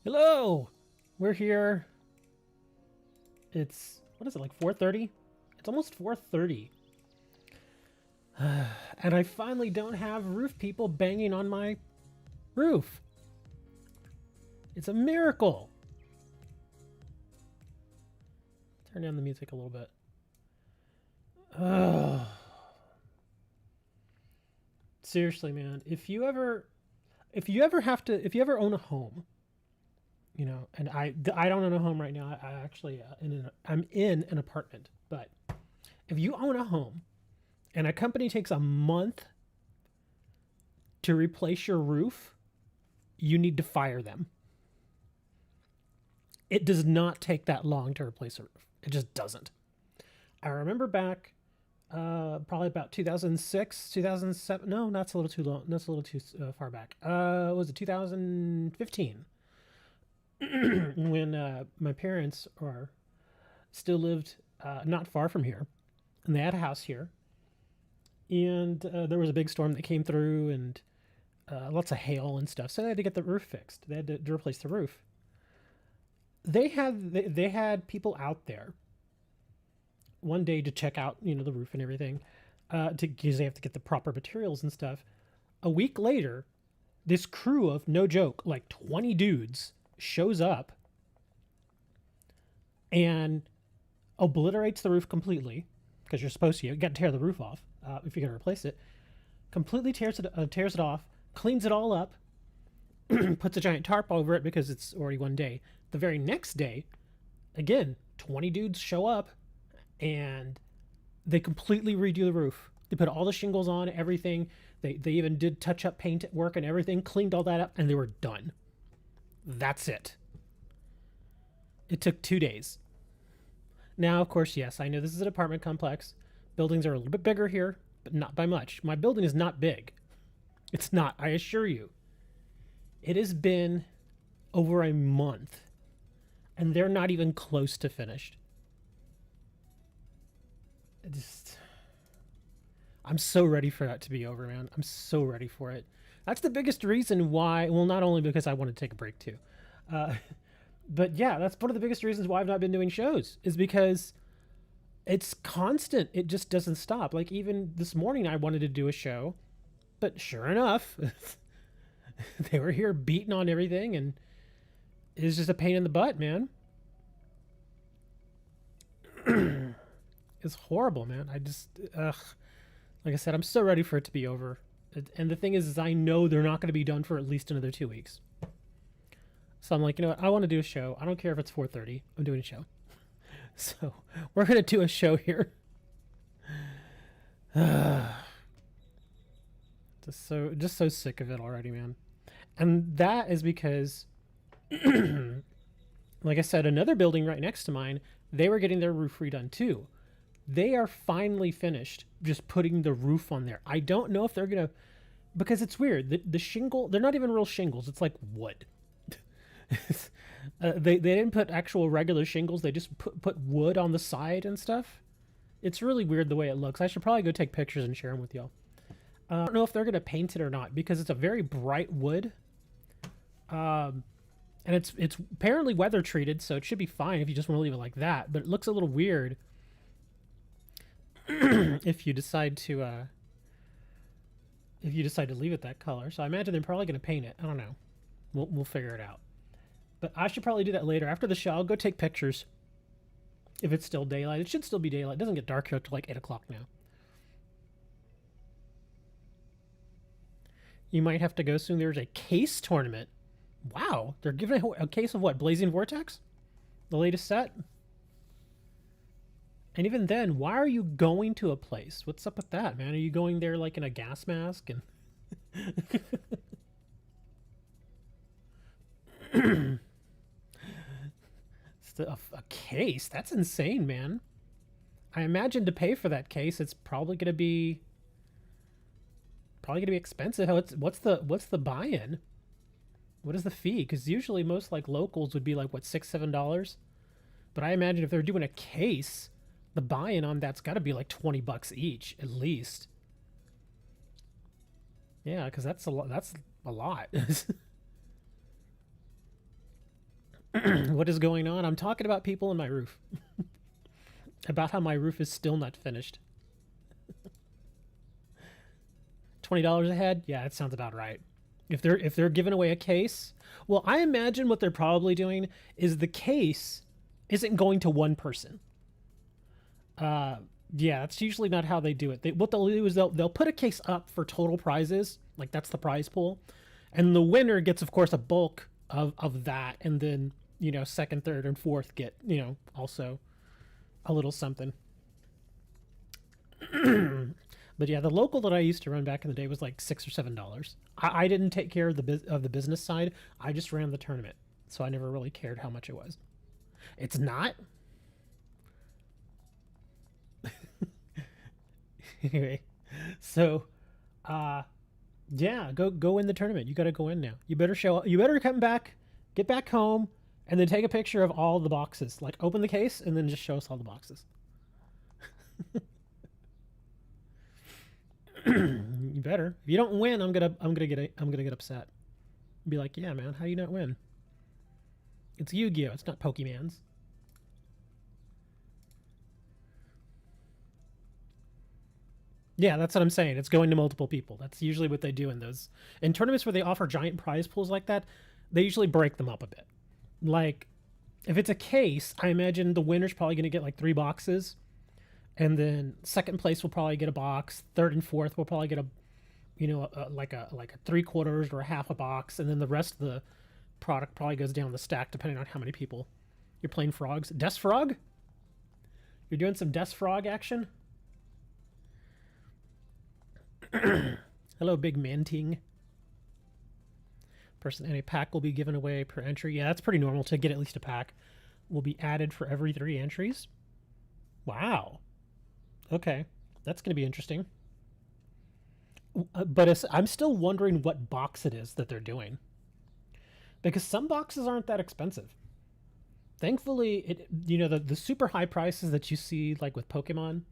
Hello! We're here. It's, what is it, like 4:30? It's almost 4:30. And I finally don't have roof people banging on my roof. It's a miracle. Turn down the music a little bit. Seriously, man, if you ever own a home, you know, and I don't own a home right now. I actually I'm in an apartment, but if you own a home and a company takes a month to replace your roof, you need to fire them. It does not take that long to replace a roof. It just doesn't. I remember back, probably about 2006, 2007. No, that's a little too long. That's a little too far back. Was it 2015? When my parents still lived not far from here, and they had a house here, and there was a big storm that came through, and lots of hail and stuff. So they had to get the roof fixed. They had to replace the roof. They had people out there one day to check out, you know, the roof and everything, because they have to get the proper materials and stuff. A week later, this crew of, no joke, like 20 dudes shows up and obliterates the roof completely, because you're supposed to. You got to tear the roof off if you're going to replace it. Completely tears it off, cleans it all up, puts a giant tarp over it because it's already one day. The very next day, again, 20 dudes show up and they completely redo the roof. They put all the shingles on, everything. They even did touch-up paint work and everything, cleaned all that up, and they were done. That's it. It took 2 days. Now, of course, yes, I know this is an apartment complex. Buildings are a little bit bigger here, but not by much. My building is not big. It's not, I assure you. It has been over a month, and they're not even close to finished. I'm so ready for that to be over, man. I'm so ready for it. That's the biggest reason why, well, not only because I want to take a break too, but yeah, that's one of the biggest reasons why I've not been doing shows, is because it's constant. It just doesn't stop. Like, even this morning I wanted to do a show, but sure enough, they were here beating on everything, and it's just a pain in the butt, man. It's horrible, man. Like I said, I'm so ready for it to be over. And the thing is I know they're not going to be done for at least another 2 weeks. So I'm like, you know what? I want to do a show. I don't care if it's 4:30. I'm doing a show. So we're going to do a show here. just so sick of it already, man. And that is because, like I said, another building right next to mine, they were getting their roof redone too. They are finally finished just putting the roof on there. I don't know if they're going to, because it's weird. The shingle, they're not even real shingles. It's like wood. They didn't put actual regular shingles. They just put wood on the side and stuff. It's really weird the way it looks. I should probably go take pictures and share them with y'all. I don't know if they're going to paint it or not, because it's a very bright wood. And it's apparently weather treated, so it should be fine if you just want to leave it like that. But it looks a little weird if you decide to leave it that color. So I imagine they're probably going to paint it. I don't know. We'll figure it out. But I should probably do that later. After the show, I'll go take pictures. If it's still daylight. It should still be daylight. It doesn't get dark here till like 8 o'clock now. You might have to go soon. There's a case tournament. Wow. They're giving a case of what? Blazing Vortex? The latest set? And even then, why are you going to a place? What's up with that, man? Are you going there like in a gas mask? And a case? That's insane, man. I imagine to pay for that case, it's probably gonna be expensive. What's the buy-in? What is the fee? Because usually most like locals would be like what, $6-7. But I imagine if they're doing a case, the buy-in on that's got to be like $20 each at least. Yeah, because that's a lot. That's a lot. What is going on? I'm talking about people in my roof. About how my roof is still not finished. $20 a head? Yeah, that sounds about right. If they're giving away a case, well, I imagine what they're probably doing is the case isn't going to one person. Yeah, that's usually not how they do it. What they'll do is they'll put a case up for total prizes, like that's the prize pool, and the winner gets, of course, a bulk of that, and then second, third, and fourth get also a little something. But yeah, the local that I used to run back in the day was like $6 or $7. I didn't take care of the business side. I just ran the tournament, so I never really cared how much it was. It's not. Anyway, so yeah, go in the tournament. You got to go in now. You better show. You better come back, get back home, and then take a picture of all the boxes. Like open the case and then just show us all the boxes. You better. If you don't win, I'm gonna get upset. Be like, yeah, man, how do you not win? It's Yu-Gi-Oh. It's not Pokemans. Yeah, that's what I'm saying. It's going to multiple people. That's usually what they do in tournaments where they offer giant prize pools like that. They usually break them up a bit. Like, if it's a case, I imagine the winner's probably going to get like 3 boxes, and then second place will probably get a box. Third and fourth will probably get like a 3/4 or a half a box, and then the rest of the product probably goes down the stack depending on how many people you're playing. Frogs, Des Frog. You're doing some Des Frog action. Hello, Big Manting. Person and a pack will be given away per entry. Yeah, that's pretty normal to get at least a pack. Will be added for every 3 entries. Wow. Okay, that's going to be interesting. But I'm still wondering what box it is that they're doing. Because some boxes aren't that expensive. Thankfully, the super high prices that you see, like with Pokemon,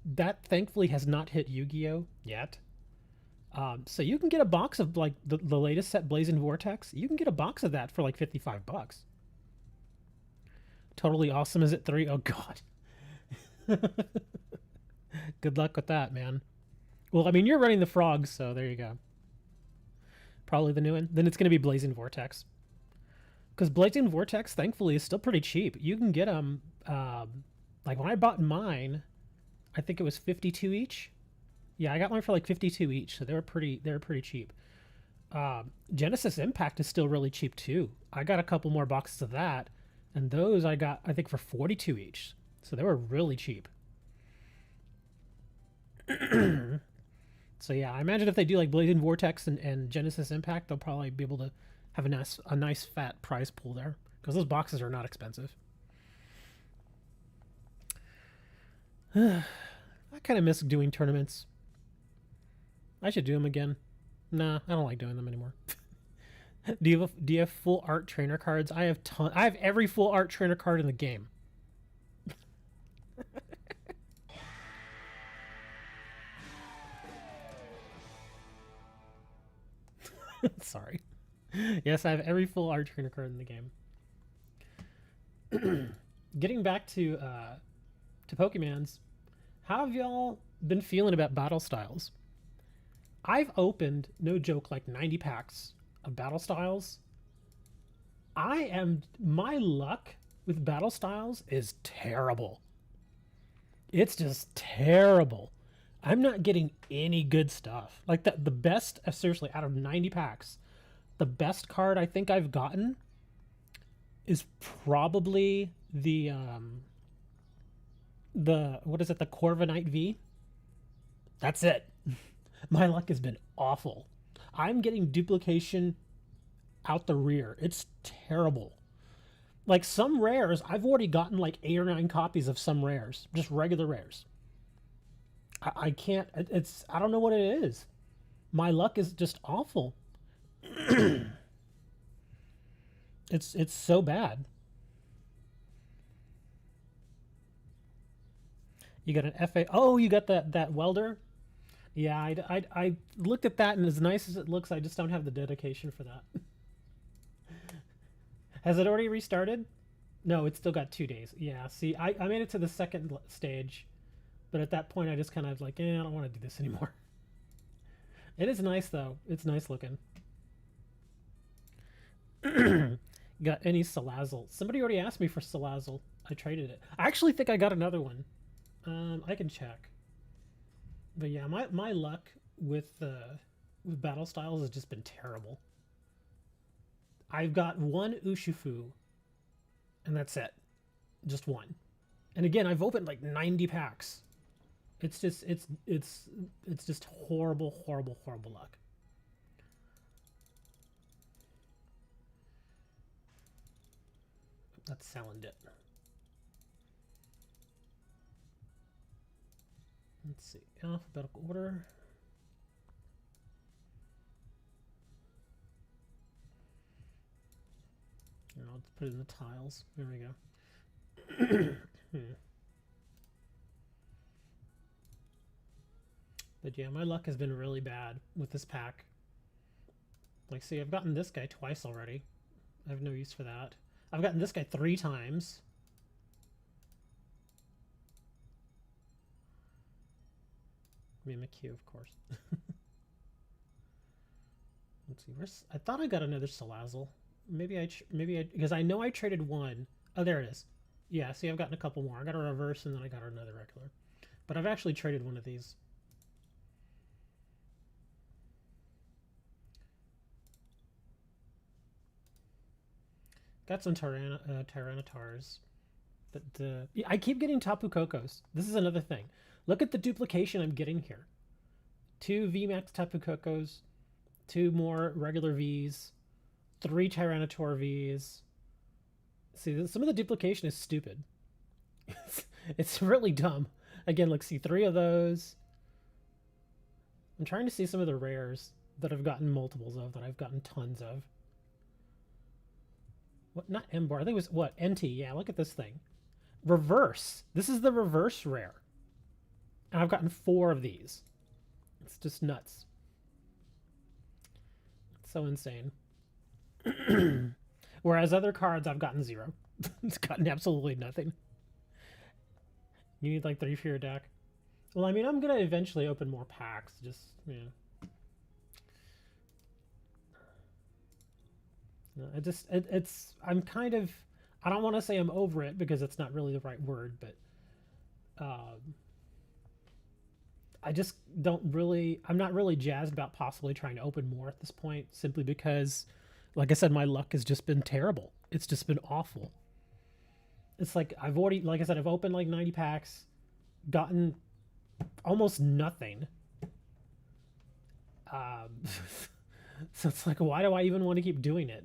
that thankfully has not hit Yu-Gi-Oh yet. So you can get a box of like the latest set, Blazing Vortex. You can get a box of that for like $55. Totally awesome. Is it 3? Oh God. Good luck with that, man. Well, I mean, you're running the frogs, so there you go. Probably the new one. Then it's going to be Blazing Vortex. Because Blazing Vortex, thankfully, is still pretty cheap. You can get them, like when I bought mine, I think it was 52 each. Yeah, I got mine for like 52 each, so they were pretty cheap. Genesis Impact is still really cheap too. I got a couple more boxes of that, and those I got, I think, for 42 each. So they were really cheap. So yeah, I imagine if they do like Blazing Vortex and Genesis Impact, they'll probably be able to have a nice fat prize pool there, because those boxes are not expensive. I kind of miss doing tournaments. I should do them again. Nah, I don't like doing them anymore. Do you have full art trainer cards? I have every full art trainer card in the game. Sorry. Yes, I have every full art trainer card in the game. Getting back to Pokemans, how have y'all been feeling about battle styles? I've opened, no joke, like 90 packs of battle styles. My luck with battle styles is terrible. It's just terrible. I'm not getting any good stuff. Like the best, seriously, out of 90 packs, the best card I think I've gotten is probably the what is it, the Corviknight V? That's it. My luck has been awful. I'm getting duplication out the rear. It's terrible. Like some rares, I've already gotten like 8 or 9 copies of some rares, just regular rares. I can't, I don't know what it is. My luck is just awful. It's so bad. You got an FA. Oh, you got that welder. Yeah, I looked at that, and as nice as it looks, I just don't have the dedication for that. Has it already restarted? No, it's still got 2 days. Yeah, see, I made it to the second stage, but at that point I just kind of like, I don't want to do this anymore. It is nice though. It's nice looking. Got any Salazzle? Somebody already asked me for Salazzle. I traded it. I actually think I got another one. I can check. But yeah, my luck with battle styles has just been terrible. I've got one Urshifu, and that's it. Just one. And again, I've opened like 90 packs. It's just horrible, horrible, horrible luck. That's Salandit. Let's see, alphabetical order. And I'll just put it in the tiles. There we go. But yeah, my luck has been really bad with this pack. Like, see, I've gotten this guy twice already. I have no use for that. I've gotten this guy 3 times. Mimikyu, of course. Let's see. I thought I got another Salazzle. Maybe I because I know I traded one. Oh, there it is. Yeah, see, I've gotten a couple more. I got a reverse and then I got another regular. But I've actually traded one of these. Got some Tyrannotars. But yeah, I keep getting Tapu Kokos. This is another thing. Look at the duplication I'm getting here. 2 VMAX Tapu Kokos, 2 more regular Vs, 3 Tyranitar Vs. See, some of the duplication is stupid. It's really dumb. Again, look, see, 3 of those. I'm trying to see some of the rares that I've gotten multiples of, that I've gotten tons of. What? Not Embar. I think it was, what? NT. Yeah, look at this thing. Reverse. This is the reverse rare. And I've gotten 4 of these. It's just nuts. It's so insane. Whereas other cards, I've gotten 0. It's gotten absolutely nothing. You need like 3 for your deck. Well, I mean, I'm going to eventually open more packs. Just, you know. I'm kind of, I don't want to say I'm over it because it's not really the right word, but I just I'm not really jazzed about possibly trying to open more at this point, simply because, like I said, my luck has just been terrible. It's just been awful. It's like like I said, I've opened like 90 packs, gotten almost nothing. So it's like, why do I even want to keep doing it?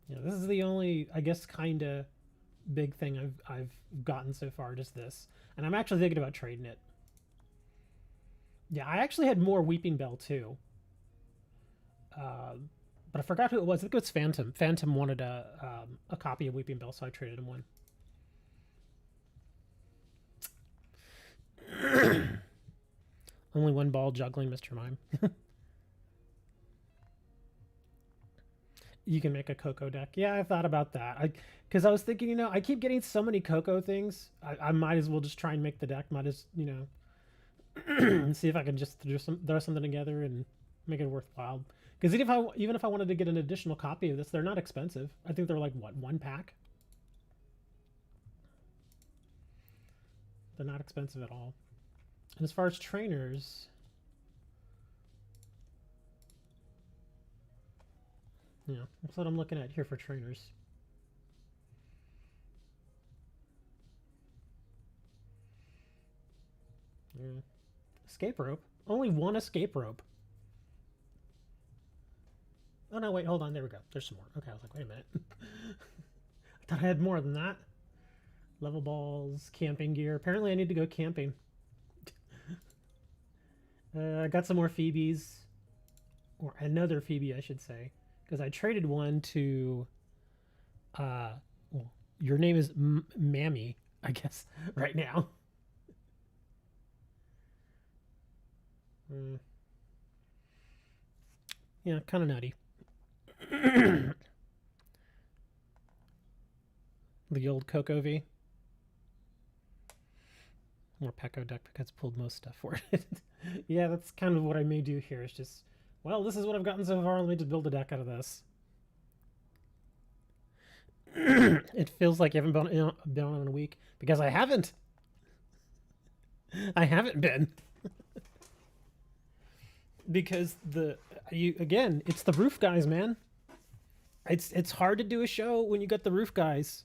Yeah, this is the only, I guess, kind of big thing I've gotten so far, just this. And I'm actually thinking about trading it. Yeah, I actually had more Weeping Bell too. But I forgot who it was. I think it was Phantom. Phantom wanted a copy of Weeping Bell, so I traded him one. Only one ball juggling, Mr. Mime. You can make a Coco deck. Yeah, I thought about that. Because I was thinking, you know, I keep getting so many Coco things. I might as well just try and make the deck. Might as, you know, see if I can just throw something together and make it worthwhile. Because even if I wanted to get an additional copy of this, they're not expensive. I think they're like, what, 1 pack? They're not expensive at all. And as far as trainers, yeah, that's what I'm looking at here for trainers. Yeah. Escape rope? Only 1 escape rope. Oh no, wait, hold on, there we go. There's some more. Okay, I was like, wait a minute. I thought I had more than that. Level balls, camping gear. Apparently I need to go camping. I got some more Phoebes. Or another Phoebe, I should say. Because I traded one to... well, your name is Mammy, I guess, right now. Yeah, kind of nutty. The old Coco V. Or Pecco deck because pulled most stuff for it. Yeah, that's kind of what I may do here. It's just, well, this is what I've gotten so far. Let me just build a deck out of this. It feels like you haven't been on in a week because I haven't. I haven't been. Because again, it's the roof guys, man. It's hard to do a show when you got the roof guys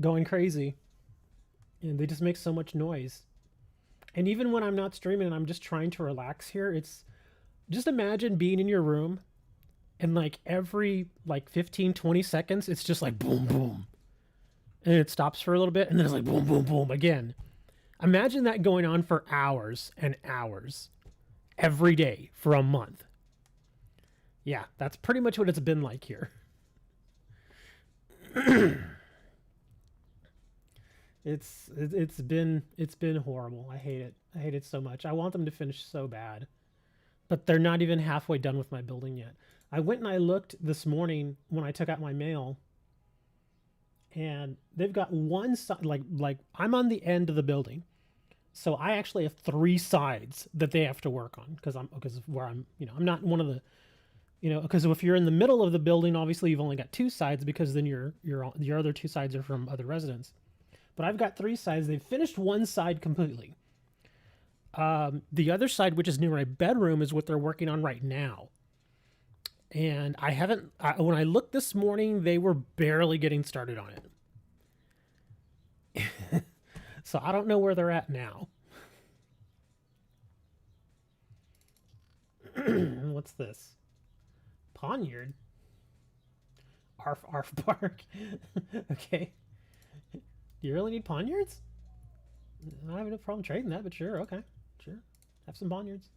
going crazy. And they just make so much noise. And even when I'm not streaming and I'm just trying to relax here, it's just imagine being in your room and like every like 15, 20 seconds, it's just like boom, boom. And it stops for a little bit and then it's like boom, boom, boom again. Imagine that going on for hours and hours every day for a month. Yeah, that's pretty much what it's been like here. It's been horrible. I hate it. I hate it so much. I want them to finish so bad. But they're not even halfway done with my building yet. I went and I looked this morning when I took out my mail, and they've got one side, like I'm on the end of the building. So I actually have 3 sides that they have to work on because of where I'm, I'm not one of the, because if you're in the middle of the building, obviously you've only got 2 sides because then your other 2 sides are from other residents. But I've got 3 sides. They've finished one side completely. The other side, which is near my bedroom, is what they're working on right now. And when I looked this morning, they were barely getting started on it. So I don't know where they're at now. What's this? Poniard? Arf, arf, bark. Okay. Do you really need poniards? I have no problem trading that, but sure, okay. Sure. Have some poniards.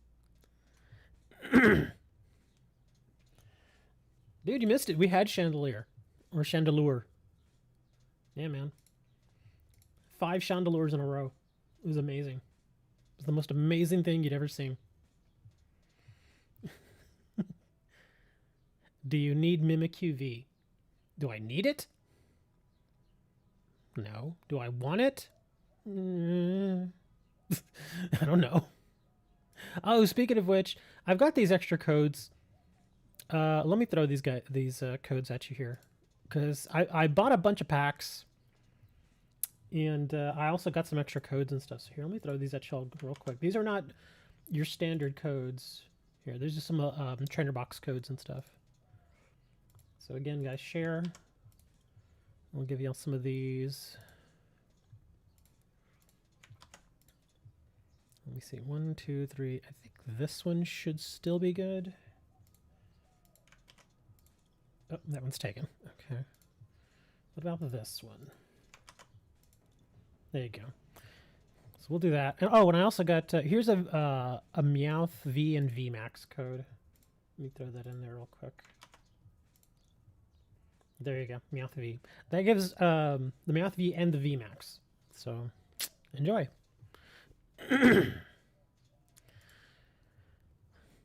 Dude, you missed it. We had chandelier. Or chandelure. Yeah, man. 5 chandeliers in a row. It was amazing. It was the most amazing thing you'd ever seen. Do you need Mimikyu V? Do I need it? No. Do I want it? I don't know. Oh, speaking of which, I've got these extra codes. Let me throw these codes at you here, because I bought a bunch of packs, and I also got some extra codes and stuff. So here, let me throw these at you real quick. These are not your standard codes. Here, there's just some trainer box codes and stuff. So again, guys, share. I'll give you all some of these. Let me see. 1, 2, 3. I think this one should still be good. Oh, that one's taken. Okay. What about this one? There you go. So we'll do that. And, and I also got here's a Meowth V and VMAX code. Let me throw that in there real quick. There you go, Meowth V. That gives the Meowth V and the VMAX. So enjoy.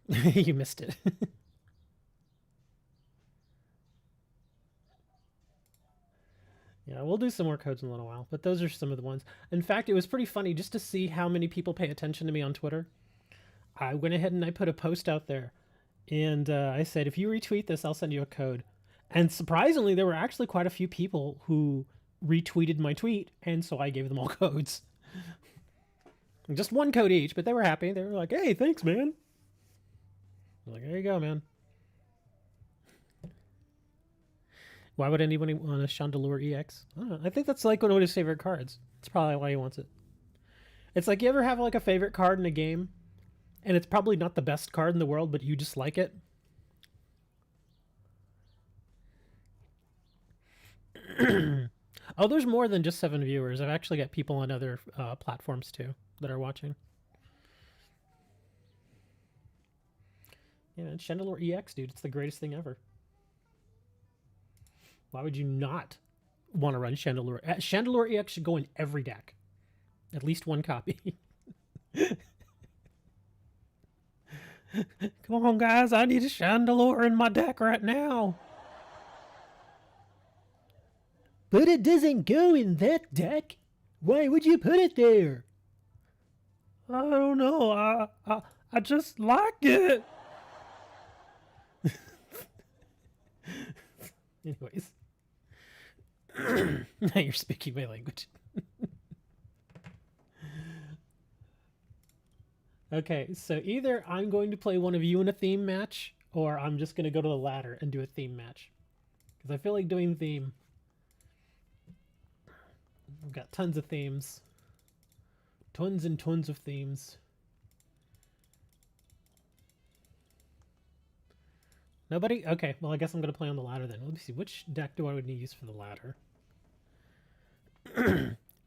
You missed it. Yeah, we'll do some more codes in a little while, but those are some of the ones. In fact, it was pretty funny just to see how many people pay attention to me on Twitter. I went ahead and I put a post out there, and I said, if you retweet this, I'll send you a code. And surprisingly, there were actually quite a few people who retweeted my tweet, and so I gave them all codes. Just 1 code each, but they were happy. They were like, hey, thanks, man. I'm like, there you go, man. Why would anybody want a Chandelure EX? I don't know. I think that's like one of his favorite cards. That's probably why he wants it. It's like, you ever have like a favorite card in a game, and it's probably not the best card in the world, but you just like it? Oh, there's more than just 7 viewers. I've actually got people on other platforms too that are watching. Yeah, man, Chandelure EX, dude. It's the greatest thing ever. Why would you not want to run Chandelure? Chandelure EX should go in every deck. At least 1 copy. Come on, guys. I need a Chandelure in my deck right now. But it doesn't go in that deck. Why would you put it there? I don't know. I just like it. Anyways. Now you're speaking my language. Okay, so either I'm going to play one of you in a theme match, or I'm just going to go to the ladder and do a theme match. Because I feel like doing theme. I've got tons of themes. Tons and tons of themes. Nobody? Okay, well I guess I'm going to play on the ladder then. Let me see, which deck do I would need to use for the ladder?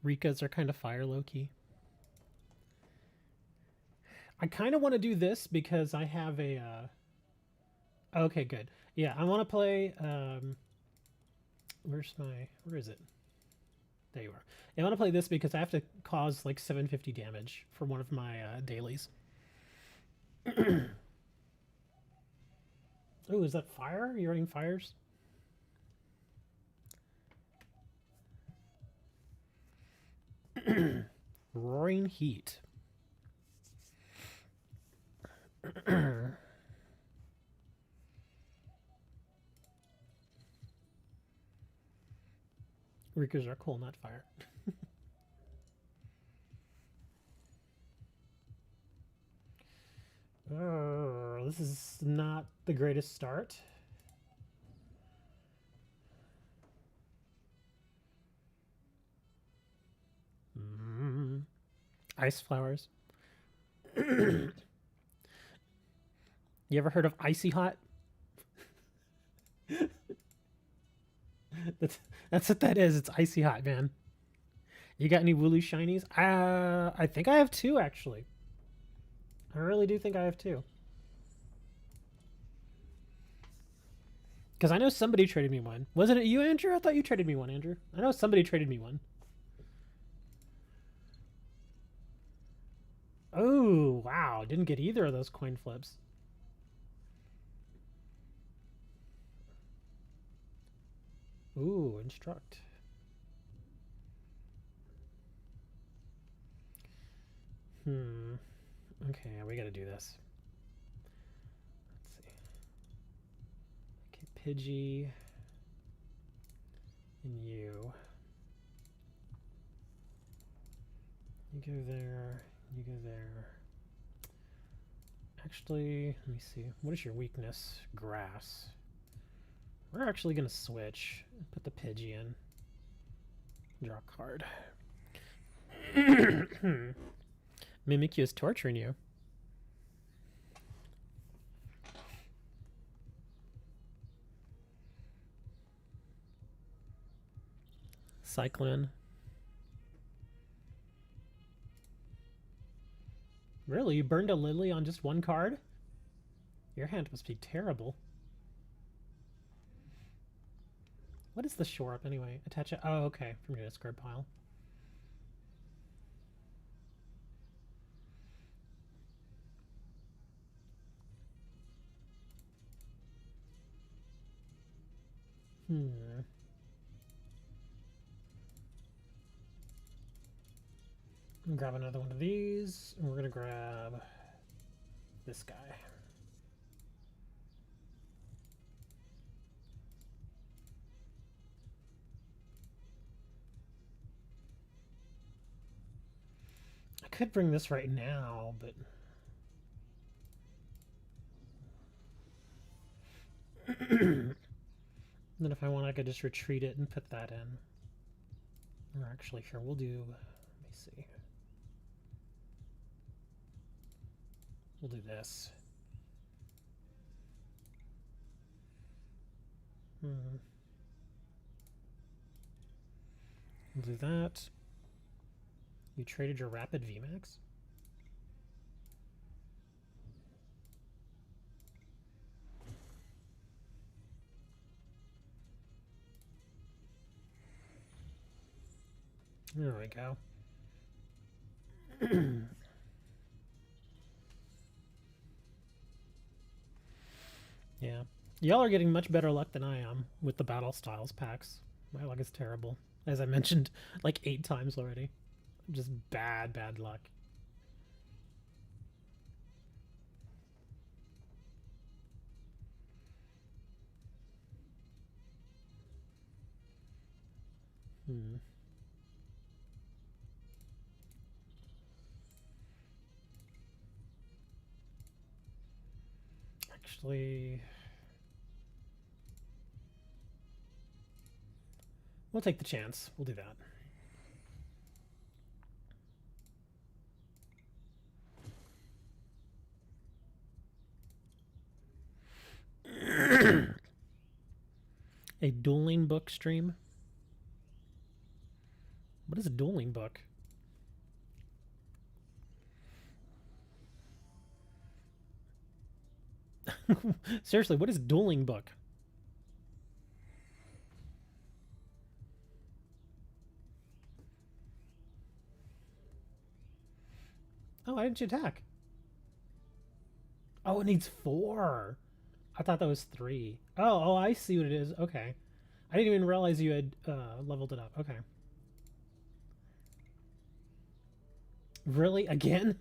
Rika's are kind of fire low-key. I kind of want to do this because I have a... Okay, good. Yeah, I want to play... Where is it? There you are. I want to play this because I have to cause like 750 damage for one of my dailies. Oh, is that fire? Are you running fires? Roaring heat. Rikas are coal, not fire. This is not the greatest start. Ice flowers. You ever heard of icy hot? That's what that is. It's icy hot, man. You got any Wooloo shinies? I think I have two, actually. I really do think I have two. Because I know somebody traded me one. Wasn't it you, Andrew? I thought you traded me one, Andrew. I know somebody traded me one. Oh, wow. Didn't get either of those coin flips. Ooh, instruct. Okay, we gotta do this. Let's see. Okay, Pidgey. And you. You go there. You go there. Actually, let me see. What is your weakness? Grass. We're actually gonna switch. Put the Pidgey in. Draw a card. Mimikyu is torturing you. Cyclone. Really? You burned a Lily on just one card? Your hand must be terrible. What is the shore up anyway? Attach it. Oh, okay. From your discard pile. Grab another one of these, and we're gonna grab this guy. I could bring this right now, but then if I want, I could just retreat it and put that in. Or actually, here, we'll do, let me see. We'll do this. We'll do that. You traded your Rapid VMAX? There we go. Yeah. Y'all are getting much better luck than I am with the battle styles packs. My luck is terrible. As I mentioned like 8 times already. Just bad luck. Actually, we'll take the chance. We'll do that. A dueling book stream? What is a dueling book? Seriously, what is dueling book? Oh, why didn't you attack? Oh, it needs 4. I thought that was 3. Oh, I see what it is. Okay. I didn't even realize you had leveled it up. Okay. Really? Again?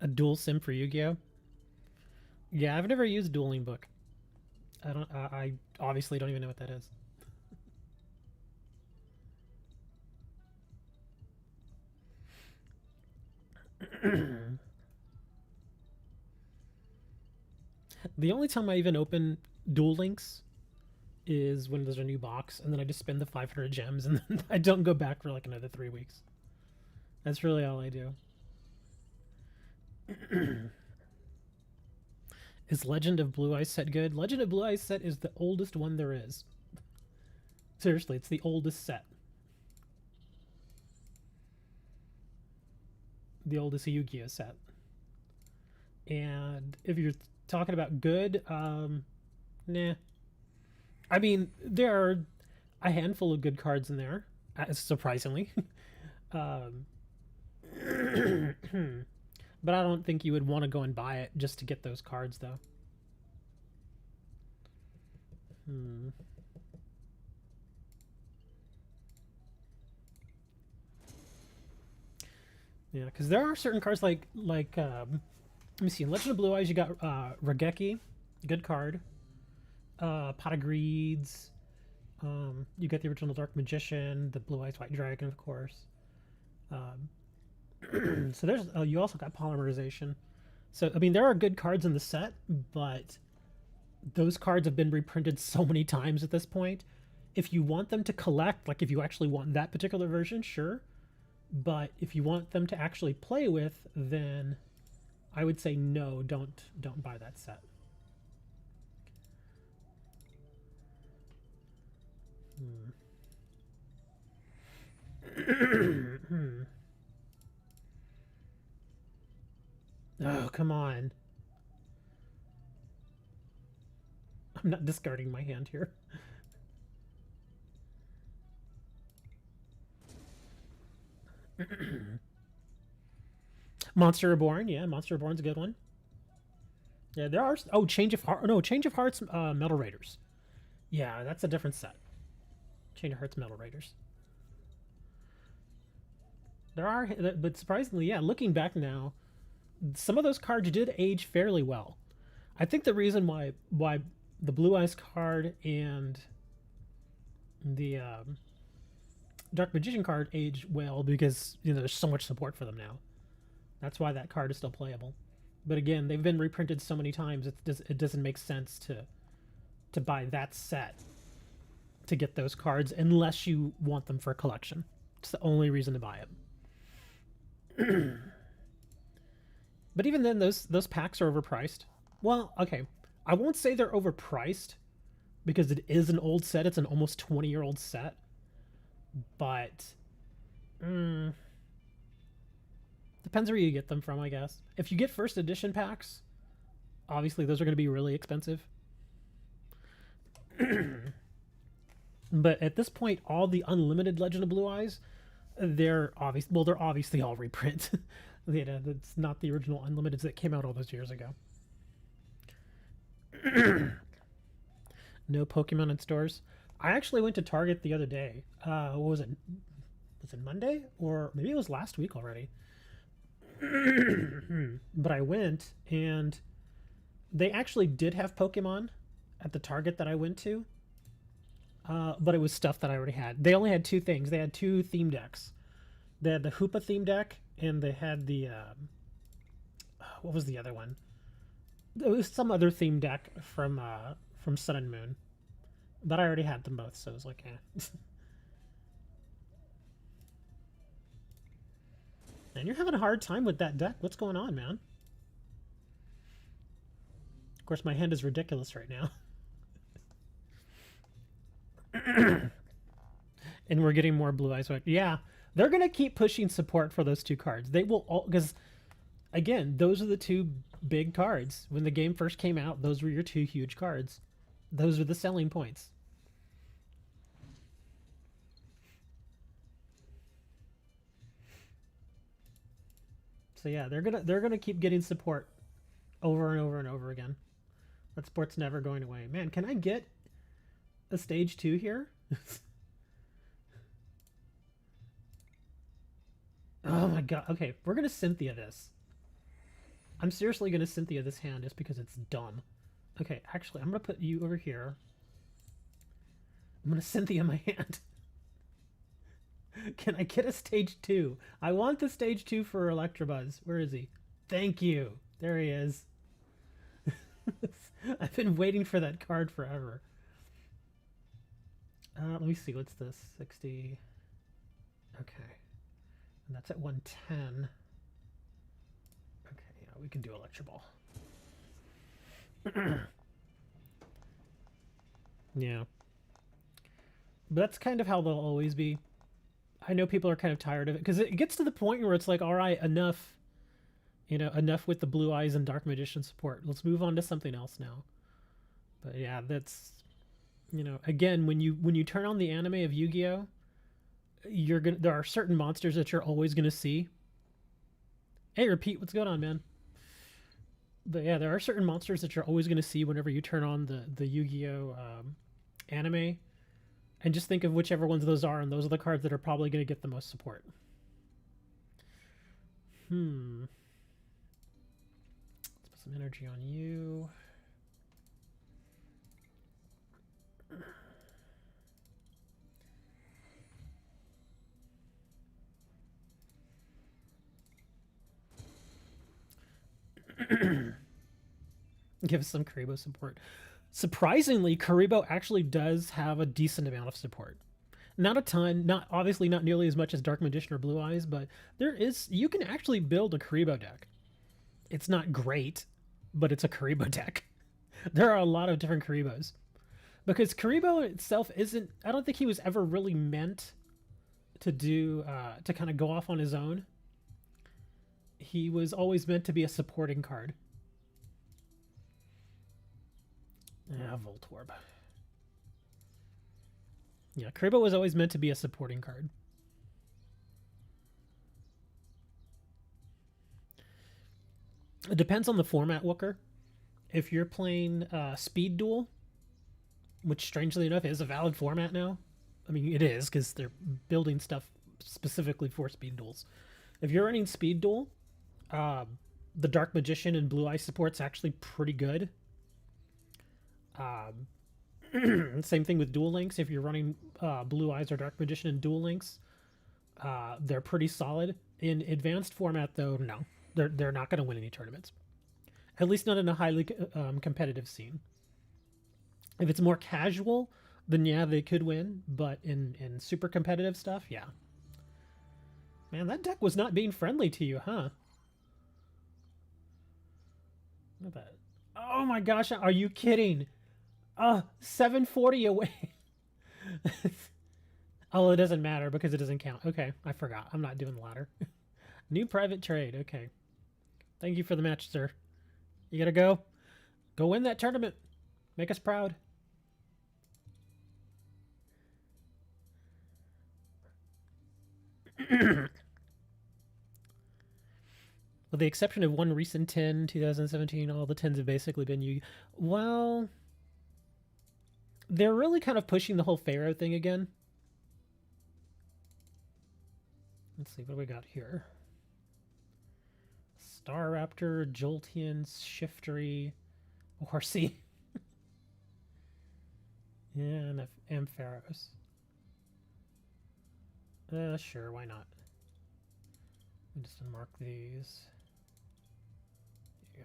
A dual sim for Yu-Gi-Oh? Yeah, I've never used dueling book. I obviously don't even know what that is. The only time I even open Duel Links is when there's a new box, and then I just spend the 500 gems, and then I don't go back for like another 3 weeks. That's really all I do. Is Legend of Blue Eyes set good? Legend of Blue Eyes set is the oldest one there is. Seriously, it's the oldest set. The oldest Yu-Gi-Oh set. And if you're talking about good, nah. I mean, there are a handful of good cards in there, surprisingly. But I don't think you would want to go and buy it just to get those cards, though. Yeah, because there are certain cards like let me see. In Legend of Blue Eyes, you got Regeki, good card. Pot of Greeds. You get the original Dark Magician, the Blue Eyes White Dragon, of course. So there's you also got Polymerization. So I mean, there are good cards in the set, but those cards have been reprinted so many times at this point. If you want them to collect, like if you actually want that particular version, sure. But if you want them to actually play with, then I would say no, don't buy that set. Oh, come on. I'm not discarding my hand here. Monster Reborn, yeah, Monster Reborn's a good one. Yeah, there are. Oh, Change of Heart. No, Change of Hearts. Metal Raiders. Yeah, that's a different set. Change of Hearts, Metal Raiders. There are, but surprisingly, yeah. Looking back now, some of those cards did age fairly well. I think the reason why the Blue Eyes card and the Dark Magician card aged well because there's so much support for them now. That's why that card is still playable. But again, they've been reprinted so many times it doesn't make sense to buy that set to get those cards unless you want them for a collection. It's the only reason to buy it. But even then, those packs are overpriced. Well, okay, I won't say they're overpriced because it is an old set. It's an almost 20-year-old set. But depends where you get them from, I guess. If you get first edition packs, obviously those are going to be really expensive. But at this point, all the unlimited Legend of Blue Eyes, they're obvious. Well, they're obviously all reprint. That's not the original unlimiteds that came out all those years ago. No Pokemon in stores. I actually went to Target the other day. What was it? Was it Monday? Or maybe it was last week already. But I went, and they actually did have Pokemon at the Target that I went to. But it was stuff that I already had. They only had two things. They had two theme decks. They had the Hoopa theme deck, and they had the... what was the other one? It was some other theme deck from Sun and Moon. But I already had them both, so it was like, eh. Man, you're having a hard time with that deck. What's going on, man? Of course, my hand is ridiculous right now. And we're getting more Blue Eyes. Yeah, they're going to keep pushing support for those two cards. They will all... Because, again, those are the two big cards. When the game first came out, those were your two huge cards. Those are the selling points. So yeah, they're gonna keep getting support over and over and over again. That support's never going away. Man, can I get a stage 2 here? Oh my god. Okay, we're gonna Cynthia this. I'm seriously gonna Cynthia this hand just because it's dumb. Okay, actually, I'm gonna put you over here. I'm gonna Cynthia my hand. Can I get a stage 2? I want the stage 2 for Electabuzz. Where is he? Thank you. There he is. I've been waiting for that card forever. Let me see. What's this? 60. Okay. And that's at 110. Okay, yeah, we can do Electro Ball. Yeah. But that's kind of how they'll always be. I know people are kind of tired of it because it gets to the point where it's like, all right, enough, you know, enough with the Blue Eyes and Dark Magician support. Let's move on to something else now. But yeah, that's, you know, again, when you turn on the anime of Yu-Gi-Oh, there are certain monsters that you're always gonna see. Hey, Repeat, what's going on, man? But yeah, there are certain monsters that you're always gonna see whenever you turn on the Yu-Gi-Oh anime. And just think of whichever ones those are, and those are the cards that are probably going to get the most support. Let's put some energy on you. Give us some Karibo support. Surprisingly, Karibo actually does have a decent amount of support. Not a ton, obviously not nearly as much as Dark Magician or Blue Eyes, but you can actually build a Karibo deck. It's not great, but it's a Karibo deck. There are a lot of different Karibos. Because Karibo itself isn't, I don't think he was ever really meant to do, to kind of go off on his own. He was always meant to be a supporting card. Yeah, Voltorb. Yeah, Karibo was always meant to be a supporting card. It depends on the format, Wooker. If you're playing Speed Duel, which strangely enough is a valid format now. I mean, it is, because they're building stuff specifically for Speed Duels. If you're running Speed Duel, the Dark Magician and Blue Eye support's actually pretty good. Same thing with Duel Links. If you're running Blue Eyes or Dark Magician and Duel Links, they're pretty solid. In advanced format, though, no. They're not going to win any tournaments. At least not in a highly competitive scene. If it's more casual, then yeah, they could win. But in super competitive stuff, yeah. Man, that deck was not being friendly to you, huh? Not bad. Oh my gosh, are you kidding? 740 away. Oh, it doesn't matter because it doesn't count. Okay, I forgot. I'm not doing the ladder. New private trade. Okay. Thank you for the match, sir. You gotta go. Go win that tournament. Make us proud. With the exception of one recent 10, 2017, all the 10s have basically been Yu-Gi-Oh! Well, they're really kind of pushing the whole Pharaoh thing again. Let's see, what do we got here? Star Raptor, Jolteon, Shiftry, Horsey. And Ampharos. Sure, why not? Let me just unmark these. Yeah.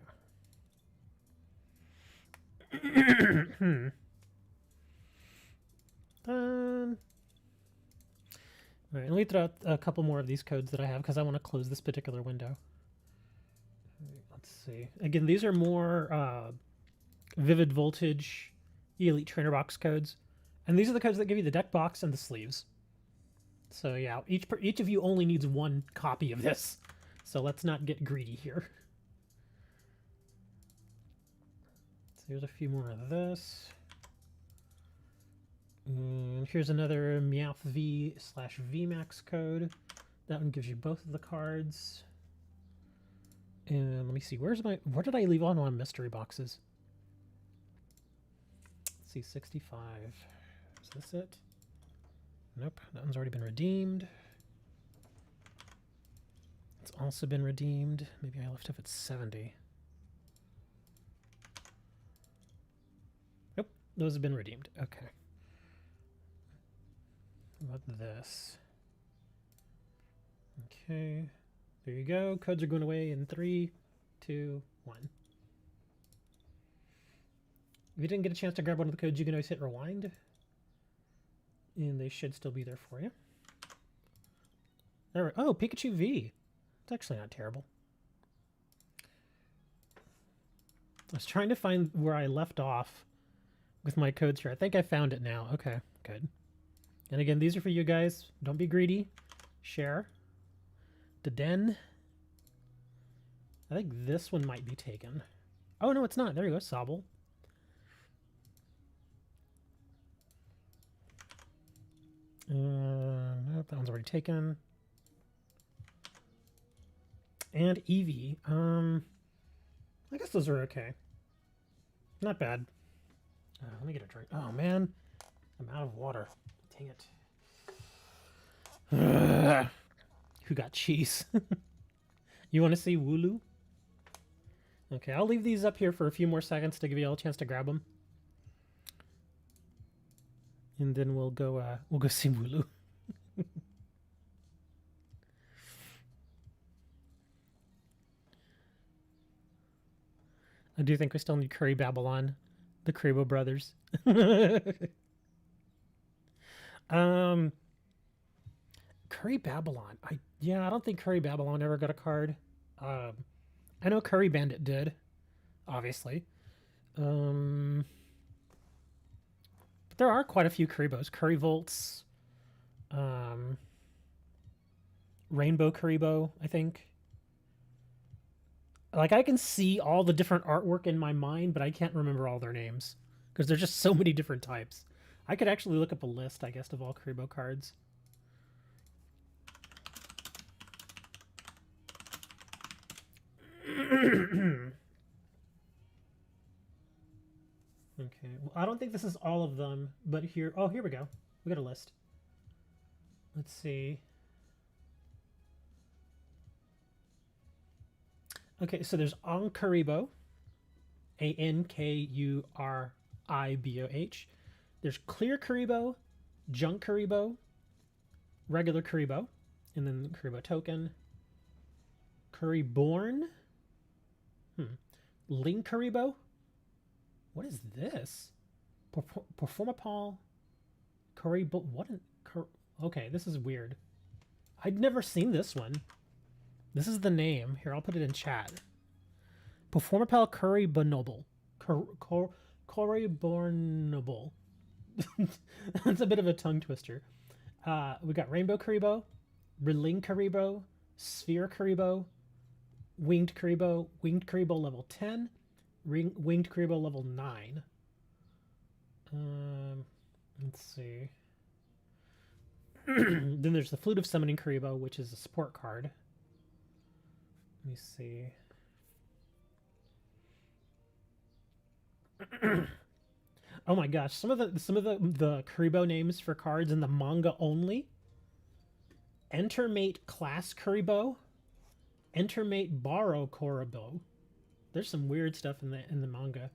All right, let me throw out a couple more of these codes that I have because I want to close this particular window. Let's see. Again, these are more Vivid Voltage Elite Trainer Box codes. And these are the codes that give you the deck box and the sleeves. So yeah, each of you only needs one copy of this. So let's not get greedy here. So here's a few more of this. And here's another Meowth V/VMAX code. That one gives you both of the cards. And let me see, where did I leave on one mystery boxes? Let's see, 65. Is this it? Nope, that one's already been redeemed. It's also been redeemed. Maybe I left off at 70. Nope, those have been redeemed. Okay. What about this? Okay, there you go. Codes are going away in 3, 2, 1. If you didn't get a chance to grab one of the codes, you can always hit rewind. And they should still be there for you. There. Oh, Pikachu V. It's actually not terrible. I was trying to find where I left off with my codes here. I think I found it now. Okay, good. And again, these are for you guys. Don't be greedy. Share. Den. I think this one might be taken. Oh, no, it's not. There you go, Sobble. Nope, that one's already taken. And Eevee. I guess those are okay. Not bad. Let me get a drink. Oh, man. I'm out of water. Dang it. Who got cheese? You want to see Wooloo? Okay, I'll leave these up here for a few more seconds to give you all a chance to grab them. And then we'll go see Wooloo. I do think we still need Curry Babylon, the Kribo brothers. Curry Babylon. I don't think Curry Babylon ever got a card. I know Curry Bandit did, obviously. But there are quite a few Karibos. Curry Volts, Rainbow Karibo, I think. Like, I can see all the different artwork in my mind, but I can't remember all their names because there's just so many different types. I could actually look up a list, I guess, of all Karibo cards. Okay, well, I don't think this is all of them, but here... Oh, here we go. We got a list. Let's see. Okay, so there's Ankuribo. Ankuriboh. There's Clear Kuribo, Junk Kuribo, Regular Kuribo, and then Kuribo Token. Kuriborn. Link Kuribo. What is this? Performapal. Kuribo. What? Okay, this is weird. I'd never seen this one. This is the name. Here, I'll put it in chat. Performapal Kuribonoble. Kuribonoble. That's a bit of a tongue twister. We got Rainbow Kuribo, Reling Kuribo, Sphere Kuribo, Winged Kuribo level 10, Winged Kuribo level 9. Let's see. Then there's the Flute of Summoning Karibo, which is a support card. Let me see. Oh my gosh, some of the Karibo names for cards in the manga only. Entermate Class Karibo, Entermate Borrow Karibo. There's some weird stuff in the manga.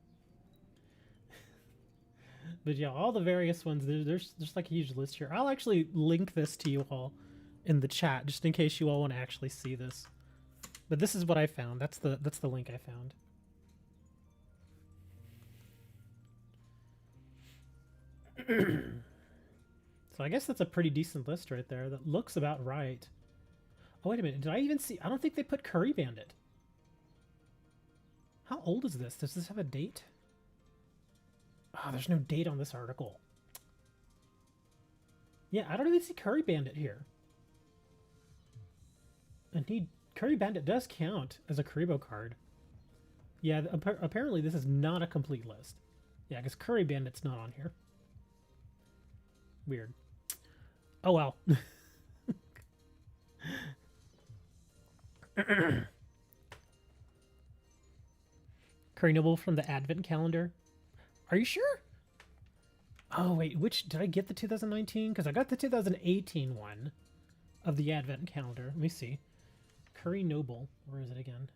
But yeah, all the various ones. There's like a huge list here. I'll actually link this to you all in the chat, just in case you all want to actually see this. But this is what I found. That's the link I found. So I guess that's a pretty decent list right there. That looks about right. Oh, wait a minute. Did I even see? I don't think they put Curry Bandit. How old is this? Does this have a date? Oh, there's no date on this article. Yeah, I don't even see Curry Bandit here. Indeed, Curry Bandit does count as a Karibo card. Yeah, apparently this is not a complete list. Yeah, because Curry Bandit's not on here. Weird. Oh, well. Curry Noble from the Advent calendar. Are you sure? Oh, wait, which... Did I get the 2019? Because I got the 2018 one of the Advent calendar. Let me see. Curry Noble. Where is it again?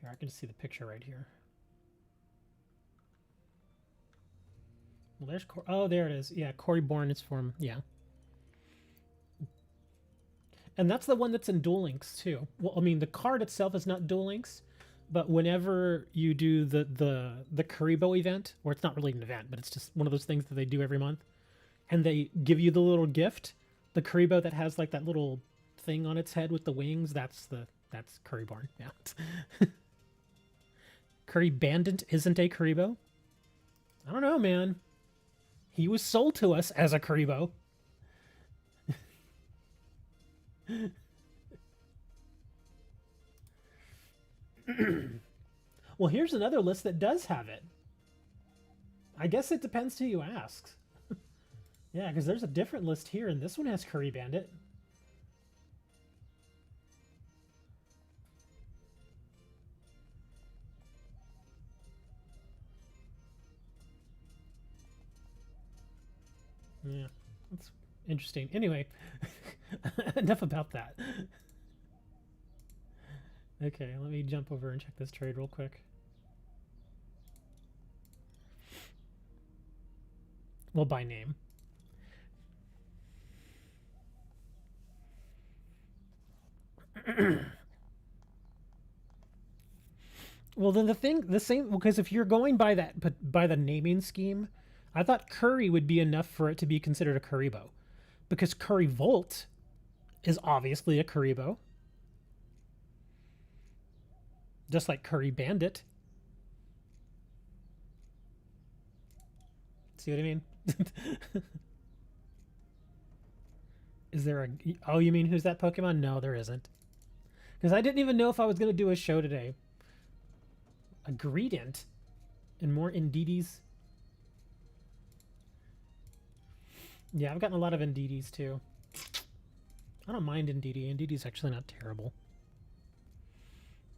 Here, I can see the picture right here. Well, there's... Oh, there it is. Yeah, Cory Bourne is from... Yeah. And that's the one that's in Duel Links, too. Well, I mean, the card itself is not Duel Links, but whenever you do the Karibo event, or it's not really an event, but it's just one of those things that they do every month, and they give you the little gift, the Karibo that has, like, that little thing on its head with the wings, that's Cory Bourne, yeah. Curry Bandit isn't a Karibo? I don't know, man. He was sold to us as a Karibo. Well, here's another list that does have it. I guess it depends who you ask. Yeah, because there's a different list here, and this one has Curry Bandit. Yeah, that's interesting. Anyway, enough about that. Okay, let me jump over and check this trade real quick. Well, by name. Well, then the same, because if you're going by by the naming scheme, I thought Curry would be enough for it to be considered a Karibo, because Curry Volt is obviously a Karibo, just like Curry Bandit. See what I mean? Is there a... Oh, you mean who's that Pokemon? No, there isn't. Because I didn't even know if I was going to do a show today. A Greedent and more Indeedis. Yeah, I've gotten a lot of Indeedis too. I don't mind Indeedee. Indeedee's actually not terrible.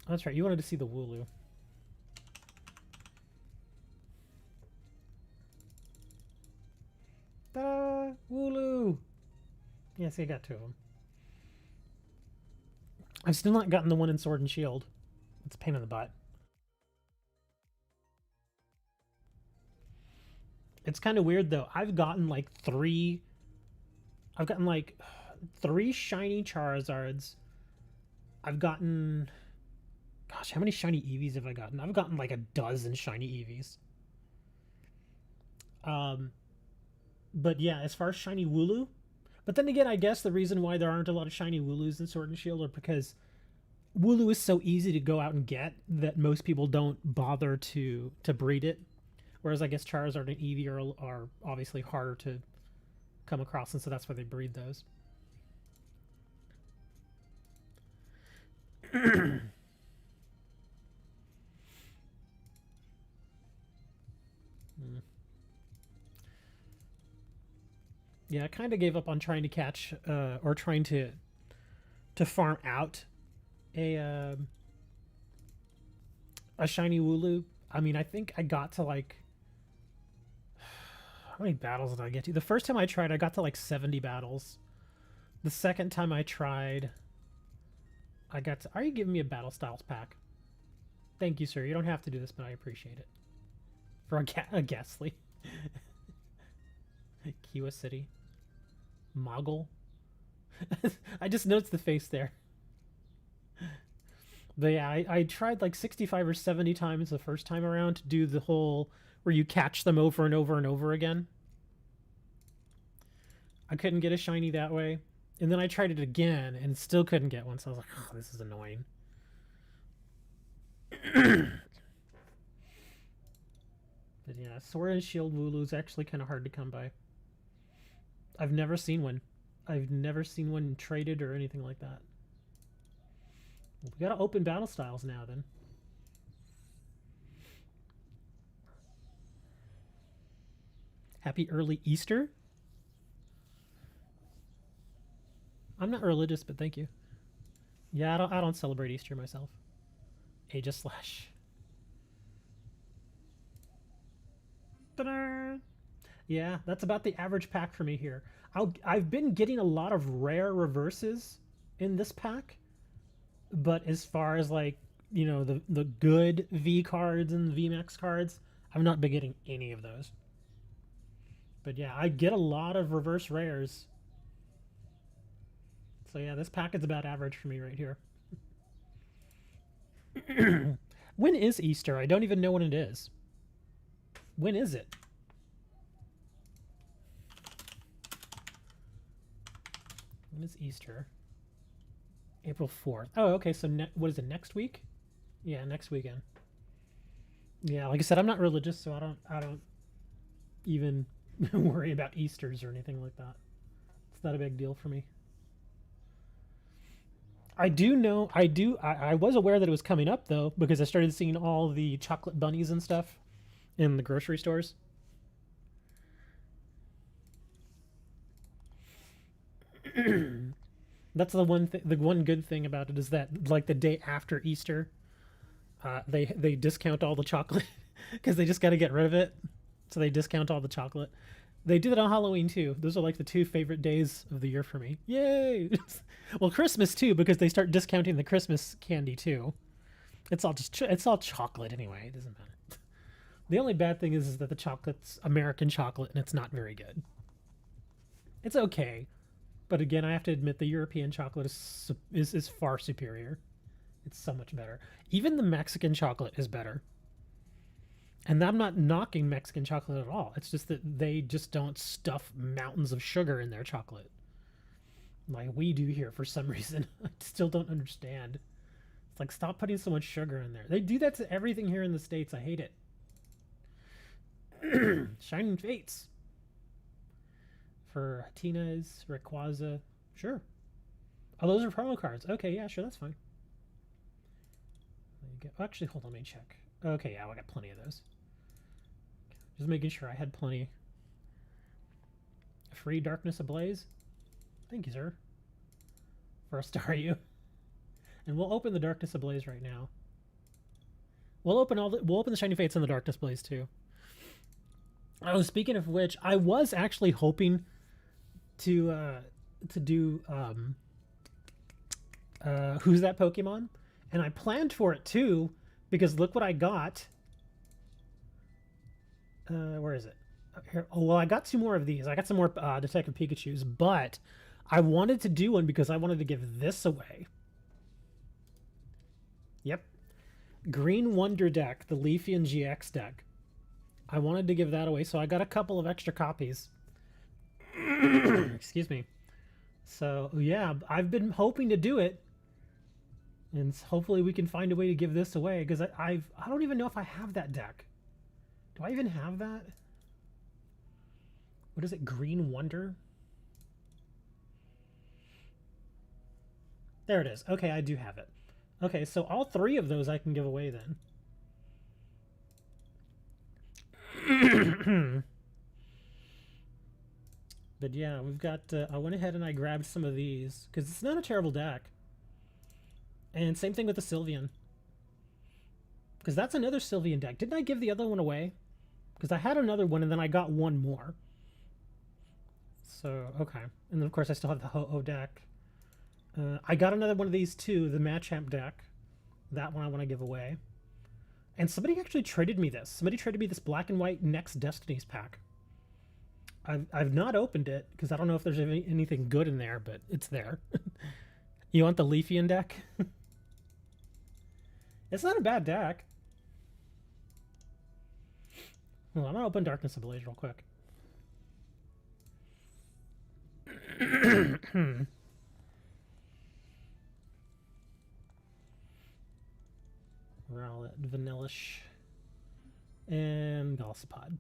Oh, that's right, you wanted to see the Wooloo. Ta-da! Wooloo! Yeah, see, I got two of them. I've still not gotten the one in Sword and Shield. It's a pain in the butt. It's kind of weird though. I've gotten like three shiny Charizards. I've gotten... Gosh, how many shiny Eevees have I gotten? I've gotten like a dozen shiny Eevees. But yeah, as far as shiny Wooloo... But then again, I guess the reason why there aren't a lot of shiny Wooloos in Sword and Shield are because Wooloo is so easy to go out and get that most people don't bother to breed it. Whereas I guess Charizard and Eevee are obviously harder to come across, and so that's why they breed those. Yeah, I kind of gave up on trying to catch or trying to farm out a a shiny Wooloo. I mean, I think I got to like how many battles did I get to? The first time I tried, I got to like 70 battles. The second time I tried, I got to... Are you giving me a Battle Styles pack? Thank you, sir. You don't have to do this, but I appreciate it. For a Ghastly. Kiwa City. Moggle. I just noticed the face there. But yeah, I tried like 65 or 70 times the first time around to do the whole where you catch them over and over and over again. I couldn't get a shiny that way. And then I tried it again and still couldn't get one. So I was like, oh, this is annoying. But yeah, Sword and Shield Wooloo is actually kind of hard to come by. I've never seen one. I've never seen one traded or anything like that. Well, we gotta open battle styles now then. Happy early Easter? I'm not religious, but thank you. Yeah, I don't celebrate Easter myself. Aegis Slash. Ta-da! Yeah, that's about the average pack for me here. I've been getting a lot of rare reverses in this pack, but as far as like, you know, the good V cards and VMAX cards, I've not been getting any of those. But yeah, I get a lot of reverse rares. So yeah, this pack is about average for me right here. When is Easter? I don't even know when it is. When is it? When is Easter? April 4th. Oh, okay. So what is it? Next week? Yeah, next weekend. Yeah, like I said, I'm not religious, so I don't even worry about Easters or anything like that. It's not a big deal for me. I do know, I was aware that it was coming up though, because I started seeing all the chocolate bunnies and stuff in the grocery stores. That's the one good thing about it is that like the day after Easter, they discount all the chocolate because they just got to get rid of it, so they discount all the chocolate. They do that on Halloween too. Those are like the 2 favorite days of the year for me. Yay! Well, Christmas too, because they start discounting the Christmas candy too. It's all chocolate anyway. It doesn't matter. The only bad thing is that the chocolate's American chocolate and it's not very good. It's okay, but again, I have to admit the European chocolate is far superior. It's so much better. Even the Mexican chocolate is better. And I'm not knocking Mexican chocolate at all. It's just that they just don't stuff mountains of sugar in their chocolate like we do here for some reason. I still don't understand. It's like, stop putting so much sugar in there. They do that to everything here in the States. I hate it. Shining Fates. For Tina's, Rayquaza. Sure. Oh, those are promo cards. Okay, yeah, sure, that's fine. There you go. Actually, hold on, let me check. Okay, yeah, I got plenty of those. Just making sure I had plenty. Free Darkness Ablaze. Thank you, sir. For a Staryu. And we'll open the Darkness Ablaze right now. We'll open the Shiny Fates and the Darkness Blaze too. Oh, speaking of which, I was actually hoping to do Who's That Pokemon? And I planned for it too, because look what I got. Where is it? Here. Oh, well, I got 2 more of these. I got some more Detective Pikachus, but I wanted to do one because I wanted to give this away. Yep. Green Wonder deck, the Leafeon GX deck. I wanted to give that away, so I got a couple of extra copies. Excuse me. So, yeah, I've been hoping to do it. And hopefully we can find a way to give this away, because I don't even know if I have that deck. Do I even have that? What is it? Green Wonder? There it is. Okay, I do have it. Okay, so all 3 of those I can give away then. But yeah, we've got, I went ahead and I grabbed some of these, because it's not a terrible deck. And same thing with the Sylveon. Because that's another Sylveon deck. Didn't I give the other one away? Because I had another one and then I got one more. So, okay. And then, of course, I still have the Ho-Oh deck. I got another one of these, too, the Machamp deck. That one I want to give away. And somebody actually traded me this. Somebody traded me this black and white Next Destinies pack. I've not opened it, because I don't know if there's anything good in there, but it's there. You want the Leafeon deck? It's not a bad deck. Well, I'm going to open Darkness Ablaze real quick. Rowlet, Vanillish, and Gossipod.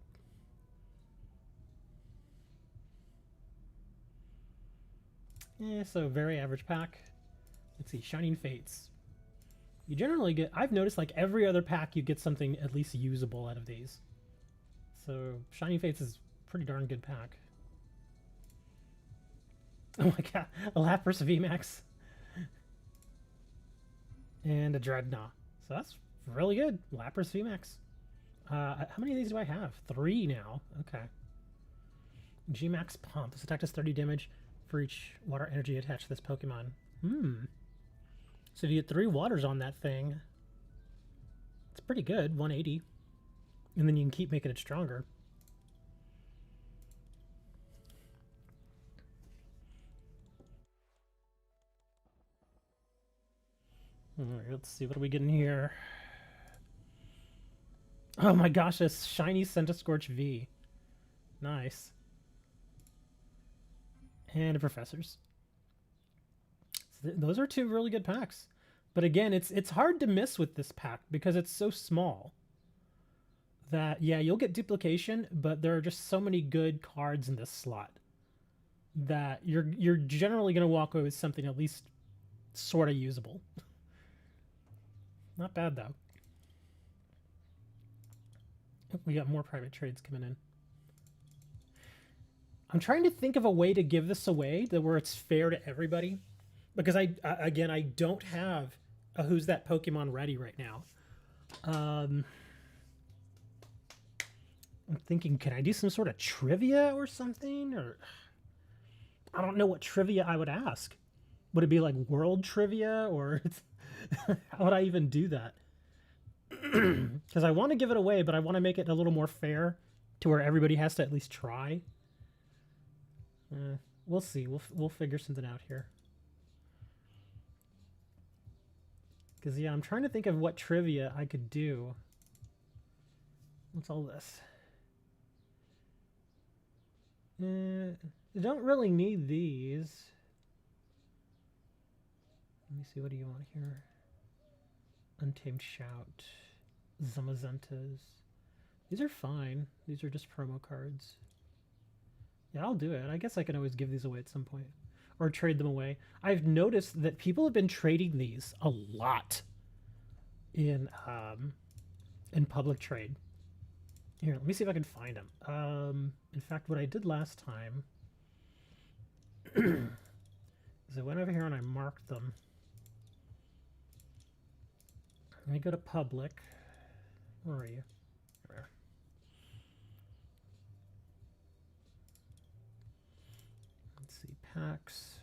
Yeah, so very average pack. Let's see, Shining Fates. You generally get, I've noticed like every other pack you get something at least usable out of these. So Shining Fates is a pretty darn good pack. Oh my god, a Lapras VMAX. And a Dreadnought. So that's really good. Lapras VMAX. How many of these do I have? 3 now. Okay. Gmax Pump. This attack does 30 damage for each water energy attached to this Pokemon. So if you get 3 waters on that thing, it's pretty good. 180. And then you can keep making it stronger. Alright, let's see. What are we getting here? Oh my gosh, a shiny Centiskorch V. Nice. And a Professors. Those are 2 really good packs. But again, it's hard to miss with this pack because it's so small. That, yeah, you'll get duplication, but there are just so many good cards in this slot that you're generally going to walk away with something at least sort of usable. Not bad, though. Oh, we got more private trades coming in. I'm trying to think of a way to give this away to where it's fair to everybody. Because again, I don't have a Who's That Pokemon ready right now. I'm thinking, can I do some sort of trivia or something? Or I don't know what trivia I would ask. Would it be like world trivia, or how would I even do that? Because I want to give it away, but I want to make it a little more fair to where everybody has to at least try. We'll see. We'll figure something out here. Because, yeah, I'm trying to think of what trivia I could do. What's all this? You don't really need these. Let me see, what do you want here? Untamed Shout. Zamazentas. These are fine. These are just promo cards. Yeah, I'll do it. I guess I can always give these away at some point. Or trade them away. I've noticed that people have been trading these a lot in public trade. Here, let me see if I can find them. In fact, what I did last time is I went over here and I marked them. Let me go to public. Where are you? There. Let's see, packs.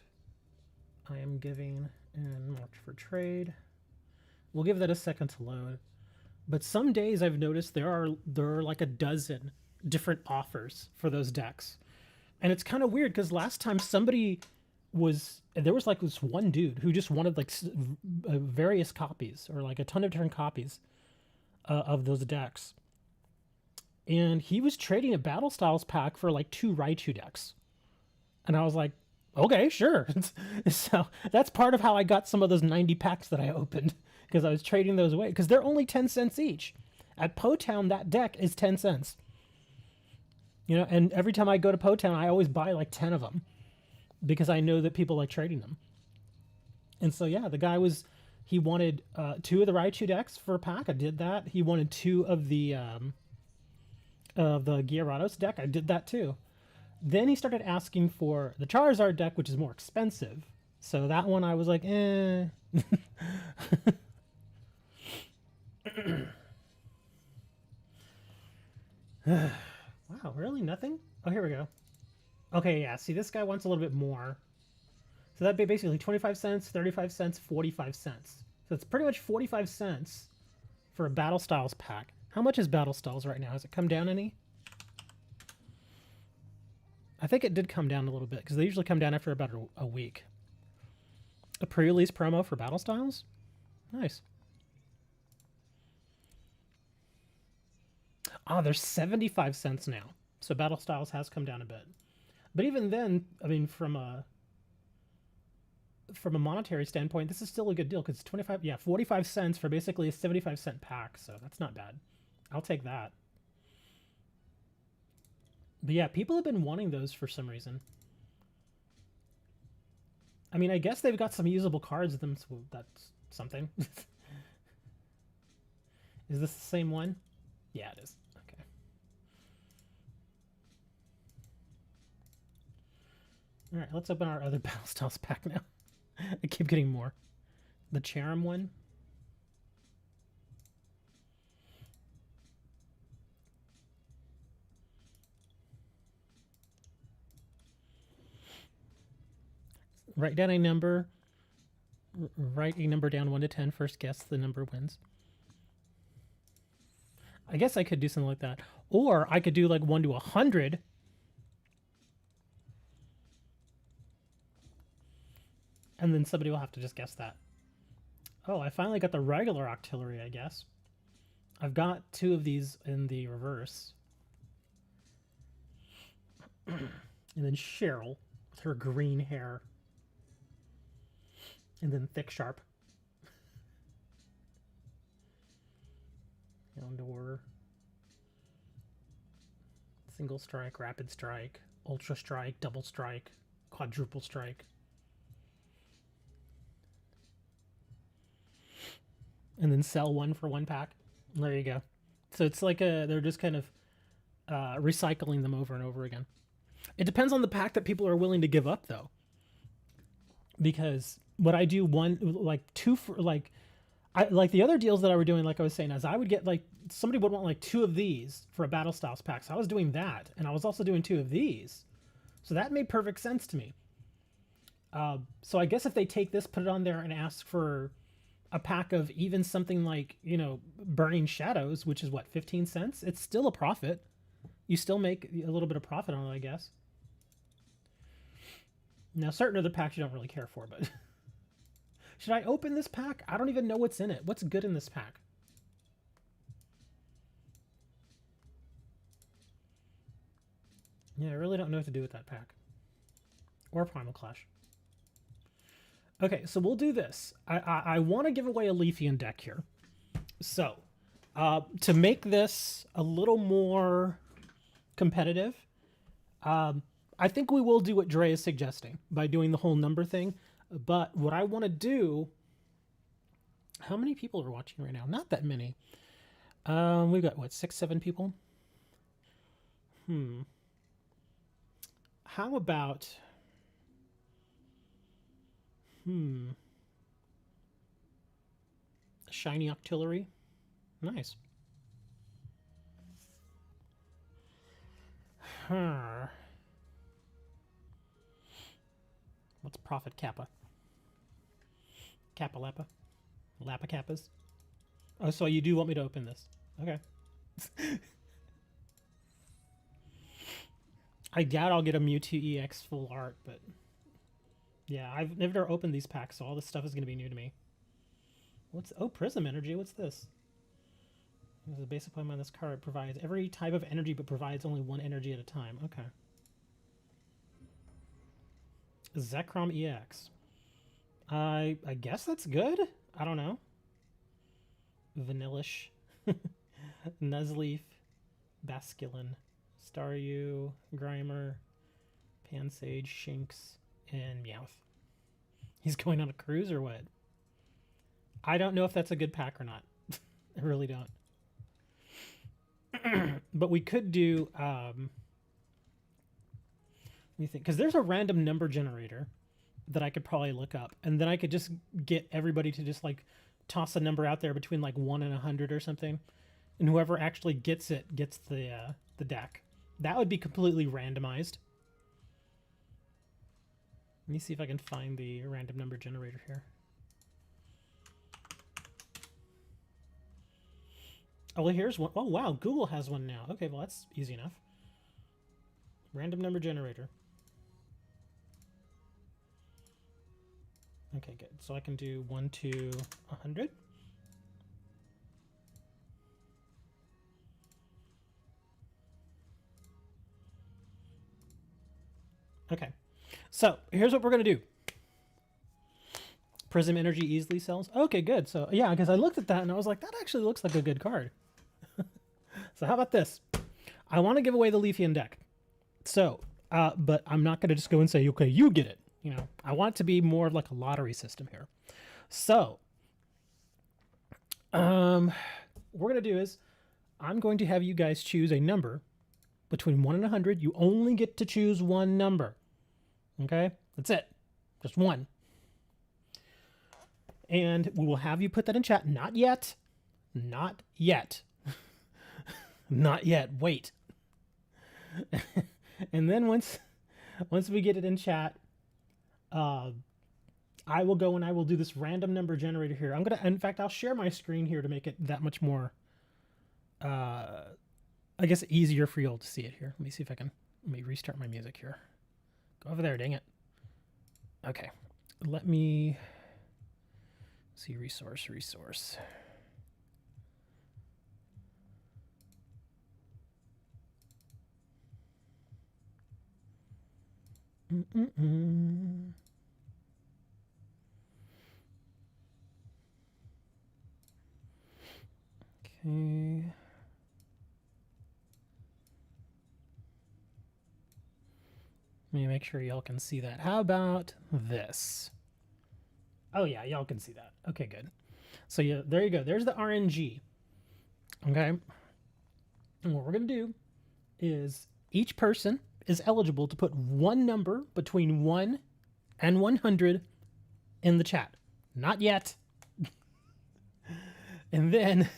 I am giving and marked for trade. We'll give that a second to load. But some days I've noticed there are like a dozen different offers for those decks. And it's kind of weird because last time there was like this one dude who just wanted like various copies or like a ton of different copies of those decks. And he was trading a Battle Styles pack for like 2 Raichu decks. And I was like, okay, sure. So that's part of how I got some of those 90 packs that I opened, because I was trading those away, because they're only 10 cents each. At Potown, that deck is 10 cents. You know, and every time I go to Potown, I always buy like 10 of them because I know that people like trading them. And so, yeah, the guy he wanted 2 of the Raichu decks for a pack. I did that. He wanted 2 of the Gyarados deck. I did that too. Then he started asking for the Charizard deck, which is more expensive. So that one I was like, eh. Wow, really? Nothing? Oh, here we go. Okay, yeah. See, this guy wants a little bit more. So that'd be basically 25 cents, 35 cents, 45 cents. So it's pretty much 45 cents for a Battle Styles pack. How much is Battle Styles right now? Has it come down any? I think it did come down a little bit because they usually come down after about a week. A pre-release promo for Battle Styles? Nice. Ah, there's 75 cents now. So Battle Styles has come down a bit. But even then, I mean, from a monetary standpoint, this is still a good deal because 45 cents for basically a 75-cent pack. So that's not bad. I'll take that. But yeah, people have been wanting those for some reason. I mean, I guess they've got some usable cards with them, so that's something. Is this the same one? Yeah, it is. Okay. All right, let's open our other Battle Styles pack now. I keep getting more. The Charim one. Write down a number. Write a number down 1 to 10. First guess the number wins. I guess I could do something like that. Or I could do like 1 to 100. And then somebody will have to just guess that. Oh, I finally got the regular Octillery, I guess. I've got 2 of these in the reverse. And then Cheryl with her green hair. And then Thick Sharp. Houndour. Single Strike, Rapid Strike, Ultra Strike, Double Strike, Quadruple Strike. And then sell 1 for 1 pack. There you go. So it's like they're just kind of recycling them over and over again. It depends on the pack that people are willing to give up, though. Because what I do two for like the other deals that I were doing, like I was saying, as I would get like somebody would want like 2 of these for a Battle Styles pack. So I was doing that, and I was also doing 2 of these. So that made perfect sense to me. So I guess if they take this, put it on there, and ask for a pack of even something like, you know, Burning Shadows, which is what, 15 cents? It's still a profit. You still make a little bit of profit on it, I guess. Now, certain other packs you don't really care for, but... Should I open this pack? I don't even know what's in it. What's good in this pack? Yeah, I really don't know what to do with that pack. Or Primal Clash. Okay, so we'll do this. I want to give away a Leafeon deck here. So, to make this a little more competitive, I think we will do what Dre is suggesting by doing the whole number thing. But what I want to do... How many people are watching right now? Not that many. We've got, what, 6, 7 people? How about... Shiny Octillery. Nice. What's Prophet Kappa? Kappa Lappa? Lappa Kappas? Oh, so you do want me to open this. Okay. I doubt I'll get a Mewtwo EX full art, but... Yeah, I've never opened these packs, so all this stuff is going to be new to me. What's... Oh, Prism Energy. What's this? The basic point on this card provides every type of energy, but provides only 1 energy at a time. Okay. Zekrom EX. I guess that's good? I don't know. Vanillish. Nuzleaf. Basculin. Staryu. Grimer. Pansage. Shinx. And Meowth. He's going on a cruise or what? I don't know if that's a good pack or not. I really don't. But we could do... Let me think, because there's a random number generator that I could probably look up, and then I could just get everybody to just like toss a number out there between like 1 and 100 or something, and whoever actually gets it gets the deck. That would be completely randomized. Let me see if I can find the random number generator here. Oh, well, here's one. Oh, wow, Google has one now. Okay, well, that's easy enough. Random number generator. Okay, good. So I can do 1 to 100. Okay, so here's what we're gonna do. Prism Energy easily sells. Okay, good. So yeah, because I looked at that and I was like, that actually looks like a good card. So how about this? I want to give away the Leafeon deck. So, but I'm not gonna just go and say, okay, you get it. You know, I want it to be more of like a lottery system here. So, what we're gonna do is, I'm going to have you guys choose a number between 1 and 100. You only get to choose one number. Okay, that's it, just one. And we will have you put that in chat. Not yet, not yet, not yet. Wait. And then once we get it in chat, I will go and I will do this random number generator here. In fact, I'll share my screen here to make it that much more, I guess, easier for you all to see it here. Let me see if I can, let me restart my music here. Go over there, dang it. Okay, let me see, resource. Okay. Let me make sure y'all can see that. How about this? Oh yeah, y'all can see that. Okay, good. So yeah, there you go. There's the RNG. Okay. And what we're gonna do is each person is eligible to put one number between 1 and 100 in the chat. Not yet. And then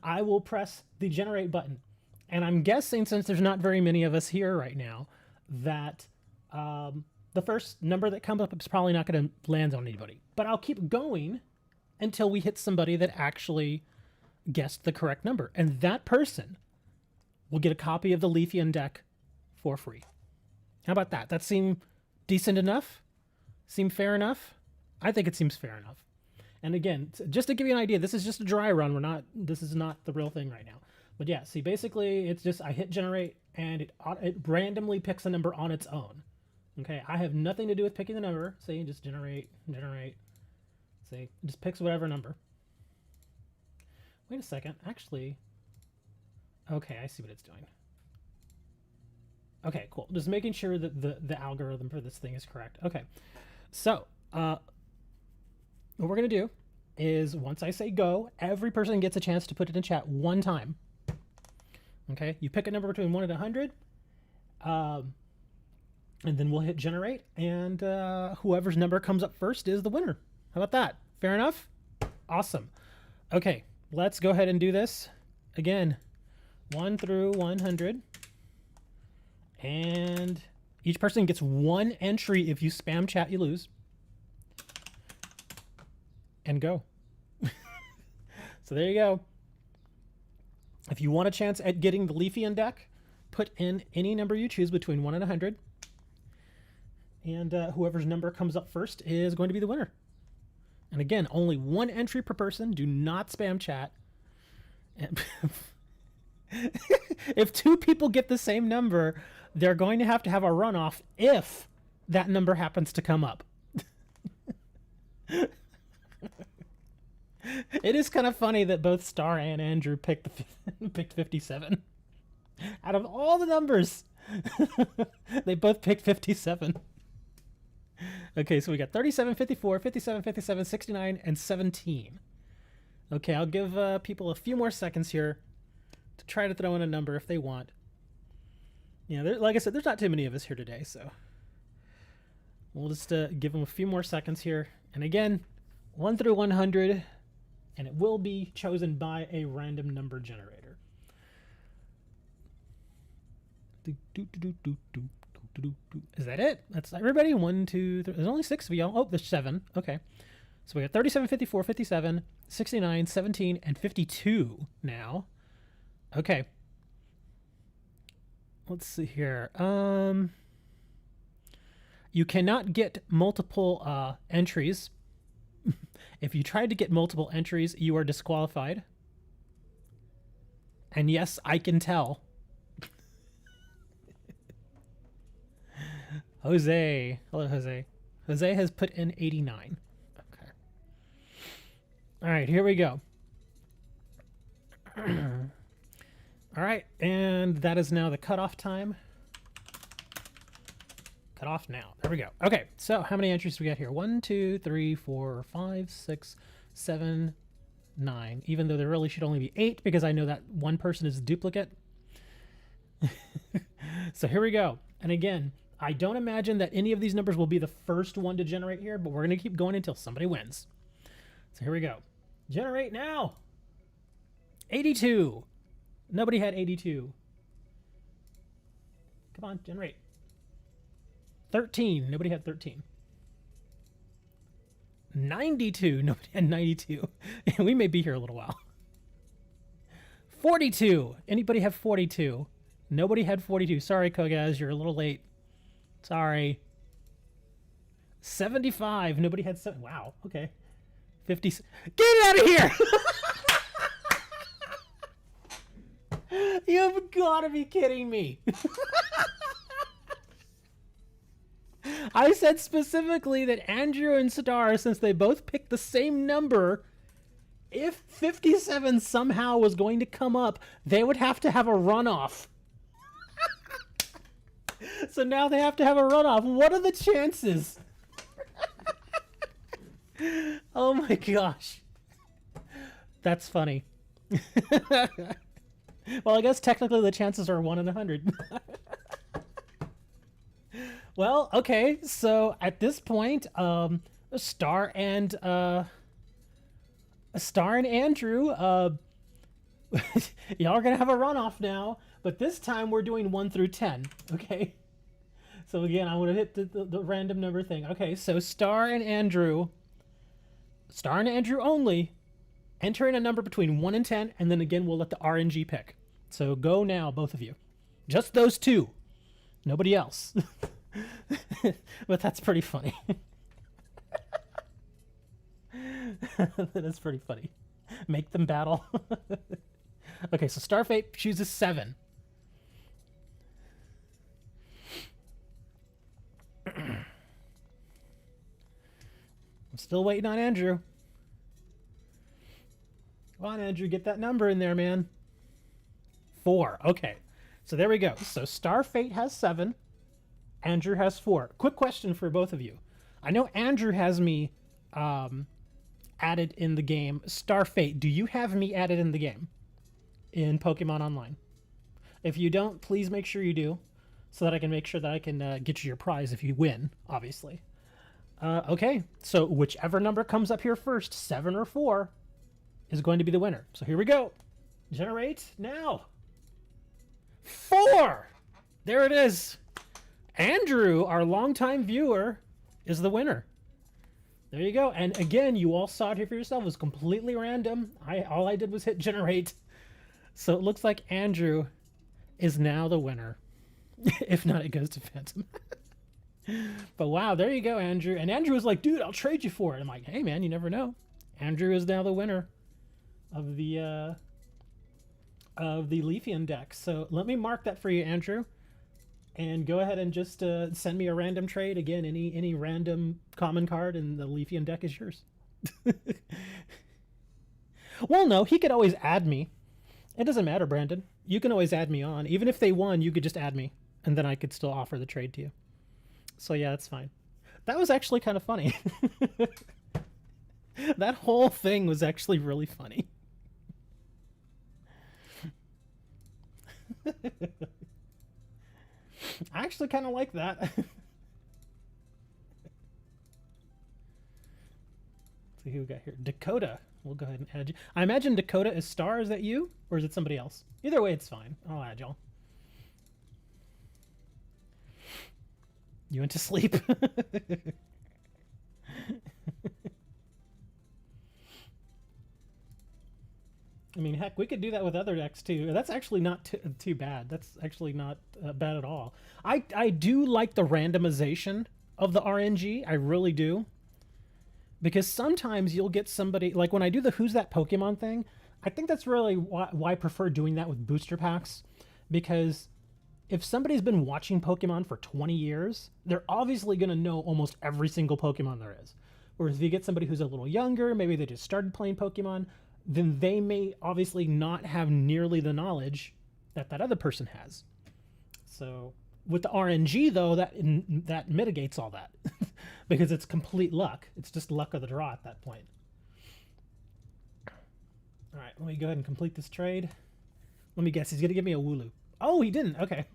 I will press the generate button. And I'm guessing, since there's not very many of us here right now, that the first number that comes up is probably not going to land on anybody. But I'll keep going until we hit somebody that actually guessed the correct number. And that person will get a copy of the Leafeon deck for free. How about that? That seem decent enough? Seem fair enough? I think it seems fair enough. And again, just to give you an idea, this is just a dry run. This is not the real thing right now. But yeah, see, basically, it's just I hit generate, and it randomly picks a number on its own. Okay, I have nothing to do with picking the number. See, just generate. See, it just picks whatever number. Wait a second, actually. Okay, I see what it's doing. Okay, cool. Just making sure that the algorithm for this thing is correct. Okay, so what we're gonna do is, once I say go, every person gets a chance to put it in chat one time. Okay, you pick a number between 1 and 100, and then we'll hit generate, and whoever's number comes up first is the winner. How about that? Fair enough? Awesome. Okay, let's go ahead and do this again. 1 through 100, and each person gets one entry. If you spam chat, you lose. And go. So there you go. If you want a chance at getting the Leafeon deck, put in any number you choose between 1 and 100. And whoever's number comes up first is going to be the winner. And again, only one entry per person. Do not spam chat. And if two people get the same number, they're going to have a runoff if that number happens to come up. It is kind of funny that both Star and Andrew picked 57. Out of all the numbers, they both picked 57. Okay, so we got 37, 54, 57, 57, 69, and 17. Okay, I'll give people a few more seconds here to try to throw in a number if they want. Yeah, like I said, there's not too many of us here today, so we'll just give them a few more seconds here. And again, 1 through 100, and it will be chosen by a random number generator. Is that it? That's everybody? 1, 2, 3. There's only 6 of y'all. Oh, there's 7. Okay. So we got 37, 54, 57, 69, 17, and 52 now. Okay. Let's see here. You cannot get multiple entries. If you tried to get multiple entries, you are disqualified. And yes, I can tell. Jose. Hello, Jose. Jose has put in 89. Okay. All right, here we go. All right, and that is now the cutoff time. Cut off now. There we go. Okay, so how many entries do we got here? 1, 2, 3, 4, 5, 6, 7, 9. Even though there really should only be 8 because I know that one person is a duplicate. So here we go. And again, I don't imagine that any of these numbers will be the first one to generate here, but we're going to keep going until somebody wins. So here we go. Generate now. 82. Nobody had 82. Come on, generate. 13. Nobody had 13. 92. Nobody had 92. We may be here a little while. 42. Anybody have 42? Nobody had 42. Sorry, Kogaz, you're a little late. Sorry. 75. Nobody had 7. Wow. Okay. 50. Get it out of here! You've got to be kidding me. I said specifically that Andrew and Star, since they both picked the same number, if 57 somehow was going to come up, they would have to have a runoff. So now they have to have a runoff. What are the chances? Oh my gosh. That's funny. Well, I guess technically the chances are 1 in 100. Well, okay, so at this point, Star and Andrew, y'all are gonna have a runoff now, but this time we're doing 1 through 10. Okay. So again, I want to hit the random number thing. Okay, so Star and Andrew only, enter in a number between 1 and 10, and then again we'll let the RNG pick. So go now, both of you. Just those two. Nobody else. But that's pretty funny. That is pretty funny. Make them battle. Okay, so Starfate chooses 7. I'm still waiting on Andrew. Come on, Andrew, get that number in there, man. 4. Okay, so there we go. So Starfate has 7. Andrew has 4. Quick question for both of you. I know Andrew has me added in the game. Starfate, do you have me added in the game in Pokemon Online? If you don't, please make sure you do, so that I can make sure that I can get you your prize if you win, obviously. Okay, so whichever number comes up here first, 7 or 4, is going to be the winner. So here we go. Generate now. 4! There it is. Andrew, our longtime viewer, is the winner. There you go. And again, you all saw it here for yourself. It was completely random. All I did was hit generate. So it looks like Andrew is now the winner. If not, it goes to Phantom. But wow, there you go, Andrew. And Andrew was like, dude, I'll trade you for it. I'm like, hey, man, you never know. Andrew is now the winner of the Leafian deck. So let me mark that for you, Andrew. And go ahead and just send me a random trade. Again, any random common card in the Leafian deck is yours. Well, no, he could always add me. It doesn't matter, Brandon. You can always add me on. Even if they won, you could just add me. And then I could still offer the trade to you. So yeah, that's fine. That was actually kind of funny. That whole thing was actually really funny. I actually kind of like that. Let's see who we got here. Dakota. We'll go ahead and add you. I imagine Dakota is Star. Is that you? Or is it somebody else? Either way, it's fine. I'll add y'all. You went to sleep. I mean, heck, we could do that with other decks too. That's actually not too bad. That's actually not bad at all. I do like the randomization of the RNG. I really do. Because sometimes you'll get somebody, like when I do the Who's That Pokemon thing, I think that's really why I prefer doing that with booster packs. Because if somebody's been watching Pokemon for 20 years, they're obviously going to know almost every single Pokemon there is. Whereas if you get somebody who's a little younger, maybe they just started playing Pokemon, then they may obviously not have nearly the knowledge that that other person has. So with the RNG, though, that mitigates all that. Because it's complete luck. It's just luck of the draw at that point. All right, let me go ahead and complete this trade. Let me guess, he's going to give me a Wooloo. Oh, he didn't. Okay.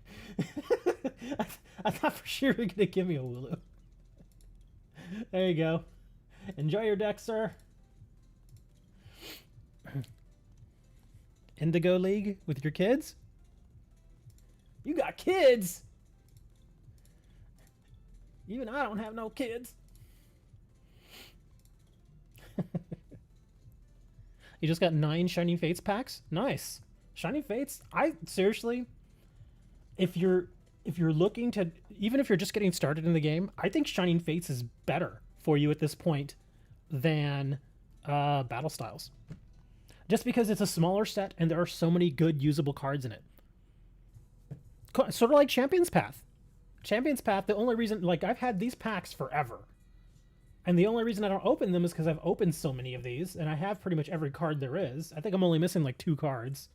I thought for sure he was going to give me a Wooloo. There you go. Enjoy your deck, sir. Indigo League with your kids? You got kids? Even I don't have no kids. You just got 9 Shining Fates packs? Nice. Shining Fates, I seriously, if you're looking to, even if you're just getting started in the game, I think Shining Fates is better for you at this point than Battle Styles. Just because it's a smaller set and there are so many good usable cards in it. Sort of like Champion's Path. Champion's Path, the only reason, like, I've had these packs forever. And the only reason I don't open them is because I've opened so many of these, and I have pretty much every card there is. I think I'm only missing, like, 2 cards.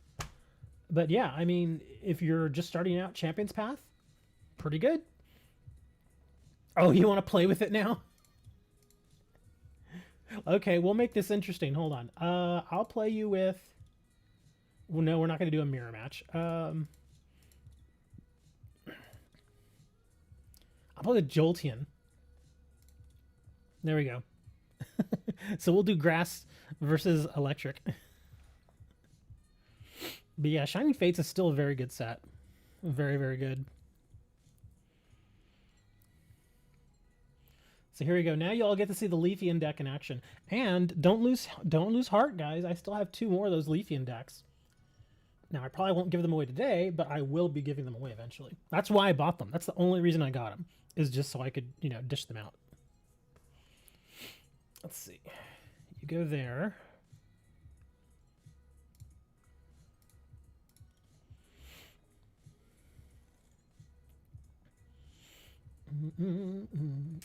But yeah, I mean, if you're just starting out Champion's Path, pretty good. Oh, you want to play with it now? Okay, we'll make this interesting. Hold on. I'll play you with... Well, no, we're not going to do a mirror match. I'll play the Jolteon. There we go. So we'll do grass versus electric. But yeah, Shining Fates is still a very good set. Very, very good. So here we go. Now you all get to see the Leafeon deck in action. And don't lose heart, guys. I still have 2 more of those Leafeon decks. Now, I probably won't give them away today, but I will be giving them away eventually. That's why I bought them. That's the only reason I got them, is just so I could, you know, dish them out. Let's see. You go there.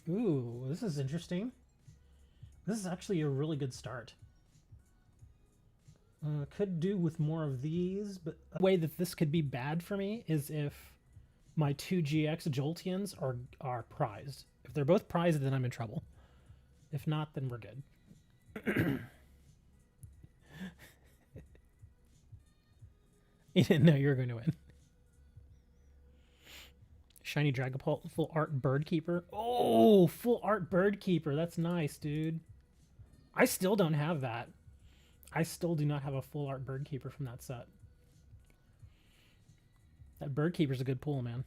Ooh, this is interesting. This is actually a really good start. Could do with more of these, but the way that this could be bad for me is if my 2 GX Jolteons are prized. If they're both prized, then I'm in trouble. If not, then we're good. You didn't know you were going to win. Shiny Dragapult, full art Bird Keeper. Oh, full art Bird Keeper. That's nice, dude. I still don't have that. I still do not have a full art Bird Keeper from that set. That Bird Keeper's a good pull, man.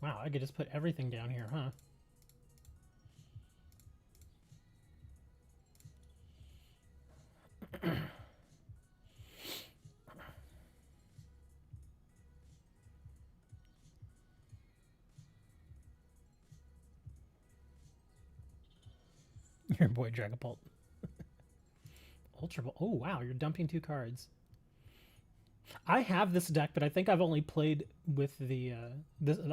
Wow, I could just put everything down here, huh? Your boy Dragapult. Ultra Ball. Oh, wow, you're dumping 2 cards. I have this deck, but I think I've only played with the...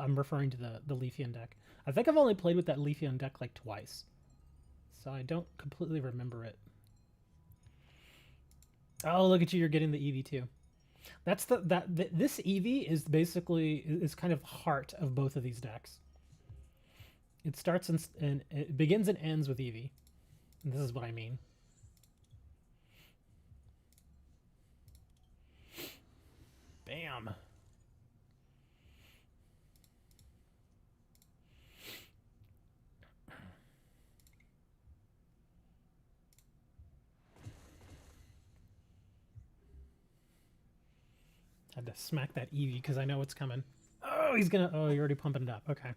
I'm referring to the Leafeon deck. I think I've only played with that Leafeon deck like twice. so I don't completely remember it. Oh, look at you! You're getting the EV too. That's this EV is basically is kind of heart of both of these decks. It starts and it begins and ends with EV. And this is what I mean. Bam. Had to smack that Eevee because I know what's coming. Oh, he's gonna. Oh, you're already pumping it up. Okay.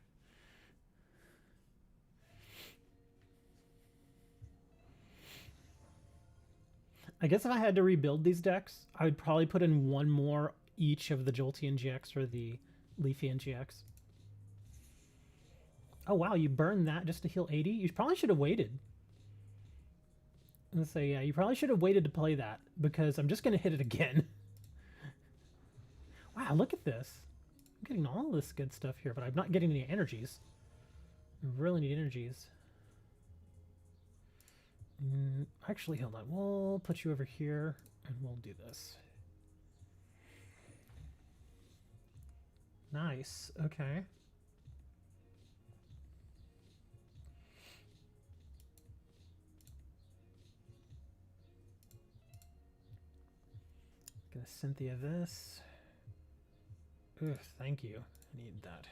I guess if I had to rebuild these decks, I would probably put in one more each of the Jolteon GX or the Leafeon GX. Oh wow, you burned that just to heal 80? You probably should have waited. Let's say, yeah, you probably should have waited to play that because I'm just going to hit it again. Wow, look at this. I'm getting all this good stuff here, but I'm not getting any energies. I really need energies. Actually, hold on. We'll put you over here and we'll do this. Nice. Okay. Gonna Cynthia this. Ugh, thank you. I need that.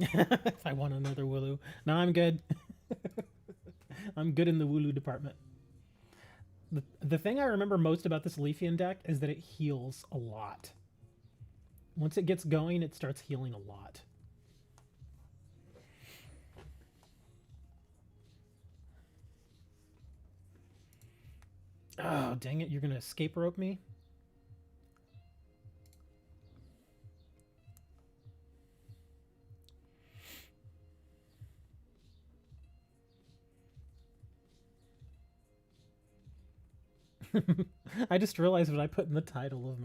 If I want another Wooloo. No, I'm good. I'm good in the Wooloo department. The thing I remember most about this Leafeon deck is that it heals a lot. Once it gets going, it starts healing a lot. Oh, dang it. You're going to escape rope me? I just realized what I put in the title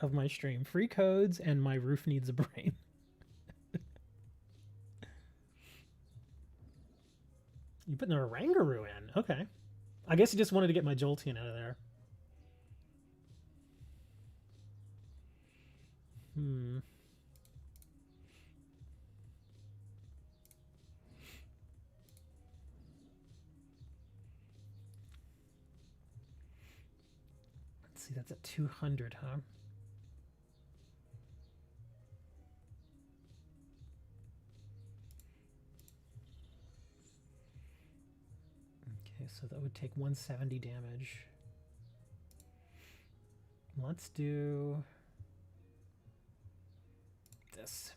of my stream. Free codes and my roof needs a brain. You put the Oranguru in. Okay. I guess you just wanted to get my Jolteon out of there. Let's see, that's at 200, huh? Okay, so that would take 170 damage. Let's do this.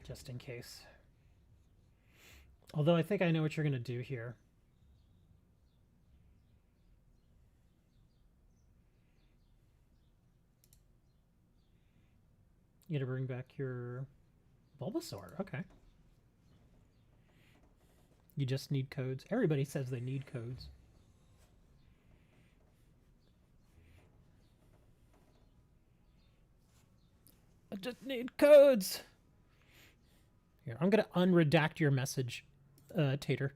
Just in case. Although I think I know what you're going to do here. You got to bring back your Bulbasaur. Okay. You just need codes. Everybody says they need codes. I just need codes. Here, I'm going to unredact your message, Tater.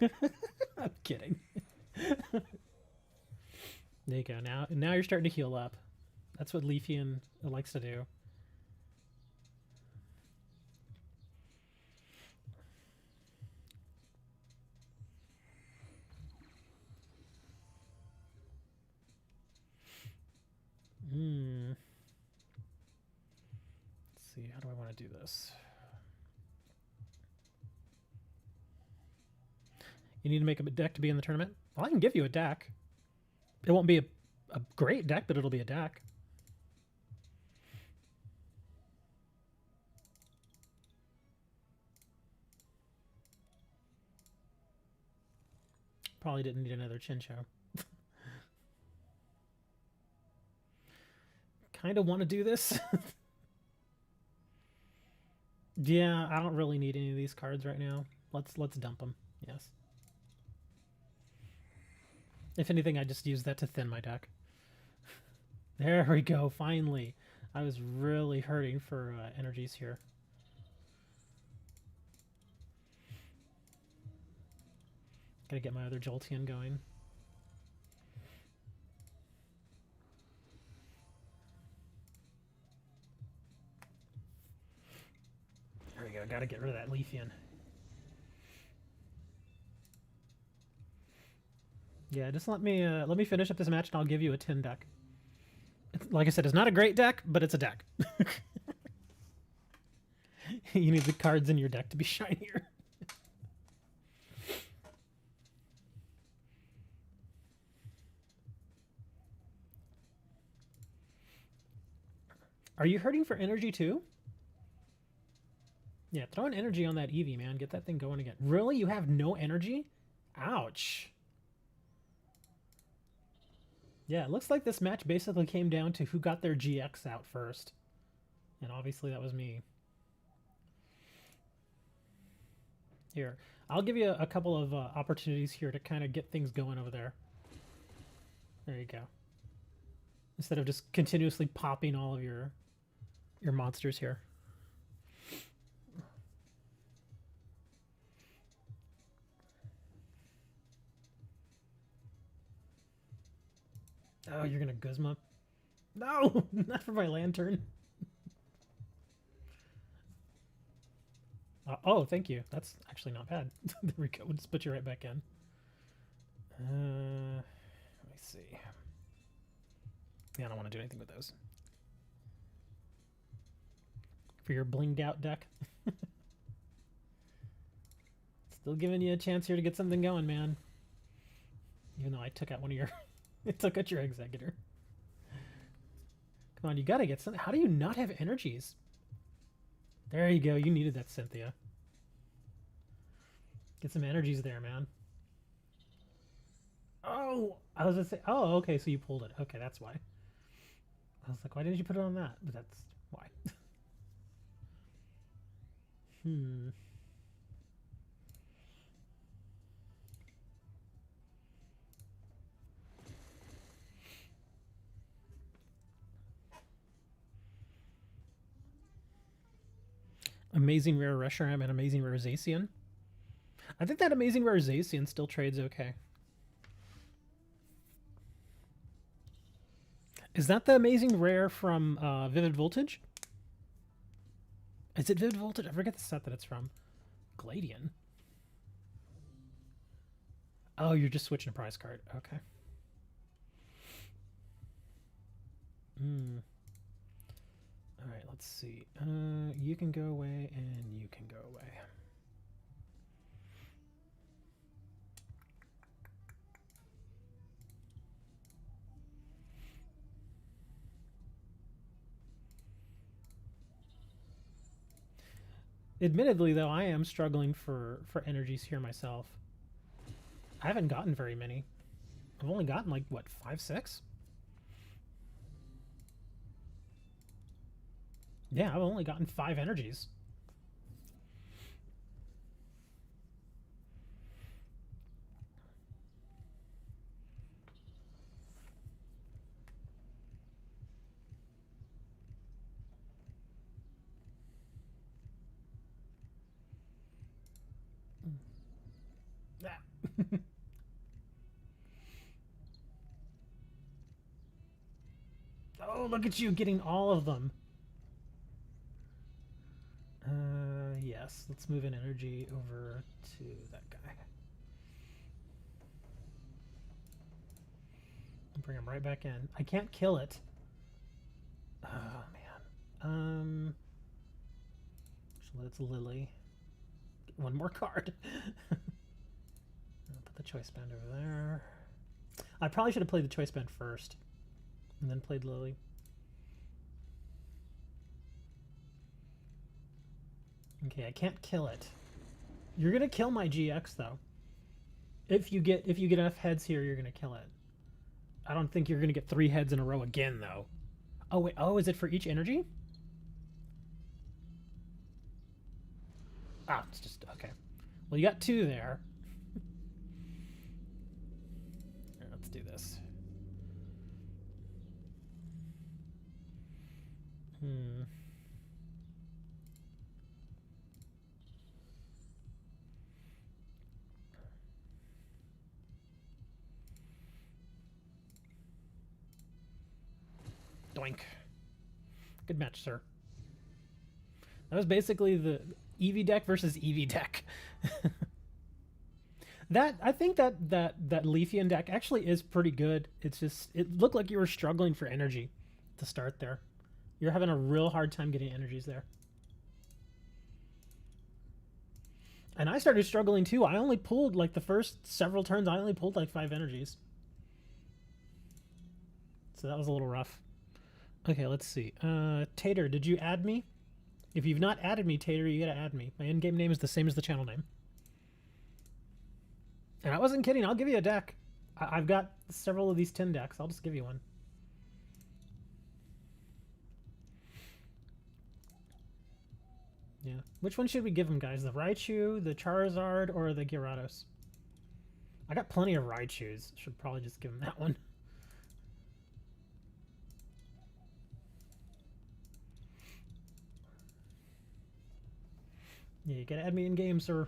I'm kidding. There you go. Now you're starting to heal up. That's what Leafeon likes to do. Let's see, how do I want to do this? You need to make a deck to be in the tournament? Well, I can give you a deck. It won't be a great deck, but it'll be a deck. Probably didn't need another Chinchou. kind of want to do this. Yeah, I don't really need any of these cards right now. Let's dump them. Yes. If anything, I just use that to thin my deck. There we go, finally. I was really hurting for energies here. Gotta get my other Jolteon going. There we go, gotta get rid of that Leafeon. Yeah, just let me finish up this match and I'll give you a 10 deck. Like I said, it's not a great deck, but it's a deck. You need the cards in your deck to be shinier. Are you hurting for energy too? Yeah, throw an energy on that Eevee, man. Get that thing going again. Really? You have no energy? Ouch. Yeah, it looks like this match basically came down to who got their GX out first. And obviously that was me. Here, I'll give you a couple of opportunities here to kind of get things going over there. There you go. Instead of just continuously popping all of your monsters here. Oh, you're gonna Guzma? No, not for my lantern. Oh, thank you. That's actually not bad. There we go. We'll just put you right back in. Let me see. Yeah, I don't want to do anything with those. For your blinged out deck. Still giving you a chance here to get something going, man. Even though I took out one of your... I took out your Executor. Come on, you gotta get something. How do you not have energies? There you go. You needed that, Cynthia. Get some energies there, man. Oh, I was gonna say. Oh, okay. So you pulled it. Okay, that's why. I was like, why didn't you put it on that? But that's why. Amazing Rare Reshiram and Amazing Rare Zacian. I think that Amazing Rare Zacian still trades okay. Is that the Amazing Rare from Vivid Voltage? Is it Vivid Voltage? I forget the set that it's from. Gladian. Oh, you're just switching a prize card. Okay. Alright, let's see. You can go away, and you can go away. Admittedly, though, I am struggling for energies here myself. I haven't gotten very many. I've only gotten, like, what, 5, 6? Yeah, I've only gotten 5 energies. Oh, look at you getting all of them. Yes, let's move an energy over to that guy. Bring him right back in. I can't kill it. Oh, man. So that's Lily. Get one more card. I'll put the choice band over there. I probably should have played the choice band first and then played Lily. Okay, I can't kill it. You're gonna kill my GX though. If you get enough heads here, you're gonna kill it. I don't think you're gonna get 3 heads in a row again though. Oh, wait. Oh, is it for each energy? Ah, it's just... Okay. Well, you got 2 there. Here, let's do this. Doink. Good match, sir. That was basically the EV deck versus EV deck. I think that Leafian deck actually is pretty good. It's just, it looked like you were struggling for energy to start there. You're having a real hard time getting energies there. And I started struggling too. I only pulled, like, the first several turns, I only pulled like 5 energies. So that was a little rough. Okay, let's see. Tater, did you add me? If you've not added me, Tater, you gotta add me. My in-game name is the same as the channel name. And I wasn't kidding. I'll give you a deck. I've got several of these 10 decks. I'll just give you one. Yeah. Which one should we give him, guys? The Raichu, the Charizard, or the Gyarados? I got plenty of Raichus. Should probably just give him that one. Yeah, you gotta add me in game, sir.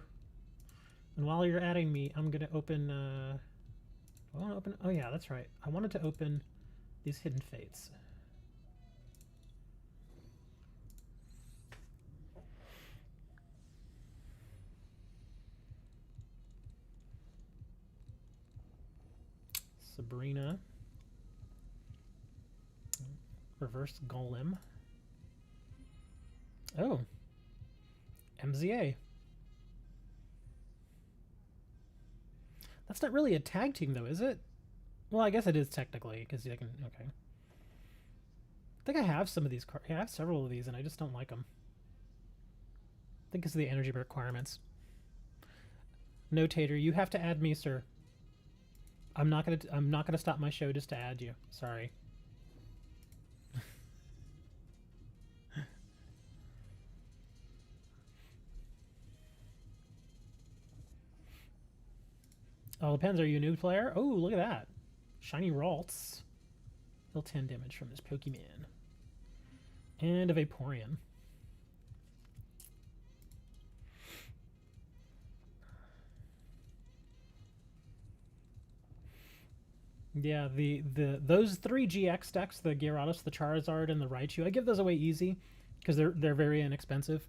And while you're adding me, I'm gonna open, I wanna open, oh yeah, that's right. I wanted to open these Hidden Fates. Sabrina. Reverse Golem. Oh. MZA. That's not really a tag team, though, is it? Well, I guess it is technically, because I can... Okay. I think I have some of these cards. Yeah, I have several of these, and I just don't like them. I think it's the energy requirements. No, Tater, you have to add me, sir. I'm not gonna stop my show just to add you. Sorry. Oh, depends. Are you a new player? Oh, look at that. Shiny Ralts. Deal 10 damage from this Pokemon. And a Vaporeon. Yeah, those 3 GX decks, the Gyarados, the Charizard, and the Raichu, I give those away easy because they're very inexpensive.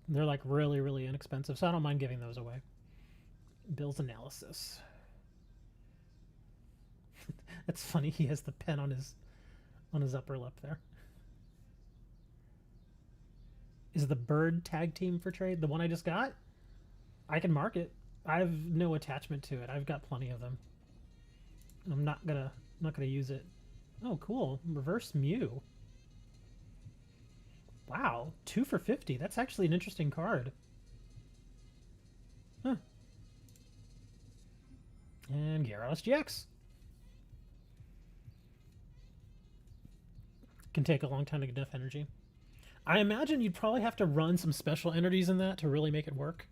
They're like really inexpensive, so I don't mind giving those away. Bill's analysis. That's funny. He has the pen on his upper lip there. Is the bird tag team for trade the one I just got? I can mark it. I have no attachment to it. I've got plenty of them. I'm not gonna use it. Oh, cool. Reverse Mew. Wow, 2 for 50. That's actually an interesting card. Huh. And Gyarados GX. Can take a long time to get enough energy. I imagine you'd probably have to run some special energies in that to really make it work.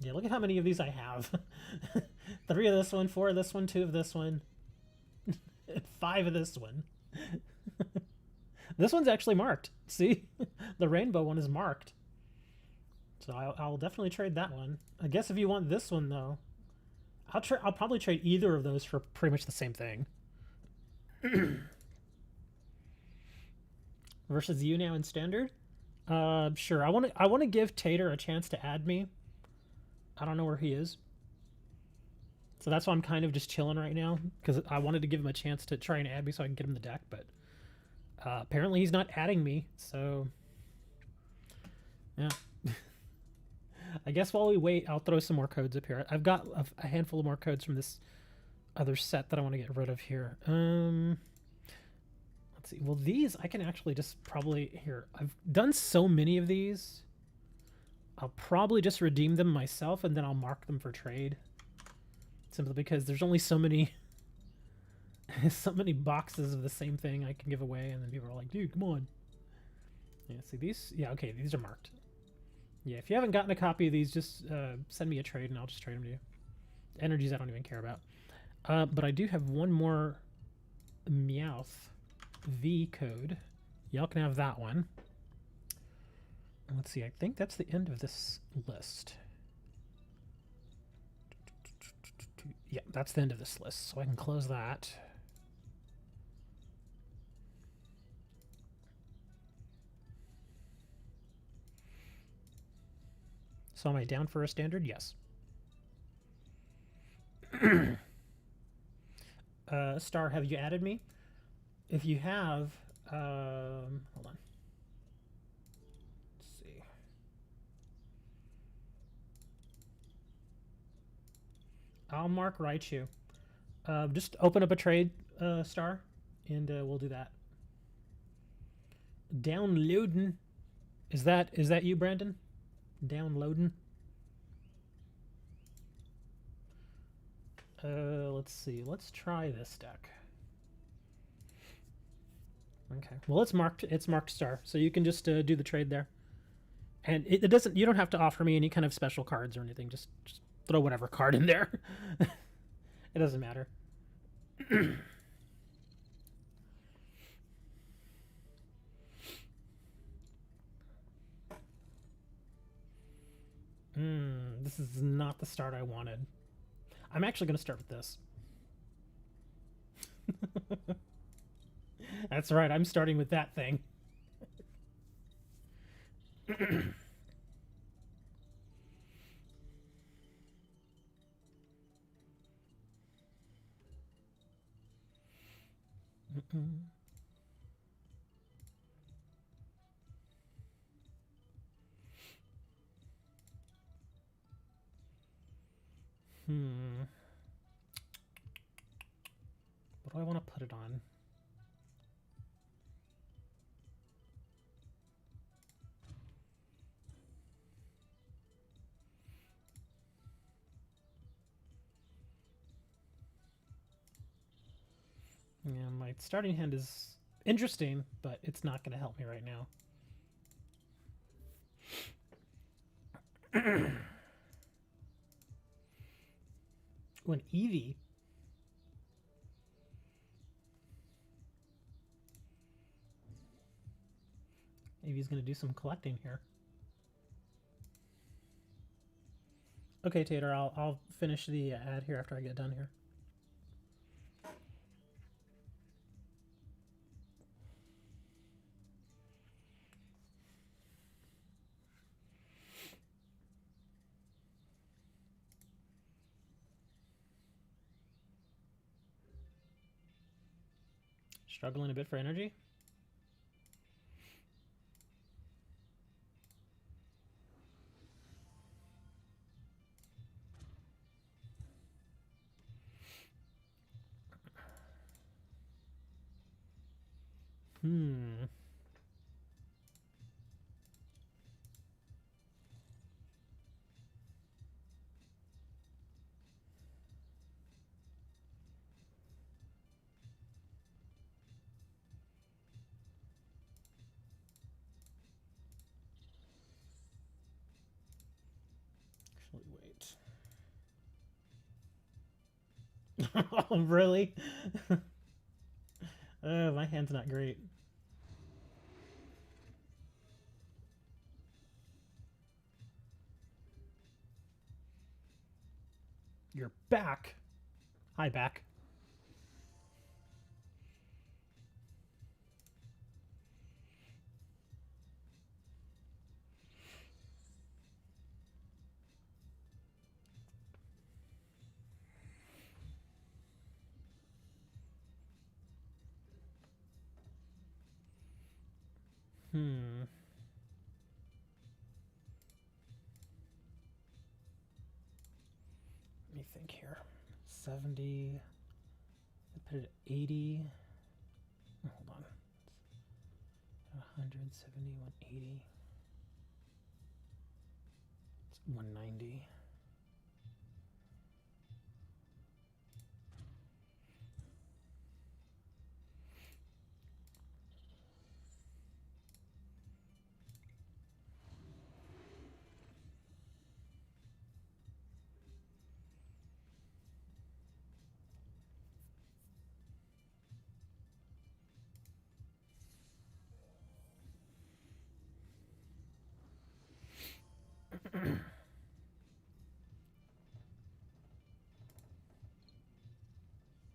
Yeah, look at how many of these I have. 3 of this one, 4 of this one, 2 of this one, 5 of this one. This one's actually marked. See? The rainbow one is marked. So I'll definitely trade that one. I guess if you want this one, though, I'll probably trade either of those for pretty much the same thing. Versus you now in standard? Sure. I want to give Tater a chance to add me. I don't know where he is. So that's why I'm kind of just chilling right now, because I wanted to give him a chance to try and add me so I can get him the deck, but apparently he's not adding me, so yeah. I guess while we wait, I'll throw some more codes up here. I've got a handful of more codes from this other set that I want to get rid of here. Let's see. Well, these I can actually just probably here. I've done so many of these. I'll probably just redeem them myself and then I'll mark them for trade. Simply because there's only so many so many boxes of the same thing I can give away, and then people are like, dude, come on. Yeah, see these? Yeah, okay, these are marked. Yeah, if you haven't gotten a copy of these, just send me a trade and I'll just trade them to you. Energies I don't even care about. But I do have one more Meowth V code. Y'all can have that one. Let's see, I think that's the end of this list. Yeah, that's the end of this list, so I can close that. So am I down for a standard? Yes. Star, have you added me? If you have, hold on. Let's see. I'll mark Raichu. Just open up a trade, Star, and we'll do that. Downloading. Is that you, Brandon? Downloading. Let's see. Let's try this deck. Okay. Well, it's marked. It's marked Star, so you can just do the trade there. And it doesn't. You don't have to offer me any kind of special cards or anything. Just throw whatever card in there. It doesn't matter. This is not the start I wanted. I'm actually going to start with this. That's right, I'm starting with that thing. What do I want to put it on? Yeah, my starting hand is interesting, but it's not going to help me right now. When Eevee. Eevee's going to do some collecting here. Okay, Tater, I'll finish the ad here after I get done here. Struggling a bit for energy. Wait. Oh, really? Oh, my hand's not great. You're back. Hi, back. Let me think here. 70. I put it at 80. Hold on. 170, 180. It's 190.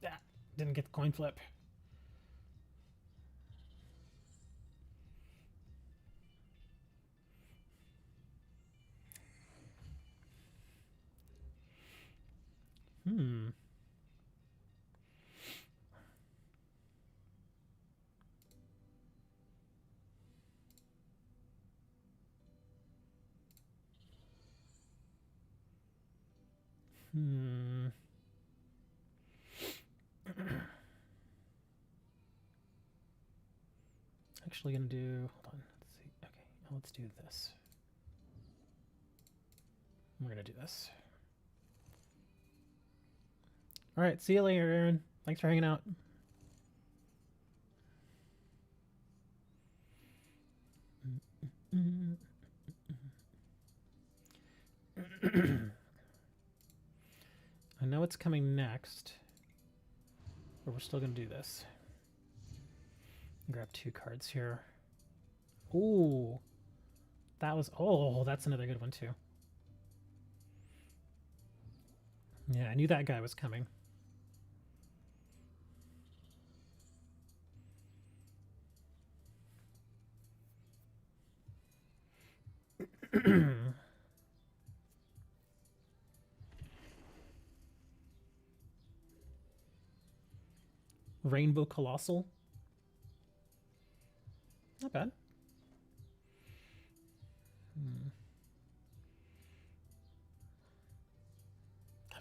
Ah, didn't get the coin flip. Hmm. Hmm. Actually gonna do, hold on, let's see. Okay, let's do this. We're gonna do this. All right, see you later, Aaron. Thanks for hanging out. I know it's coming next, but we're still gonna do this. Grab 2 cards here. Ooh, that was, oh, that's another good one too. Yeah, I knew that guy was coming. Rainbow Colossal. Not bad.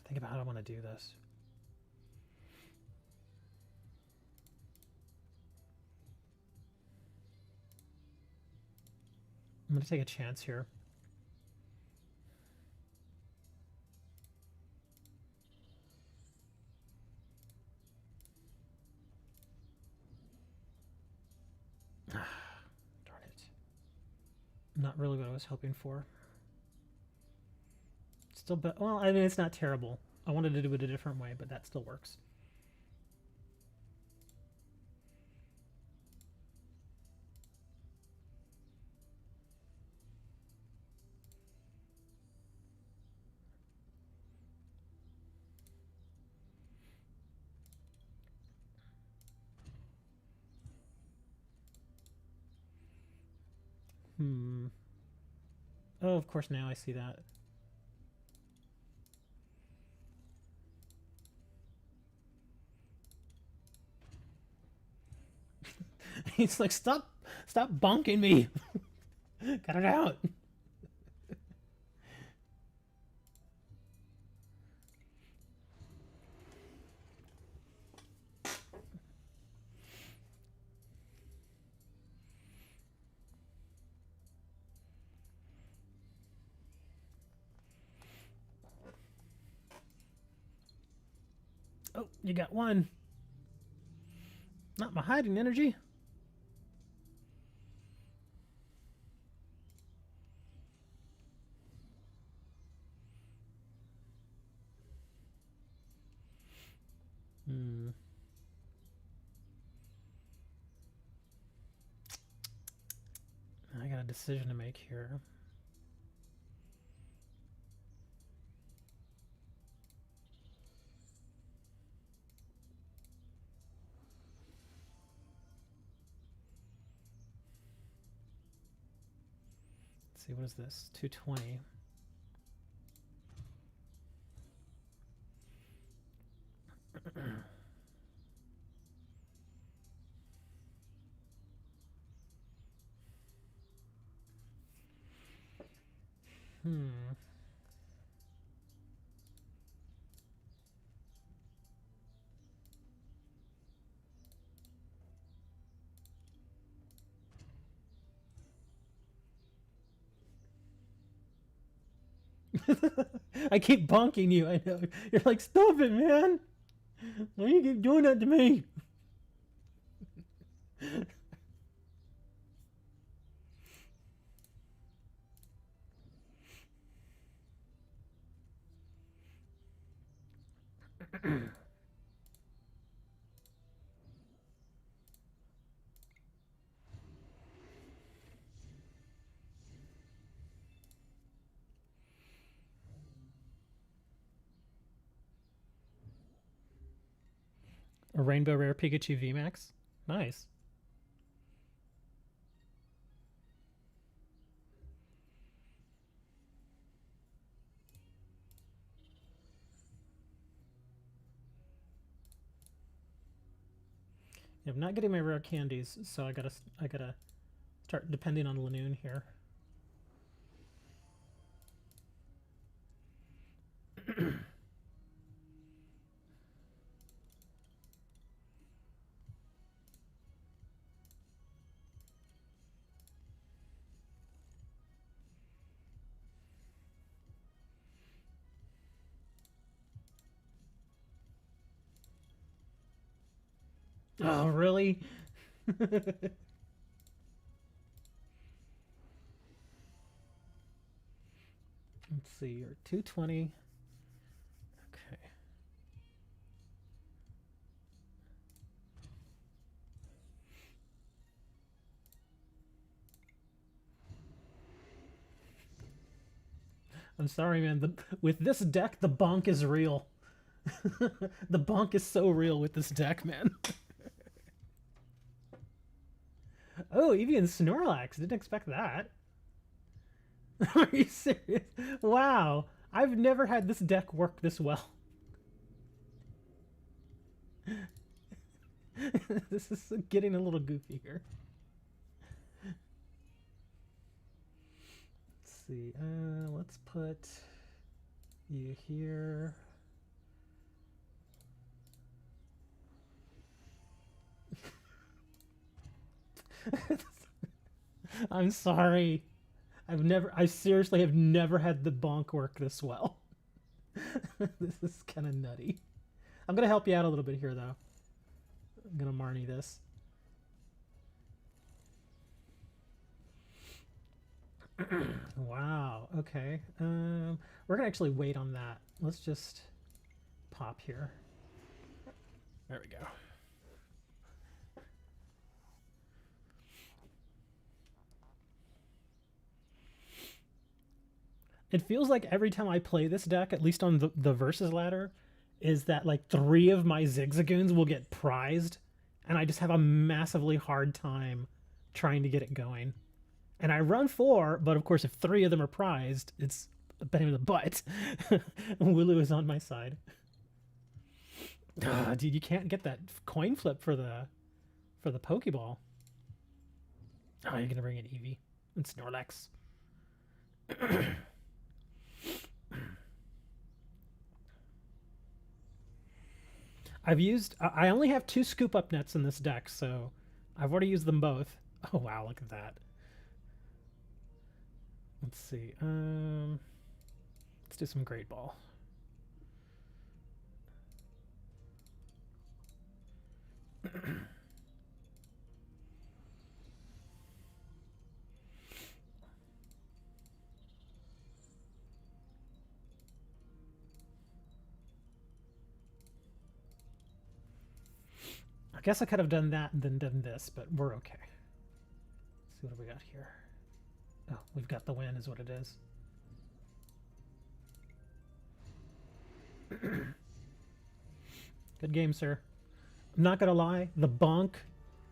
Think about how I want to do this. I'm going to take a chance here. Darn it. Not really what I was hoping for. Still, well, I mean, it's not terrible. I wanted to do it a different way, but that still works. Oh, of course, now I see that. He's like, stop bonking me. Cut it out. Oh, you got one. Not my hiding energy. I got a decision to make here. Let's see, what is this? 220. I keep bonking you, I know. You're like, stop it, man! Why do you keep doing that to me? A Rainbow Rare Pikachu VMAX? Nice. I'm not getting my rare candies, so I gotta start depending on Lanoon here. Oh, really? Let's see, you're 220. Okay. I'm sorry, man. With this deck, the bonk is real. The bonk is so real with this deck, man. Oh, Eevee and Snorlax. Didn't expect that. Are you serious? Wow. I've never had this deck work this well. This is getting a little goofy here. Let's see. Let's put you here. I'm sorry. I seriously have never had the bonk work this well. This is kind of nutty. I'm gonna help you out a little bit here, though. I'm gonna Marnie this. Wow. Okay. We're gonna actually wait on that. Let's just pop here. There we go. It feels like every time I play this deck, at least on the versus ladder, is that like 3 of my Zigzagoons will get prized, and I just have a massively hard time trying to get it going. And I run 4, but of course if 3 of them are prized, it's a pain in the butt. Wooloo is on my side. Dude, you can't get that coin flip for the Pokeball. Oh, you're gonna bring in Eevee and Snorlax. I only have 2 scoop up nets in this deck, so I've already used them both. Oh wow, look at that. Let's see. Let's do some Great Ball. I guess I could have done that and then done this, but we're okay. Let's see what we got here. Oh, we've got the win is what it is. Good game, sir. I'm not gonna lie, the bonk,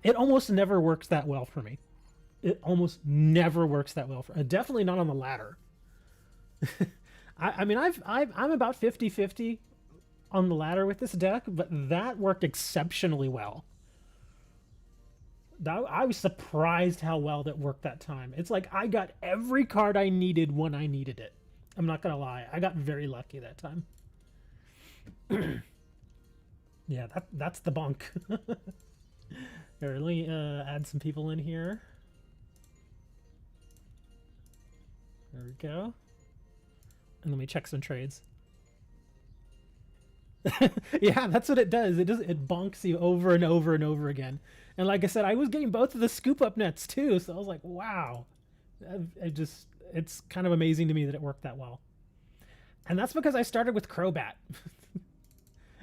it almost never works that well for me. It almost never works that well for definitely not on the ladder. I mean, I'm about 50-50 on the ladder with this deck, but that worked exceptionally well. I was surprised how well that worked that time. It's like I got every card I needed when I needed it. I'm not gonna lie, I got very lucky that time. Yeah, that's the bonk. Here, let me add some people in here. There we go. And let me check some trades. Yeah, that's what it does. It bonks you over and over and over again. And like I said, I was getting both of the scoop up nets too, so I was like, wow. It's kind of amazing to me that it worked that well. And that's because I started with Crobat.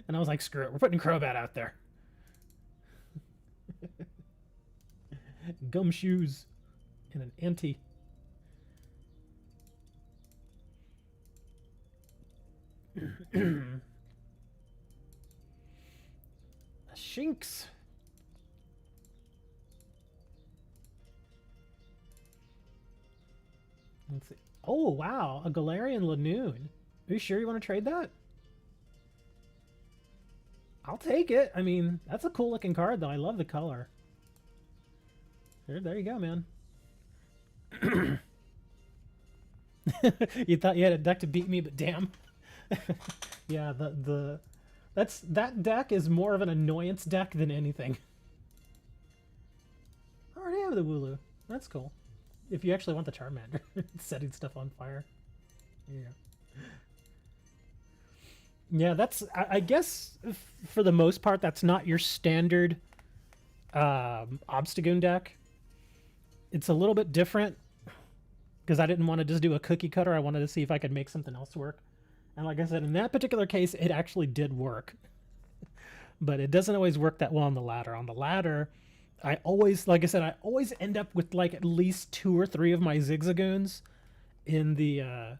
And I was like, screw it, we're putting Crobat out there. Gumshoes and an anti. Shinx. Let's see. Oh, wow. A Galarian Lanoon. Are you sure you want to trade that? I'll take it. I mean, that's a cool looking card, though. I love the color. There you go, man. You thought you had a deck to beat me, but damn. Yeah, that deck is more of an annoyance deck than anything. I already have the Wooloo. That's cool. If you actually want the Charmander, setting stuff on fire. Yeah. Yeah, that's, I guess, for the most part, that's not your standard Obstagoon deck. It's a little bit different, because I didn't want to just do a cookie cutter. I wanted to see if I could make something else work. And like I said, in that particular case, it actually did work. But it doesn't always work that well on the ladder. On the ladder, I always, like I said, I always end up with like at least 2 or 3 of my Zigzagoons in the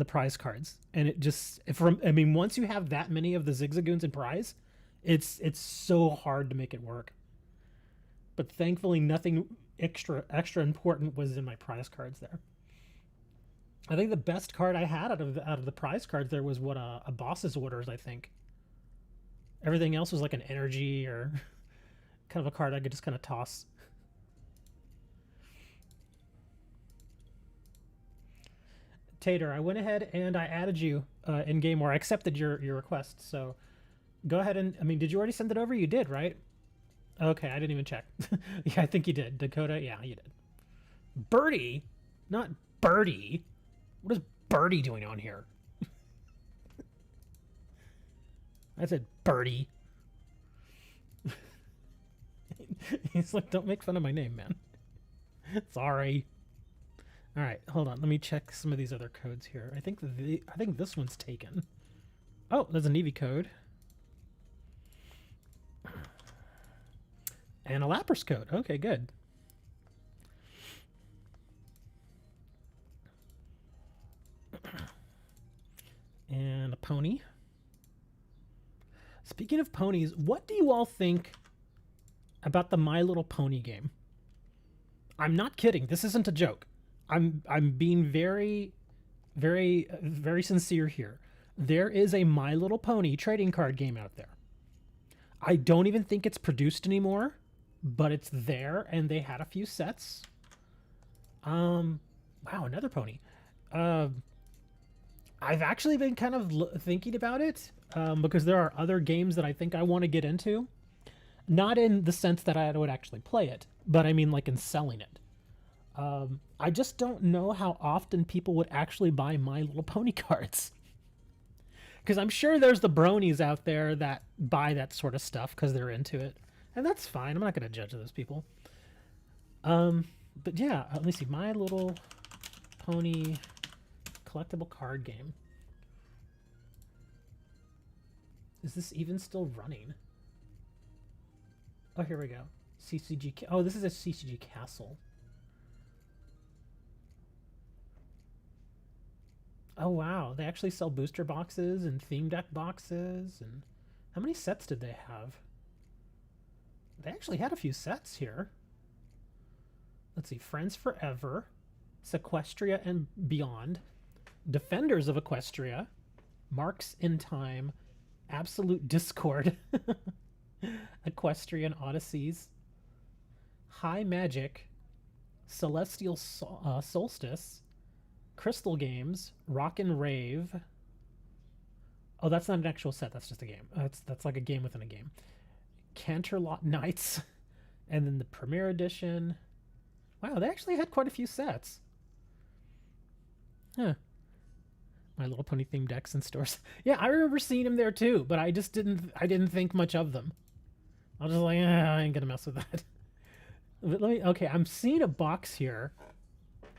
prize cards. And it just, I mean, once you have that many of the Zigzagoons in prize, it's so hard to make it work. But thankfully, nothing extra important was in my prize cards there. I think the best card I had out of the prize cards there was what a boss's orders, I think. Everything else was like an energy or kind of a card I could just kind of toss. Tater, I went ahead and I added you in game, or I accepted your request. So go ahead and, I mean, did you already send it over? You did, right? Okay, I didn't even check. Yeah, I think you did. Dakota, yeah, you did. Birdie? Not Birdie. What is Birdie doing on here? I said Birdie. He's like, don't make fun of my name, man. Sorry. All right, hold on. Let me check some of these other codes here. I think this one's taken. Oh, there's an Eevee code. And a Lapras code. Okay, good. And a pony. Speaking of ponies, what do you all think about the My Little Pony game? I'm not kidding. This isn't a joke. I'm being very, very, very sincere here. There is a My Little Pony trading card game out there. I don't even think it's produced anymore, but it's there, and they had a few sets. Wow, another pony. I've actually been kind of thinking about it because there are other games that I think I want to get into. Not in the sense that I would actually play it, but I mean like in selling it. I just don't know how often people would actually buy My Little Pony cards. Because I'm sure there's the bronies out there that buy that sort of stuff because they're into it. And that's fine. I'm not going to judge those people. But yeah, let me see. My Little Pony collectible card game. Is this even still running? Oh, here we go. CCG. Oh, this is a CCG Castle. Oh, wow. They actually sell booster boxes and theme deck boxes. And how many sets did they have? They actually had a few sets here. Let's see. Friends Forever, Sequestria and Beyond, Defenders of Equestria, Marks in Time, Absolute Discord, Equestrian Odysseys, High Magic, Celestial Solstice, Crystal Games, Rock and Rave. Oh, that's not an actual set. That's just a game. That's like a game within a game. Canterlot Knights, and then the Premier Edition. Wow, they actually had quite a few sets. Huh. My Little Pony themed decks in stores. Yeah, I remember seeing them there too, but I didn't think much of them. I was just like, I ain't gonna mess with that. But okay, I'm seeing a box here.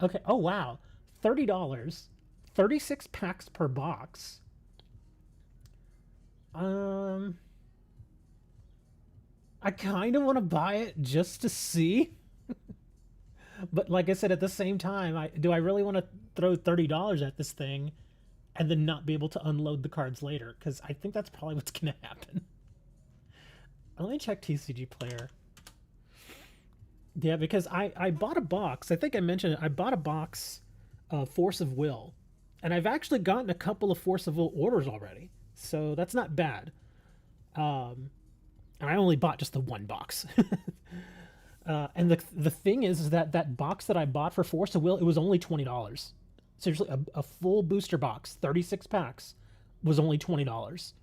Okay, oh wow, $30, 36 packs per box. I kind of want to buy it just to see. But like I said, at the same time, do I really want to throw $30 at this thing and then not be able to unload the cards later? Because I think that's probably what's going to happen. Let me check TCG Player. Yeah, because I bought a box. I think I mentioned it. I bought a box of Force of Will. And I've actually gotten a couple of Force of Will orders already. So that's not bad. And I only bought just the one box. And the thing is that box that I bought for Force of Will, it was only $20. Seriously, a full booster box, 36 packs, was only $20.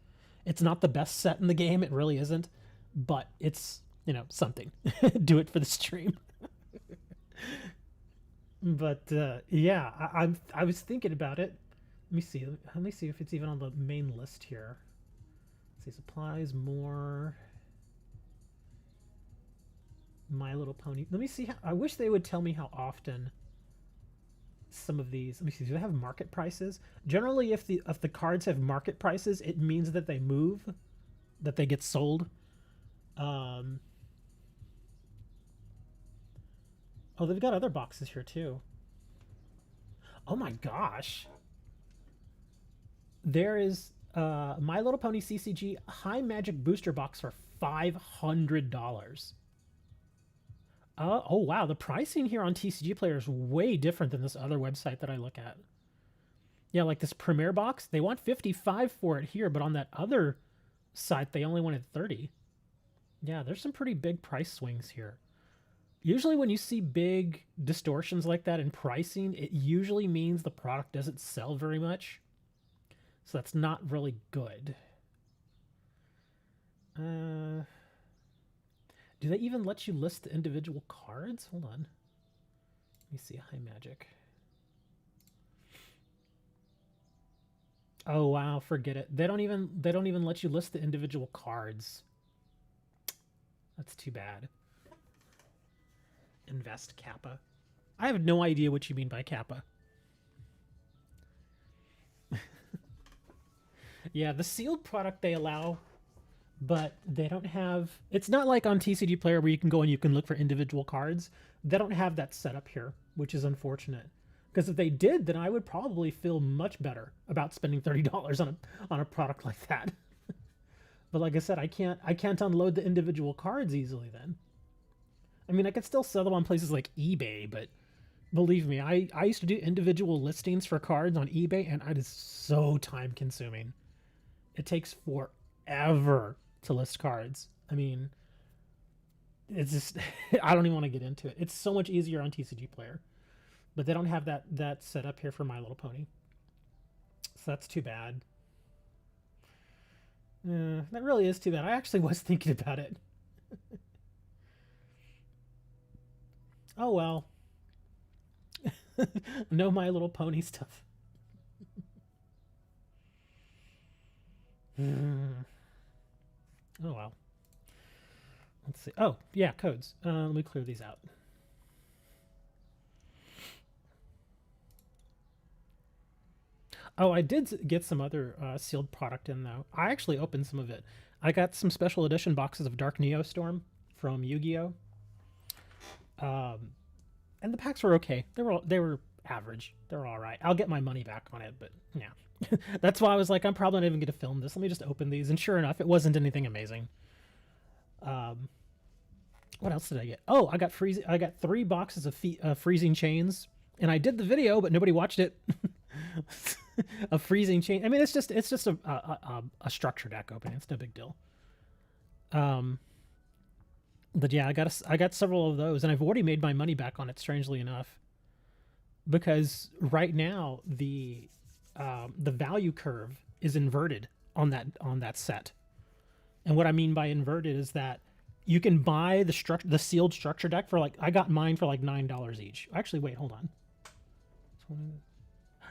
It's not the best set in the game. It really isn't. But it's, something. Do it for the stream. But yeah, I was thinking about it. Let me see if it's even on the main list here. Let's see, supplies, more. My Little Pony. Let me see. I wish they would tell me how often some of these. Let me see. Do they have market prices? Generally, if the cards have market prices, it means that they move, that they get sold. Oh, they've got other boxes here too. Oh my gosh. There is My Little Pony CCG High Magic Booster Box for $500. Oh wow, the pricing here on TCG Player is way different than this other website that I look at. Yeah, like this Premier box, they want $55 for it here, but on that other site they only wanted $30. Yeah, there's some pretty big price swings here. Usually when you see big distortions like that in pricing, it usually means the product doesn't sell very much. So that's not really good. Do they even let you list the individual cards? Hold on. Let me see. High Magic. Oh wow, forget it. They don't even let you list the individual cards. That's too bad. Invest Kappa. I have no idea what you mean by Kappa. Yeah, the sealed product they allow, but they don't have... It's not like on TCG Player where you can go and you can look for individual cards. They don't have that set up here, which is unfortunate. Because if they did, then I would probably feel much better about spending $30 on a product like that. But like I said, I can't unload the individual cards easily then. I mean, I could still sell them on places like eBay, but believe me, I used to do individual listings for cards on eBay, and it is so time consuming. It takes forever to list cards. I mean, it's just, I don't even want to get into it. It's so much easier on TCG Player, but they don't have that set up here for My Little Pony. So that's too bad. That really is too bad. I actually was thinking about it. Oh well. No My Little Pony stuff. Oh well. Let's see. Oh yeah, codes. Let me clear these out. Oh, I did get some other sealed product in though. I actually opened some of it. I got some special edition boxes of Dark Neostorm from Yu-Gi-Oh! And the packs were okay. They were average. They were all right. I'll get my money back on it, but yeah. That's why I was like, I'm probably not even going to film this. Let me just open these. And sure enough, it wasn't anything amazing. What else did I get? Oh, I got 3 boxes of freezing chains, and I did the video, but nobody watched it. A freezing chain. I mean, it's just a structure deck opening. It's no big deal. But yeah, I got several of those, and I've already made my money back on it, strangely enough, because right now the value curve is inverted on that set. And what I mean by inverted is that you can buy the sealed structure deck for I got mine for like $9 each. Actually, wait, hold on.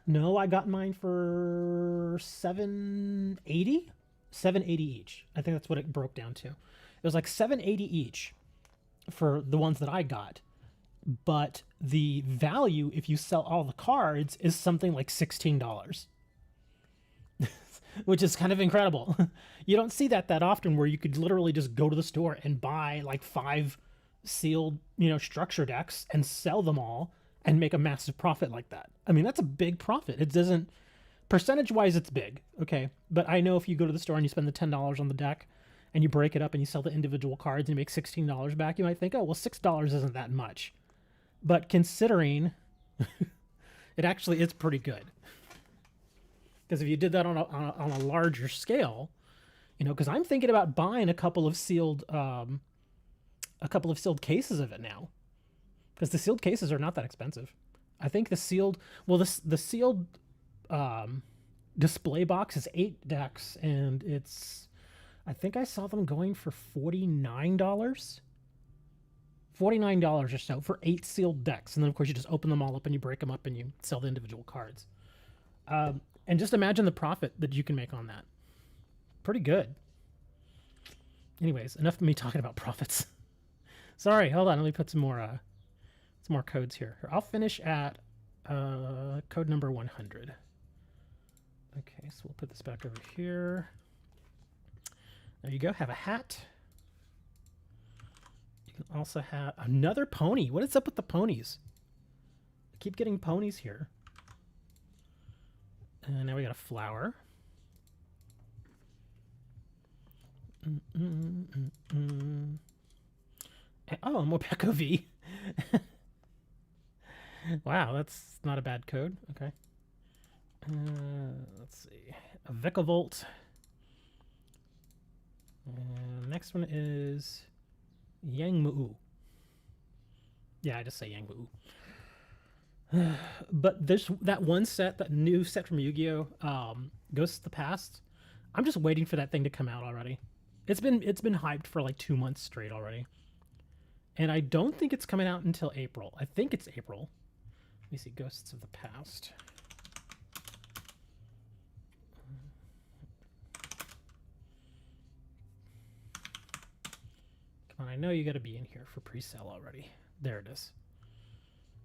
No, I got mine for 780, 780 each. I think that's what it broke down to. It was like 780 each for the ones that I got. But the value, if you sell all the cards, is something like $16, which is kind of incredible. You don't see that often, where you could literally just go to the store and buy like 5 sealed, structure decks and sell them all and make a massive profit like that. I mean, that's a big profit. It doesn't, percentage wise, it's big. Okay. But I know if you go to the store and you spend the $10 on the deck and you break it up and you sell the individual cards and you make $16 back, you might think, oh, well, $6 isn't that much. But considering it actually is pretty good. Because if you did that on a larger scale, because I'm thinking about buying a couple of sealed cases of it now. Because the sealed cases are not that expensive. I think the sealed display box is 8 decks, and I think I saw them going for $49. $49 or so for 8 sealed decks. And then, of course, you just open them all up and you break them up and you sell the individual cards. And just imagine the profit that you can make on that. Pretty good. Anyways, enough of me talking about profits. Sorry, hold on. Let me put some more codes here. I'll finish at code number 100. Okay, so we'll put this back over here. There you go. Have a hat. You can also have another pony. What is up with the ponies? I keep getting ponies here. And now we got a flower. Oh, Mopeco V. Wow, that's not a bad code. Okay. Let's see. A Vecavolt. Next one is Yang Mu. Yeah, I just say Yang Mu. But there's that one set, that new set from Yu-Gi-Oh! Ghosts of the Past. I'm just waiting for that thing to come out already. It's been hyped for like 2 months straight already. And I don't think it's coming out until April. I think it's April. Let me see, Ghosts of the Past. Come on, I know you got to be in here for pre-sale already. There it is.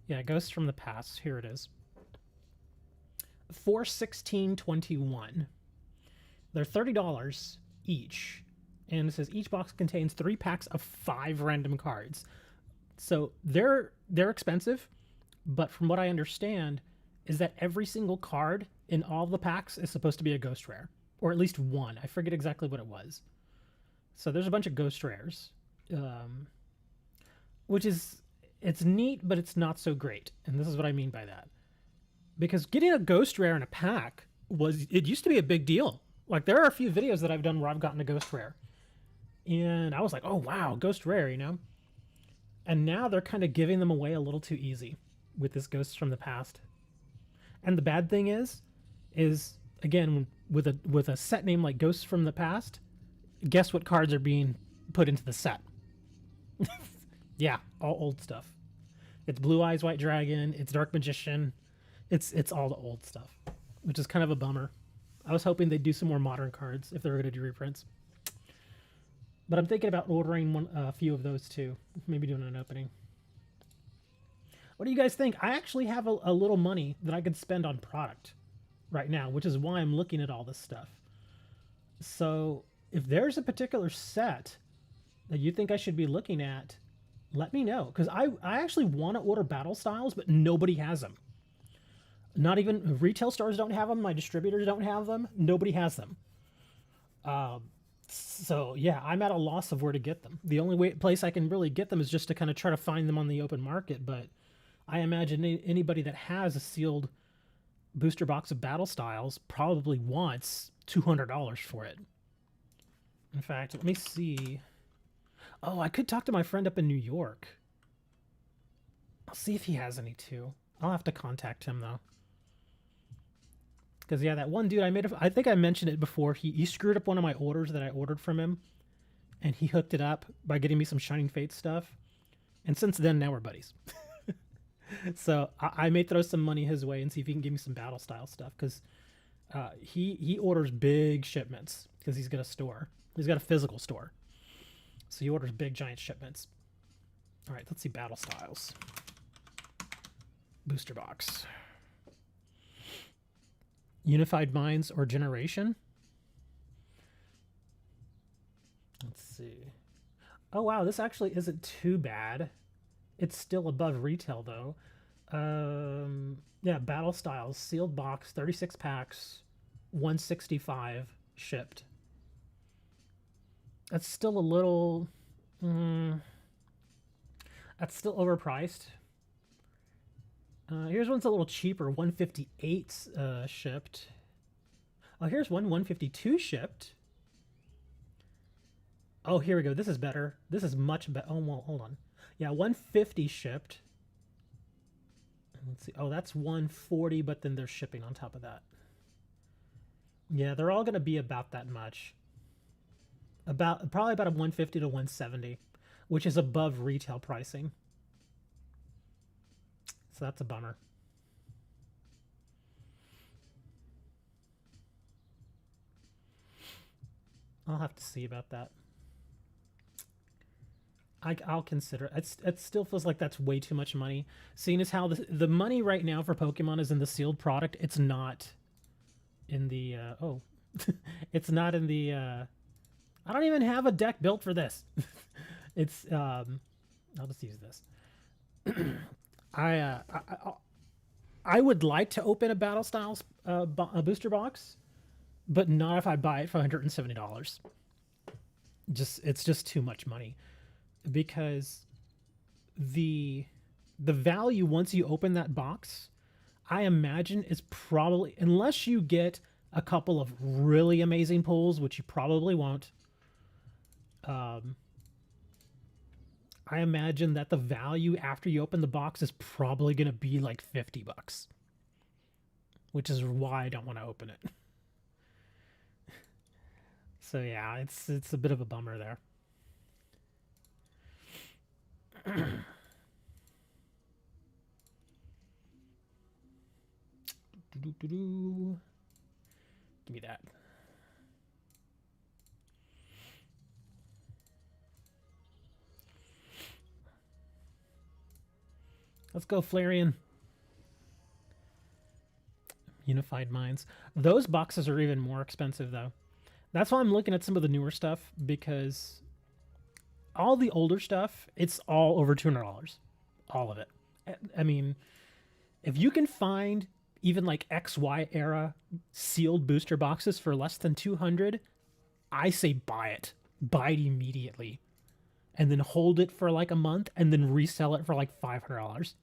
Yeah, Ghosts from the Past. Here it is. $416.21. They're $30 each. And it says each box contains 3 packs of 5 random cards. So they're expensive, but from what I understand is that every single card in all the packs is supposed to be a ghost rare, or at least one. I forget exactly what it was. So there's a bunch of ghost rares, which is, it's neat, but it's not so great. And this is what I mean by that. Because getting a ghost rare in a pack it used to be a big deal. Like, there are a few videos that I've done where I've gotten a ghost rare. And I was like, oh, wow, ghost rare, And now they're kind of giving them away a little too easy with this Ghosts from the Past. And the bad thing is again, with a set name like Ghosts from the Past, guess what cards are being put into the set? Yeah, all old stuff. It's Blue Eyes White Dragon, it's Dark Magician, it's all the old stuff, which is kind of a bummer. I was hoping they'd do some more modern cards if they were going to do reprints. But I'm thinking about ordering a few of those too. Maybe doing an opening. What do you guys think? I actually have a little money that I could spend on product right now, which is why I'm looking at all this stuff. So if there's a particular set that you think I should be looking at, let me know. Because I actually want to order battle styles, but nobody has them. Not even retail stores don't have them. My distributors don't have them. Nobody has them. So yeah, I'm at a loss of where to get them. The only place I can really get them is just to kind of try to find them on the open market. But I imagine anybody that has a sealed booster box of battle styles probably wants $200 for it. In fact, let me see. Oh, I could talk to my friend up in New York. I'll see if he has any too. I'll have to contact him though. Because, yeah, that one dude I think I mentioned it before. He screwed up one of my orders that I ordered from him. And he hooked it up by getting me some Shining Fate stuff. And since then, now we're buddies. So I may throw some money his way and see if he can give me some battle style stuff, because he orders big shipments because he's got a store. He's got a physical store, so he orders big giant shipments. All right, let's see battle styles. Booster box. Unified Minds or Generation. Let's see. Oh wow, this actually isn't too bad. It's still above retail though. Yeah, battle styles, sealed box, 36 packs, 165 shipped. That's still a little. That's still overpriced. Here's one's a little cheaper, 158 shipped. Oh, here's one 152 shipped. Oh, here we go. This is better. This is much better. Oh, well, hold on. Yeah, 150 shipped. Let's see. Oh, that's 140, but then there's shipping on top of that. Yeah, they're all going to be about that much. Probably about a 150 to 170, which is above retail pricing. So that's a bummer. I'll have to see about that. I'll consider it. It still feels like that's way too much money. Seeing as how the money right now for Pokemon is in the sealed product, it's not in the it's not in the I don't even have a deck built for this. It's I'll just use this. I would like to open a Battle Styles a booster box, but not if I buy it for $170. It's just too much money, because the value once you open that box, I imagine, is probably, unless you get a couple of really amazing pulls, which you probably won't. I imagine that the value after you open the box is probably going to be like $50, which is why I don't want to open it. So yeah, it's a bit of a bummer there. Give me that. Let's go, Flareon. Unified Minds. Those boxes are even more expensive, though. That's why I'm looking at some of the newer stuff, because all the older stuff, it's all over $200. All of it. I mean, if you can find even like XY era sealed booster boxes for less than 200, I say buy it. Buy it immediately. And then hold it for like a month and then resell it for like $500.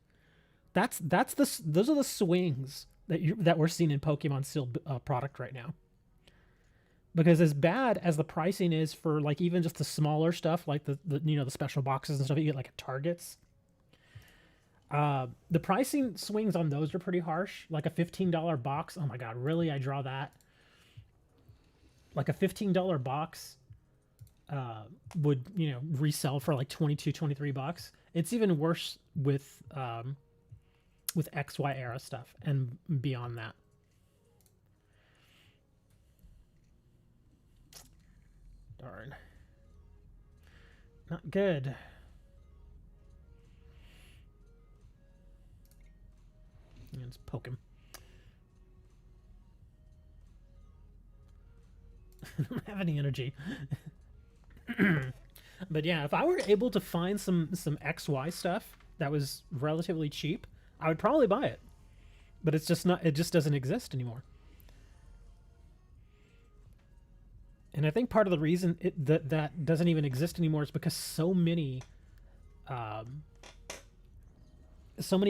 Those are the swings that we're seeing in Pokemon sealed product right now. Because as bad as the pricing is for like even just the smaller stuff, like the special boxes and stuff you get like at Targets, the pricing swings on those are pretty harsh. Like a $15 box. Oh my god, really? I draw that? Like a $15 box would resell for like $22-23. It's even worse with XY era stuff and beyond that. Darn. Not good. Let's poke him. I don't have any energy. But yeah, if I were able to find some XY stuff that was relatively cheap, I would probably buy it. But it's just not. It just doesn't exist anymore. And I think part of the reason that doesn't even exist anymore is because so many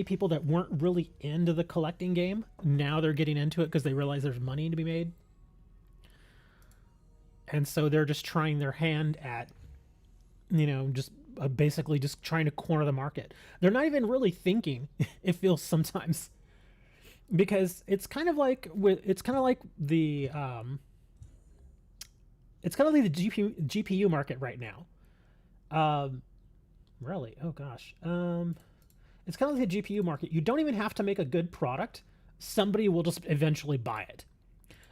people that weren't really into the collecting game, now they're getting into it because they realize there's money to be made. And so they're just trying their hand at, just basically just trying to corner the market. They're not even really thinking, it feels sometimes. Because it's kind of like the GPU market right now. Really? Oh gosh. It's kind of like the GPU market. You don't even have to make a good product. Somebody will just eventually buy it.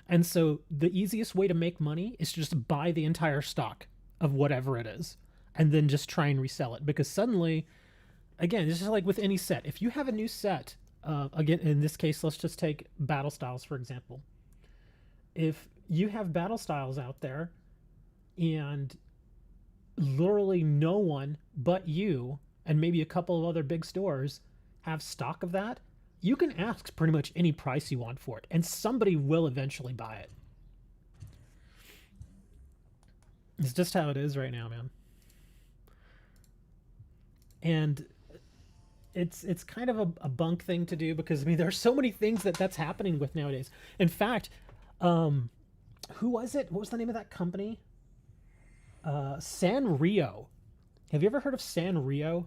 And so the easiest way to make money is to just buy the entire stock of whatever it is and then just try and resell it. Because suddenly, again, this is like with any set. If you have a new set, again, in this case, let's just take battle styles, for example. If you have battle styles out there and literally no one but you and maybe a couple of other big stores have stock of that, you can ask pretty much any price you want for it, and somebody will eventually buy it. It's just how it is right now, man. And it's kind of a bunk thing to do, because I mean there's so many things that's happening with nowadays. In fact, who was it? What was the name of that company? Sanrio. Have you ever heard of Sanrio?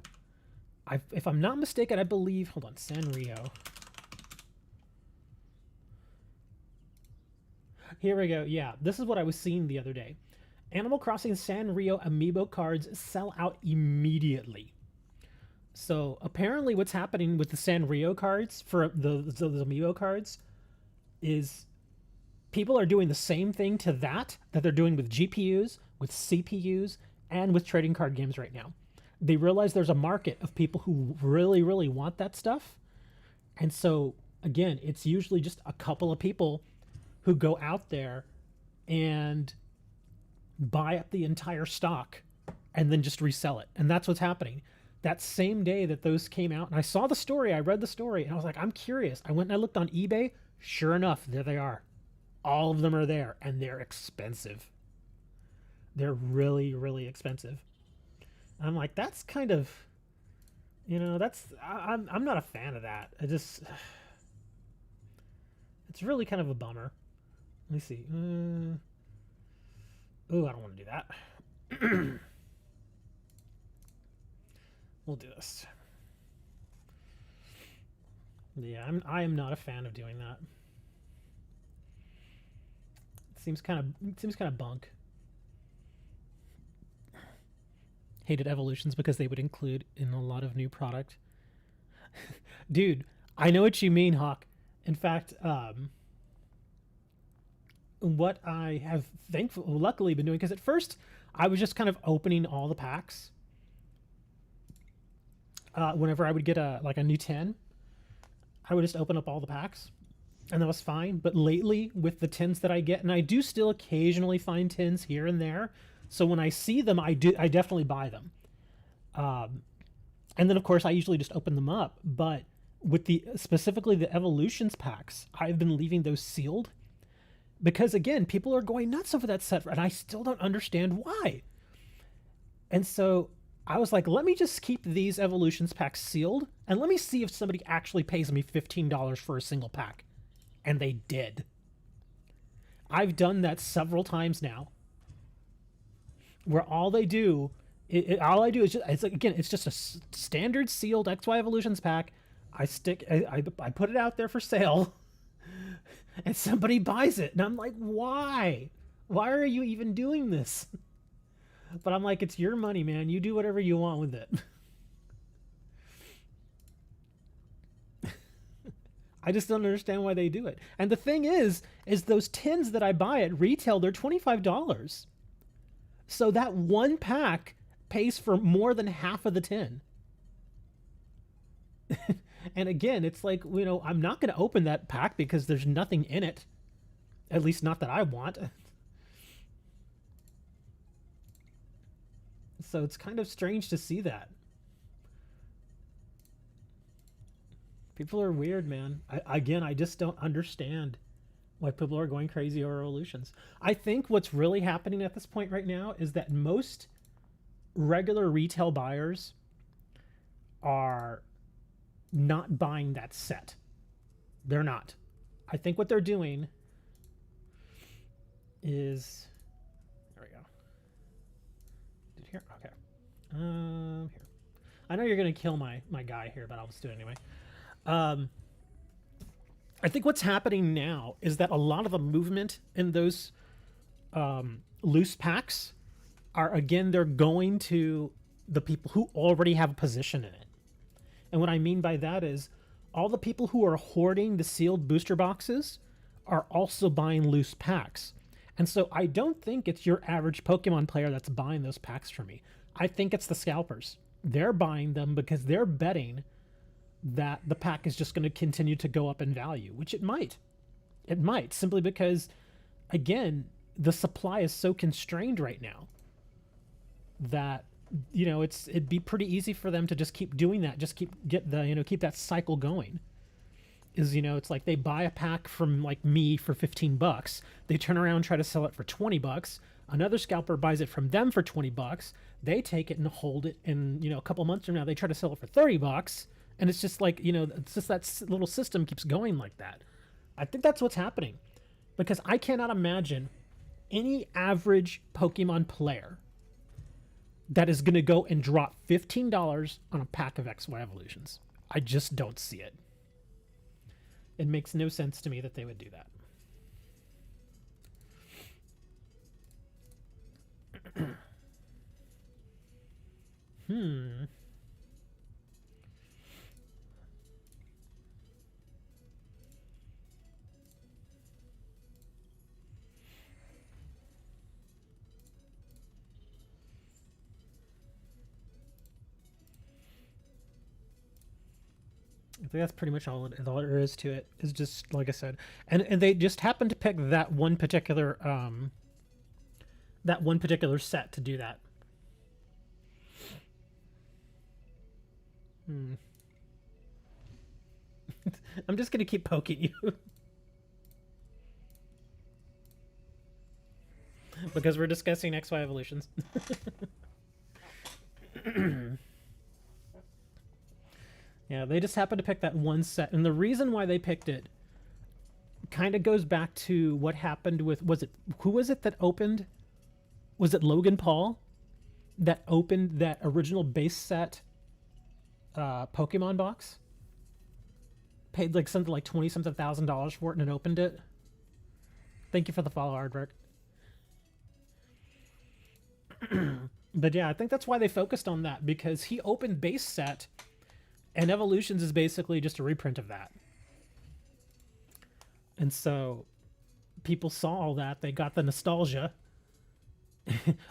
If I'm not mistaken, I believe. Hold on, Sanrio. Here we go. Yeah, this is what I was seeing the other day. Animal Crossing Sanrio amiibo cards sell out immediately. So apparently, what's happening with the Sanrio cards for the amiibo cards is people are doing the same thing to that they're doing with GPUs, with CPUs, and with trading card games right now. They realize there's a market of people who really, really want that stuff. And so, again, it's usually just a couple of people who go out there and buy up the entire stock and then just resell it. And that's what's happening. That same day that those came out, and I saw the story, I read the story, and I was like, I'm curious. I went and I looked on eBay. Sure enough, there they are. All of them are there, and they're expensive. They're really, really expensive. And I'm like, that's kind of, I'm not a fan of that. It's really kind of a bummer. Let me see. Oh, I don't want to do that. We'll do this. Yeah, I am not a fan of doing that. It seems kind of bunk. Hated evolutions because they would include in a lot of new product. Dude, I know what you mean, Hawk. In fact, what I have luckily been doing, because at first I was just kind of opening all the packs. Whenever I would get a new 10, I would just open up all the packs, and that was fine. But lately, with the 10s that I get, and I do still occasionally find 10s here and there, so when I see them, I definitely buy them. And then of course I usually just open them up. But with specifically the evolutions packs, I've been leaving those sealed, because again, people are going nuts over that set, and I still don't understand why. And so I was like, let me just keep these evolutions packs sealed, and let me see if somebody actually pays me $15 for a single pack. And they did. I've done that several times now, where all I do is just, it's just a standard sealed XY Evolutions pack. I put it out there for sale, and somebody buys it, and I'm like, why? Why are you even doing this? But I'm like, it's your money, man. You do whatever you want with it. I just don't understand why they do it. And the thing is those tins that I buy at retail, they're $25. So that one pack pays for more than half of the tin. And again, it's like, I'm not going to open that pack because there's nothing in it. At least not that I want. So it's kind of strange to see that. People are weird, man. I just don't understand why people are going crazy over evolutions. I think what's really happening at this point right now is that most regular retail buyers are not buying that set. They're not. I think what they're doing is... There we go. Did here? Okay. Here. I know you're going to kill my guy here, but I'll just do it anyway. I think what's happening now is that a lot of the movement in those loose packs are, again, they're going to the people who already have a position in it. And what I mean by that is all the people who are hoarding the sealed booster boxes are also buying loose packs. And so I don't think it's your average Pokemon player that's buying those packs for me. I think it's the scalpers. They're buying them because they're betting that the pack is just going to continue to go up in value, which it might. It might, simply because, again, the supply is so constrained right now that, you know, it'd be pretty easy for them to just keep doing that, just keep that cycle going. Is, you know, it's like they buy a pack from like me for $15, they turn around and try to sell it for $20, another scalper buys it from them for $20, they take it and hold it, and, you know, a couple months from now they try to sell it for $30, and it's just like, you know, it's just that little system keeps going like that. I think that's what's happening, because I cannot imagine any average Pokemon player that is going to go and drop $15 on a pack of XY evolutions. I just don't see it. It makes no sense to me that they would do that. I think that's pretty much all there is to it. Is just like I said, and they just happened to pick that one particular set to do that. I'm just gonna keep poking you because we're discussing XY evolutions. Yeah, they just happened to pick that one set, and the reason why they picked it kind of goes back to what happened with, who was it that opened? Was it Logan Paul that opened that original base set Pokemon box? Paid like something like $20-something thousand for it, and it opened it. Thank you for the follow, Aardvark. But yeah, I think that's why they focused on that, because he opened base set, and Evolutions is basically just a reprint of that. And so people saw all that, they got the nostalgia.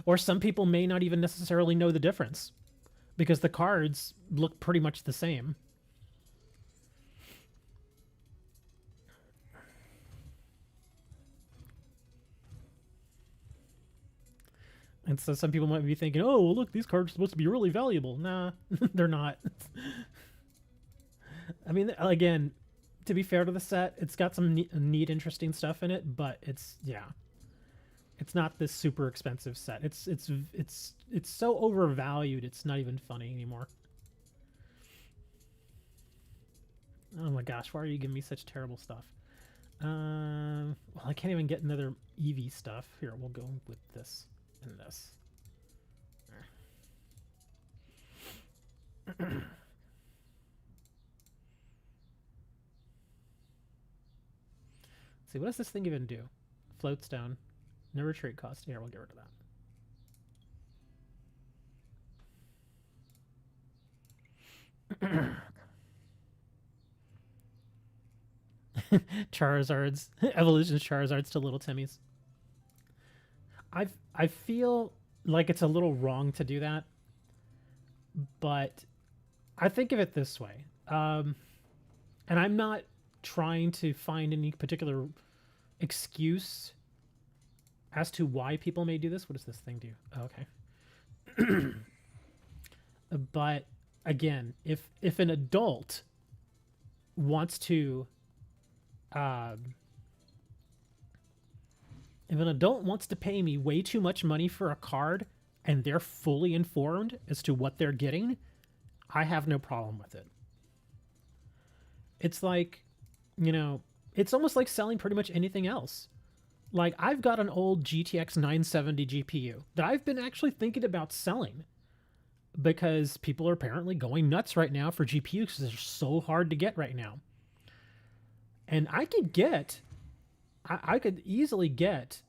Or some people may not even necessarily know the difference, because the cards look pretty much the same. And so some people might be thinking, oh, well, look, these cards are supposed to be really valuable. Nah, they're not. I mean, again, to be fair to the set, it's got some neat, interesting stuff in it, but it's not this super expensive set. It's so overvalued, it's not even funny anymore. Oh my gosh, why are you giving me such terrible stuff? Well, I can't even get another Eevee stuff. Here, we'll go with this and this. See, what does this thing even do? Floats down. No retreat cost. Here, we'll get rid of that. Charizards. Evolution's Charizards to Little Timmy's. I feel like it's a little wrong to do that, but I think of it this way. And I'm not trying to find any particular excuse as to why people may do this. What does this thing do? Oh, okay. But again, if an adult wants to if an adult wants to pay me way too much money for a card and they're fully informed as to what they're getting, I have no problem with it. It's like, you know, it's almost like selling pretty much anything else. Like, I've got an old GTX 970 GPU that I've been actually thinking about selling, because people are apparently going nuts right now for GPUs because they're so hard to get right now. And I could get, I could easily get,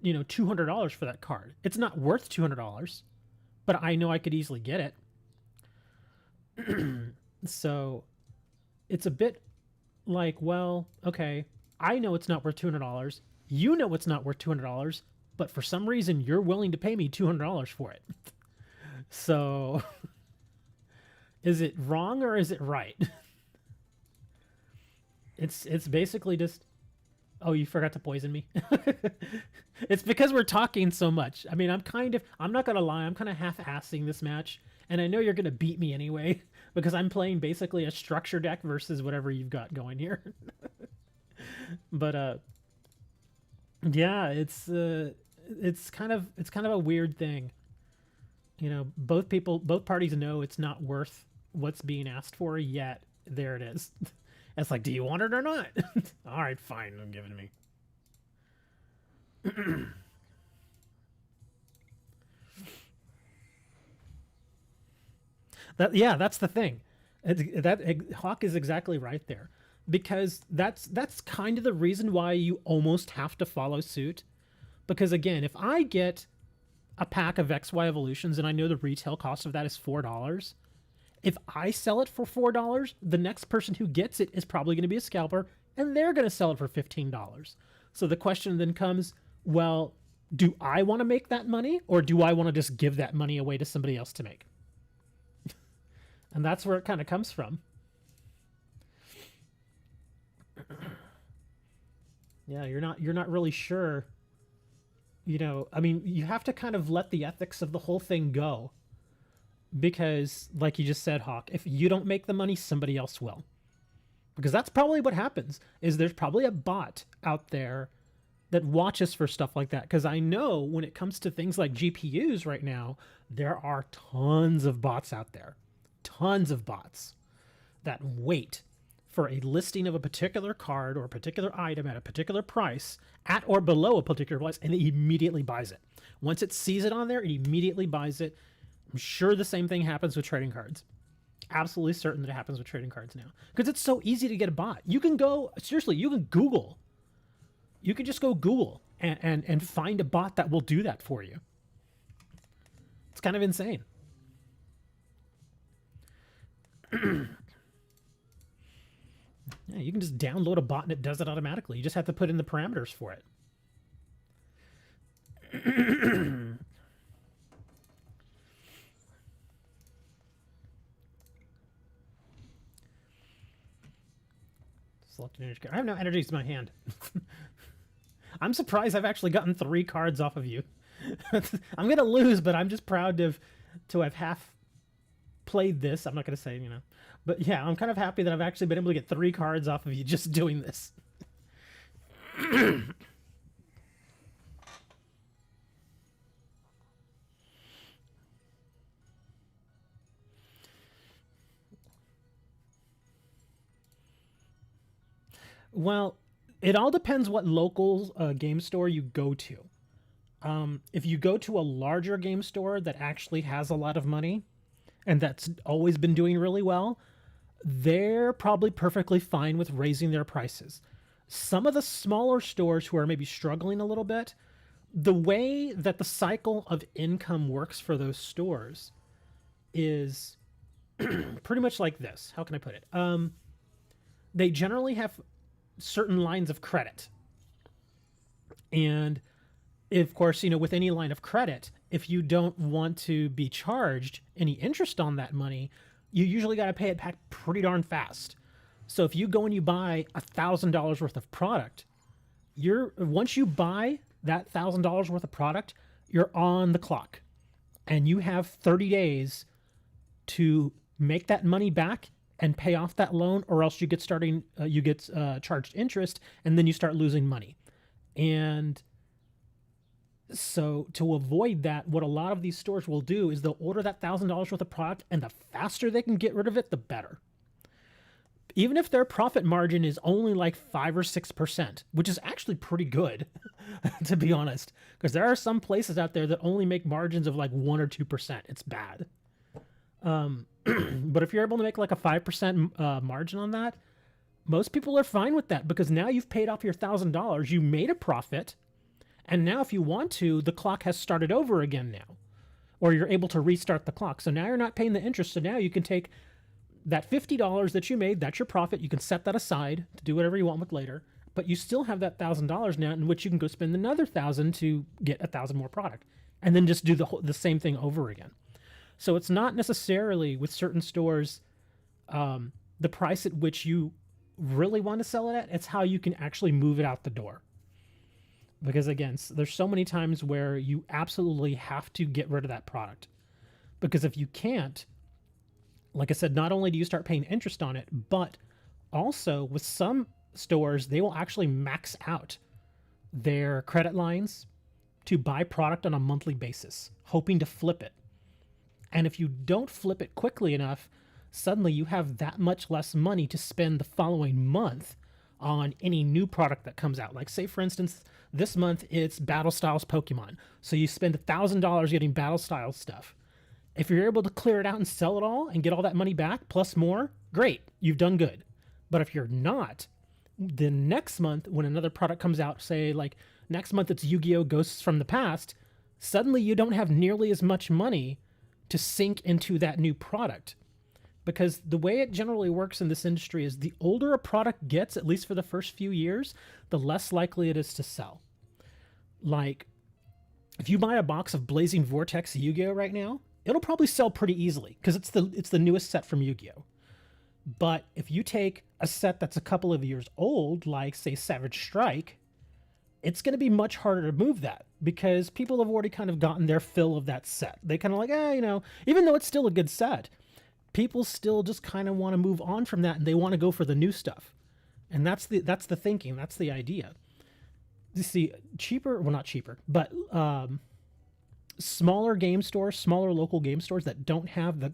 you know, $200 for that card. It's not worth $200, but I know I could easily get it. So it's a bit like, well, okay, I know it's not worth $200. You know it's not worth $200, but for some reason you're willing to pay me $200 for it. So is it wrong or is it right? It's basically just, oh, you forgot to poison me. It's because we're talking so much. I mean, I'm not gonna lie, I'm kind of half-assing this match, and I know you're gonna beat me anyway because I'm playing basically a structure deck versus whatever you've got going here. But yeah, it's kind of a weird thing. You know, both parties know it's not worth what's being asked for, yet there it is. It's like, do you want it or not? All right, fine, I'm giving me. Yeah, that's the thing. Hawk is exactly right there, because that's kind of the reason why you almost have to follow suit. Because again, if I get a pack of XY evolutions and I know the retail cost of that is $4, if I sell it for $4, the next person who gets it is probably going to be a scalper, and they're going to sell it for $15. So the question then comes, well, do I want to make that money, or do I want to just give that money away to somebody else to make? And that's where it kind of comes from. Yeah, you're not really sure. You know, I mean, you have to kind of let the ethics of the whole thing go, because like you just said, Hawk, if you don't make the money, somebody else will. Because that's probably what happens, is there's probably a bot out there that watches for stuff like that. Because I know when it comes to things like GPUs right now, there are tons of bots out there. Tons of bots that wait for a listing of a particular card or a particular item at a particular price, at or below a particular price, and it immediately buys it. Once it sees it on there, it immediately buys it. I'm sure the same thing happens with trading cards. Absolutely certain that it happens with trading cards now. Because it's so easy to get a bot. You can go, seriously, you can Google. You can just go Google and find a bot that will do that for you. It's kind of insane. Yeah, you can just download a bot and it does it automatically. You just have to put in the parameters for it. Select an energy card. I have no energies in my hand. I'm surprised I've actually gotten 3 cards off of you. I'm going to lose, but I'm just proud to have half played this. I'm not going to say, you know. But yeah, I'm kind of happy that I've actually been able to get 3 cards off of you just doing this. Well, it all depends what local game store you go to. If you go to a larger game store that actually has a lot of money and that's always been doing really well, they're probably perfectly fine with raising their prices. Some of the smaller stores who are maybe struggling a little bit, the way that the cycle of income works for those stores is pretty much like this. How can I put it? They generally have certain lines of credit. And of course, you know, with any line of credit, if you don't want to be charged any interest on that money, you usually got to pay it back pretty darn fast. So if you go and you buy $1,000 worth of product, once you buy that $1,000 worth of product, you're on the clock, and you have 30 days to make that money back and pay off that loan, or else you get charged interest, and then you start losing money. And so to avoid that, what a lot of these stores will do is they'll order that $1,000 worth of product, and the faster they can get rid of it, the better. Even if their profit margin is only like 5 or 6%, which is actually pretty good, to be honest, because there are some places out there that only make margins of like 1 or 2%. It's bad. But if you're able to make like a 5% margin on that, most people are fine with that, because now you've paid off your $1,000, you made a profit, and now if you want to, the clock has started over again now, or you're able to restart the clock. So now you're not paying the interest, so now you can take That $50 that you made, that's your profit. You can set that aside to do whatever you want with later, but you still have that $1,000 now in which you can go spend another 1,000 to get 1,000 more product, and then just do the same thing over again. So it's not necessarily with certain stores the price at which you really want to sell it at. It's how you can actually move it out the door. Because again, there's so many times where you absolutely have to get rid of that product. Because if you can't, like I said, not only do you start paying interest on it, but also with some stores, they will actually max out their credit lines to buy product on a monthly basis, hoping to flip it. And if you don't flip it quickly enough, suddenly you have that much less money to spend the following month on any new product that comes out. Like say, for instance, this month it's Battle Styles Pokemon. So you spend $1,000 getting Battle Styles stuff. If you're able to clear it out and sell it all and get all that money back plus more, great, you've done good. But if you're not, then next month when another product comes out, say like next month it's Yu-Gi-Oh! Ghosts from the Past, suddenly you don't have nearly as much money to sink into that new product. Because the way it generally works in this industry is the older a product gets, at least for the first few years, the less likely it is to sell. Like, if you buy a box of Blazing Vortex Yu-Gi-Oh! Right now, it'll probably sell pretty easily because it's the newest set from Yu-Gi-Oh! But if you take a set that's a couple of years old, like, say, Savage Strike, it's going to be much harder to move that because people have already kind of gotten their fill of that set. They kind of like, even though it's still a good set, people still just kind of want to move on from that and they want to go for the new stuff. And that's the thinking. That's the idea. You see, not cheaper, but smaller game stores, smaller local game stores that don't have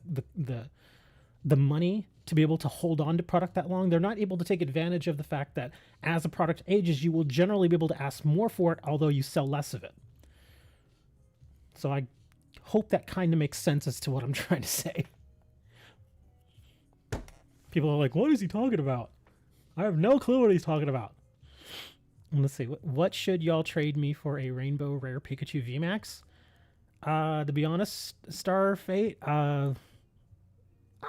the money to be able to hold on to product that long, they're not able to take advantage of the fact that as a product ages, you will generally be able to ask more for it, although you sell less of it. So I hope that kind of makes sense as to what I'm trying to say. People are like, what is he talking about? I have no clue what he's talking about. And let's see, what should y'all trade me for a Rainbow Rare Pikachu VMAX? To be honest, Star Fate, I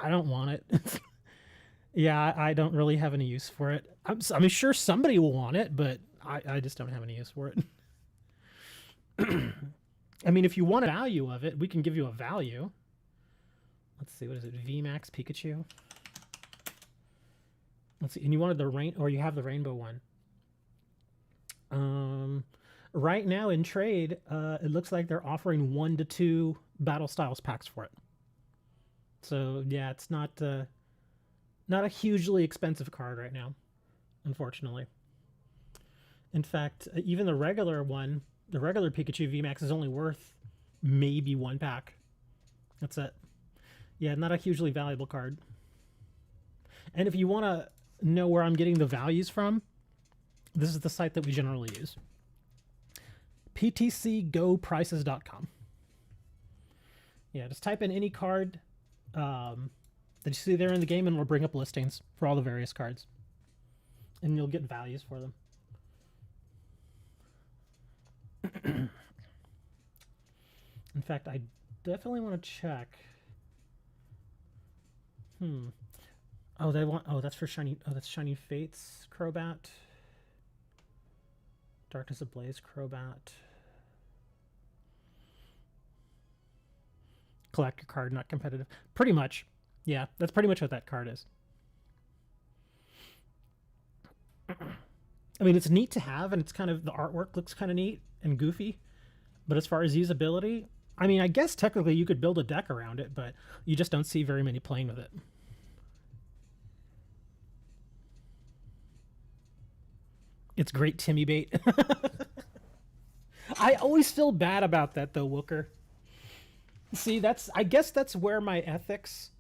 don't want it. Yeah, I don't really have any use for it. I'm sure somebody will want it, but I just don't have any use for it. I mean, if you want a value of it, we can give you a value. Let's see, what is it? VMAX Pikachu? Let's see, and you wanted you have the rainbow one. Right now in trade, it looks like they're offering 1 to 2 Battle Styles packs for it. So yeah, it's not a hugely expensive card right now, unfortunately. In fact, even the regular one, the regular Pikachu VMAX is only worth maybe 1 pack. That's it. Yeah, not a hugely valuable card. And if you want to know where I'm getting the values from, this is the site that we generally use. ptcgoprices.com. Yeah, just type in any card that you see there in the game and it'll bring up listings for all the various cards. And you'll get values for them. In fact, I definitely want to check. Oh, that's for Shiny. Oh, that's Shining Fates Crobat. Darkness Ablaze Crobat. Collector card, not competitive. Pretty much. Yeah, that's pretty much what that card is. I mean, it's neat to have, and it's kind of, the artwork looks kind of neat and goofy. But as far as usability, I mean, I guess technically you could build a deck around it, but you just don't see very many playing with it. It's great Timmy bait. I always feel bad about that though, Wooker. See, I guess that's where my ethics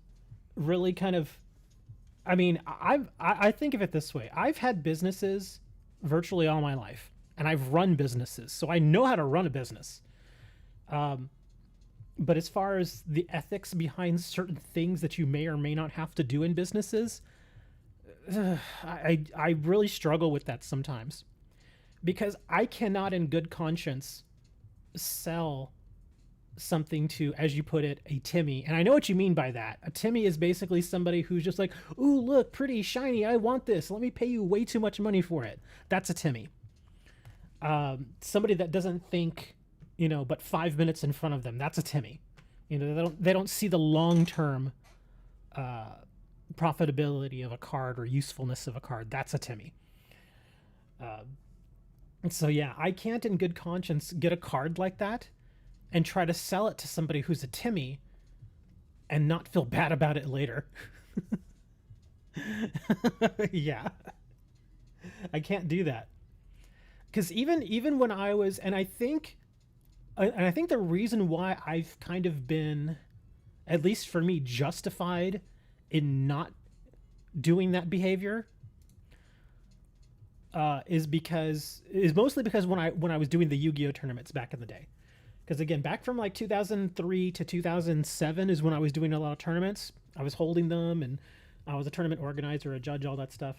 really kind of, I mean, I think of it this way. I've had businesses virtually all my life, and I've run businesses, so I know how to run a business. But as far as the ethics behind certain things that you may or may not have to do in businesses, I really struggle with that sometimes, because I cannot in good conscience sell something to, as you put it, a Timmy. And I know what you mean by that. A Timmy is basically somebody who's just like, ooh, look, pretty, shiny, I want this. Let me pay you way too much money for it. That's a Timmy. Somebody that doesn't think, but 5 minutes in front of them, that's a Timmy. They don't see the long-term profitability of a card or usefulness of a card. That's a Timmy. So yeah, I can't in good conscience get a card like that and try to sell it to somebody who's a Timmy and not feel bad about it later. Yeah. I can't do that. Because even when I was, and I think the reason why I've kind of been, at least for me, justified in not doing that behavior is mostly because when I was doing the Yu-Gi-Oh tournaments back in the day. Because again, back from like 2003 to 2007 is when I was doing a lot of tournaments. I was holding them, and I was a tournament organizer, a judge, all that stuff.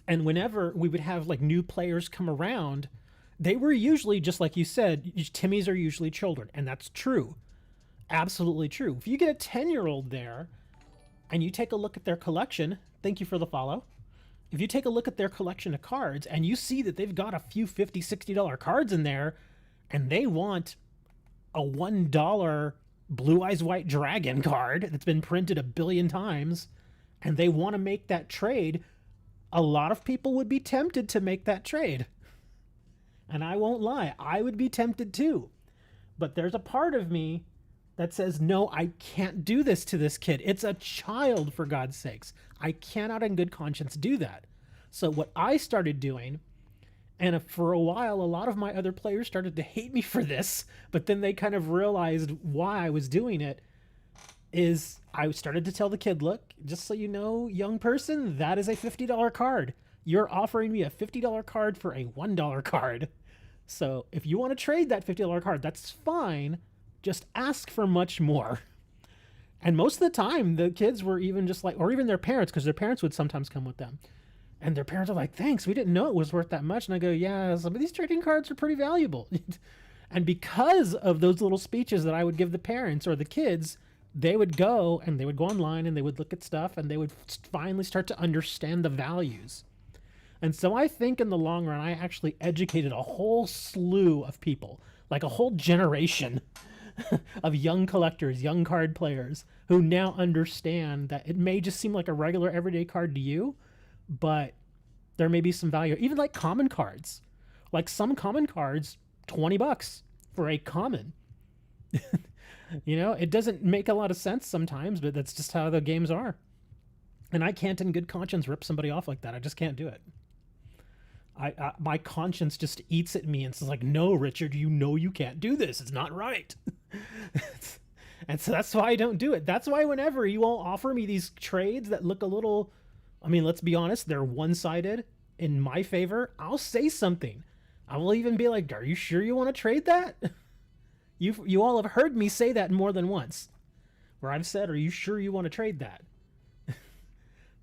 And whenever we would have like new players come around, they were usually, just like you said, Timmies are usually children. And that's true. Absolutely true. If you get a 10-year-old there and you take a look at their collection, thank you for the follow. If you take a look at their collection of cards and you see that they've got a few $50, $60 cards in there, and they want a $1 Blue Eyes White Dragon card that's been printed 1 billion times, and they want to make that trade, a lot of people would be tempted to make that trade. And I won't lie, I would be tempted too. But there's a part of me that says, no, I can't do this to this kid. It's a child, for God's sakes. I cannot in good conscience do that. So what I started doing, and for a while, a lot of my other players started to hate me for this, but then they kind of realized why I was doing it, is I started to tell the kid, look, just so you know, young person, that is a $50 card. You're offering me a $50 card for a $1 card. So if you want to trade that $50 card, that's fine. Just ask for much more. And most of the time, the kids were even just like, or even their parents, because their parents would sometimes come with them. And their parents are like, thanks, we didn't know it was worth that much. And I go, yeah, some of these trading cards are pretty valuable. And because of those little speeches that I would give the parents or the kids, they would go online and they would look at stuff and they would finally start to understand the values. And so I think in the long run, I actually educated a whole slew of people, like a whole generation of young collectors, young card players, who now understand that it may just seem like a regular everyday card to you, but there may be some value. Even like common cards. Like some common cards, $20 for a common. It doesn't make a lot of sense sometimes, but that's just how the games are. And I can't in good conscience rip somebody off like that. I just can't do it. My conscience just eats at me and says like, no, Richard, you can't do this. It's not right. And so that's why I don't do it. That's why whenever you all offer me these trades that look a little, let's be honest, they're one-sided in my favor, I'll say something. I will even be like, are you sure you want to trade that? You all have heard me say that more than once, where I've said, are you sure you want to trade that?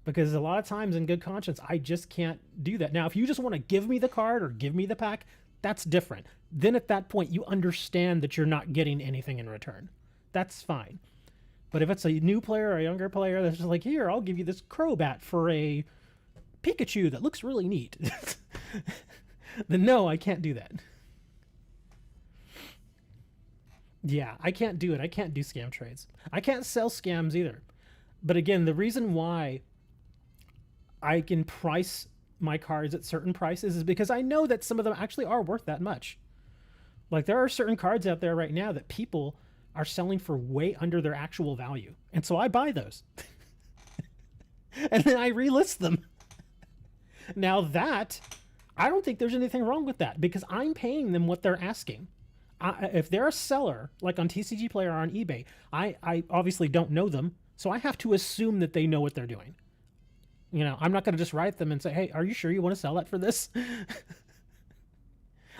Because a lot of times in good conscience, I just can't do that. Now, if you just want to give me the card or give me the pack, that's different. Then at that point, you understand that you're not getting anything in return. That's fine. But if it's a new player or a younger player that's just like, here, I'll give you this Crobat for a Pikachu that looks really neat, then no, I can't do that. Yeah, I can't do it. I can't do scam trades. I can't sell scams either. But again, the reason why I can price my cards at certain prices is because I know that some of them actually are worth that much. Like there are certain cards out there right now that people are selling for way under their actual value. And so I buy those. And then I relist them. Now that, I don't think there's anything wrong with that because I'm paying them what they're asking. If they're a seller, like on TCG Player or on eBay, I obviously don't know them, so I have to assume that they know what they're doing. I'm not going to just write them and say, hey, are you sure you want to sell that for this?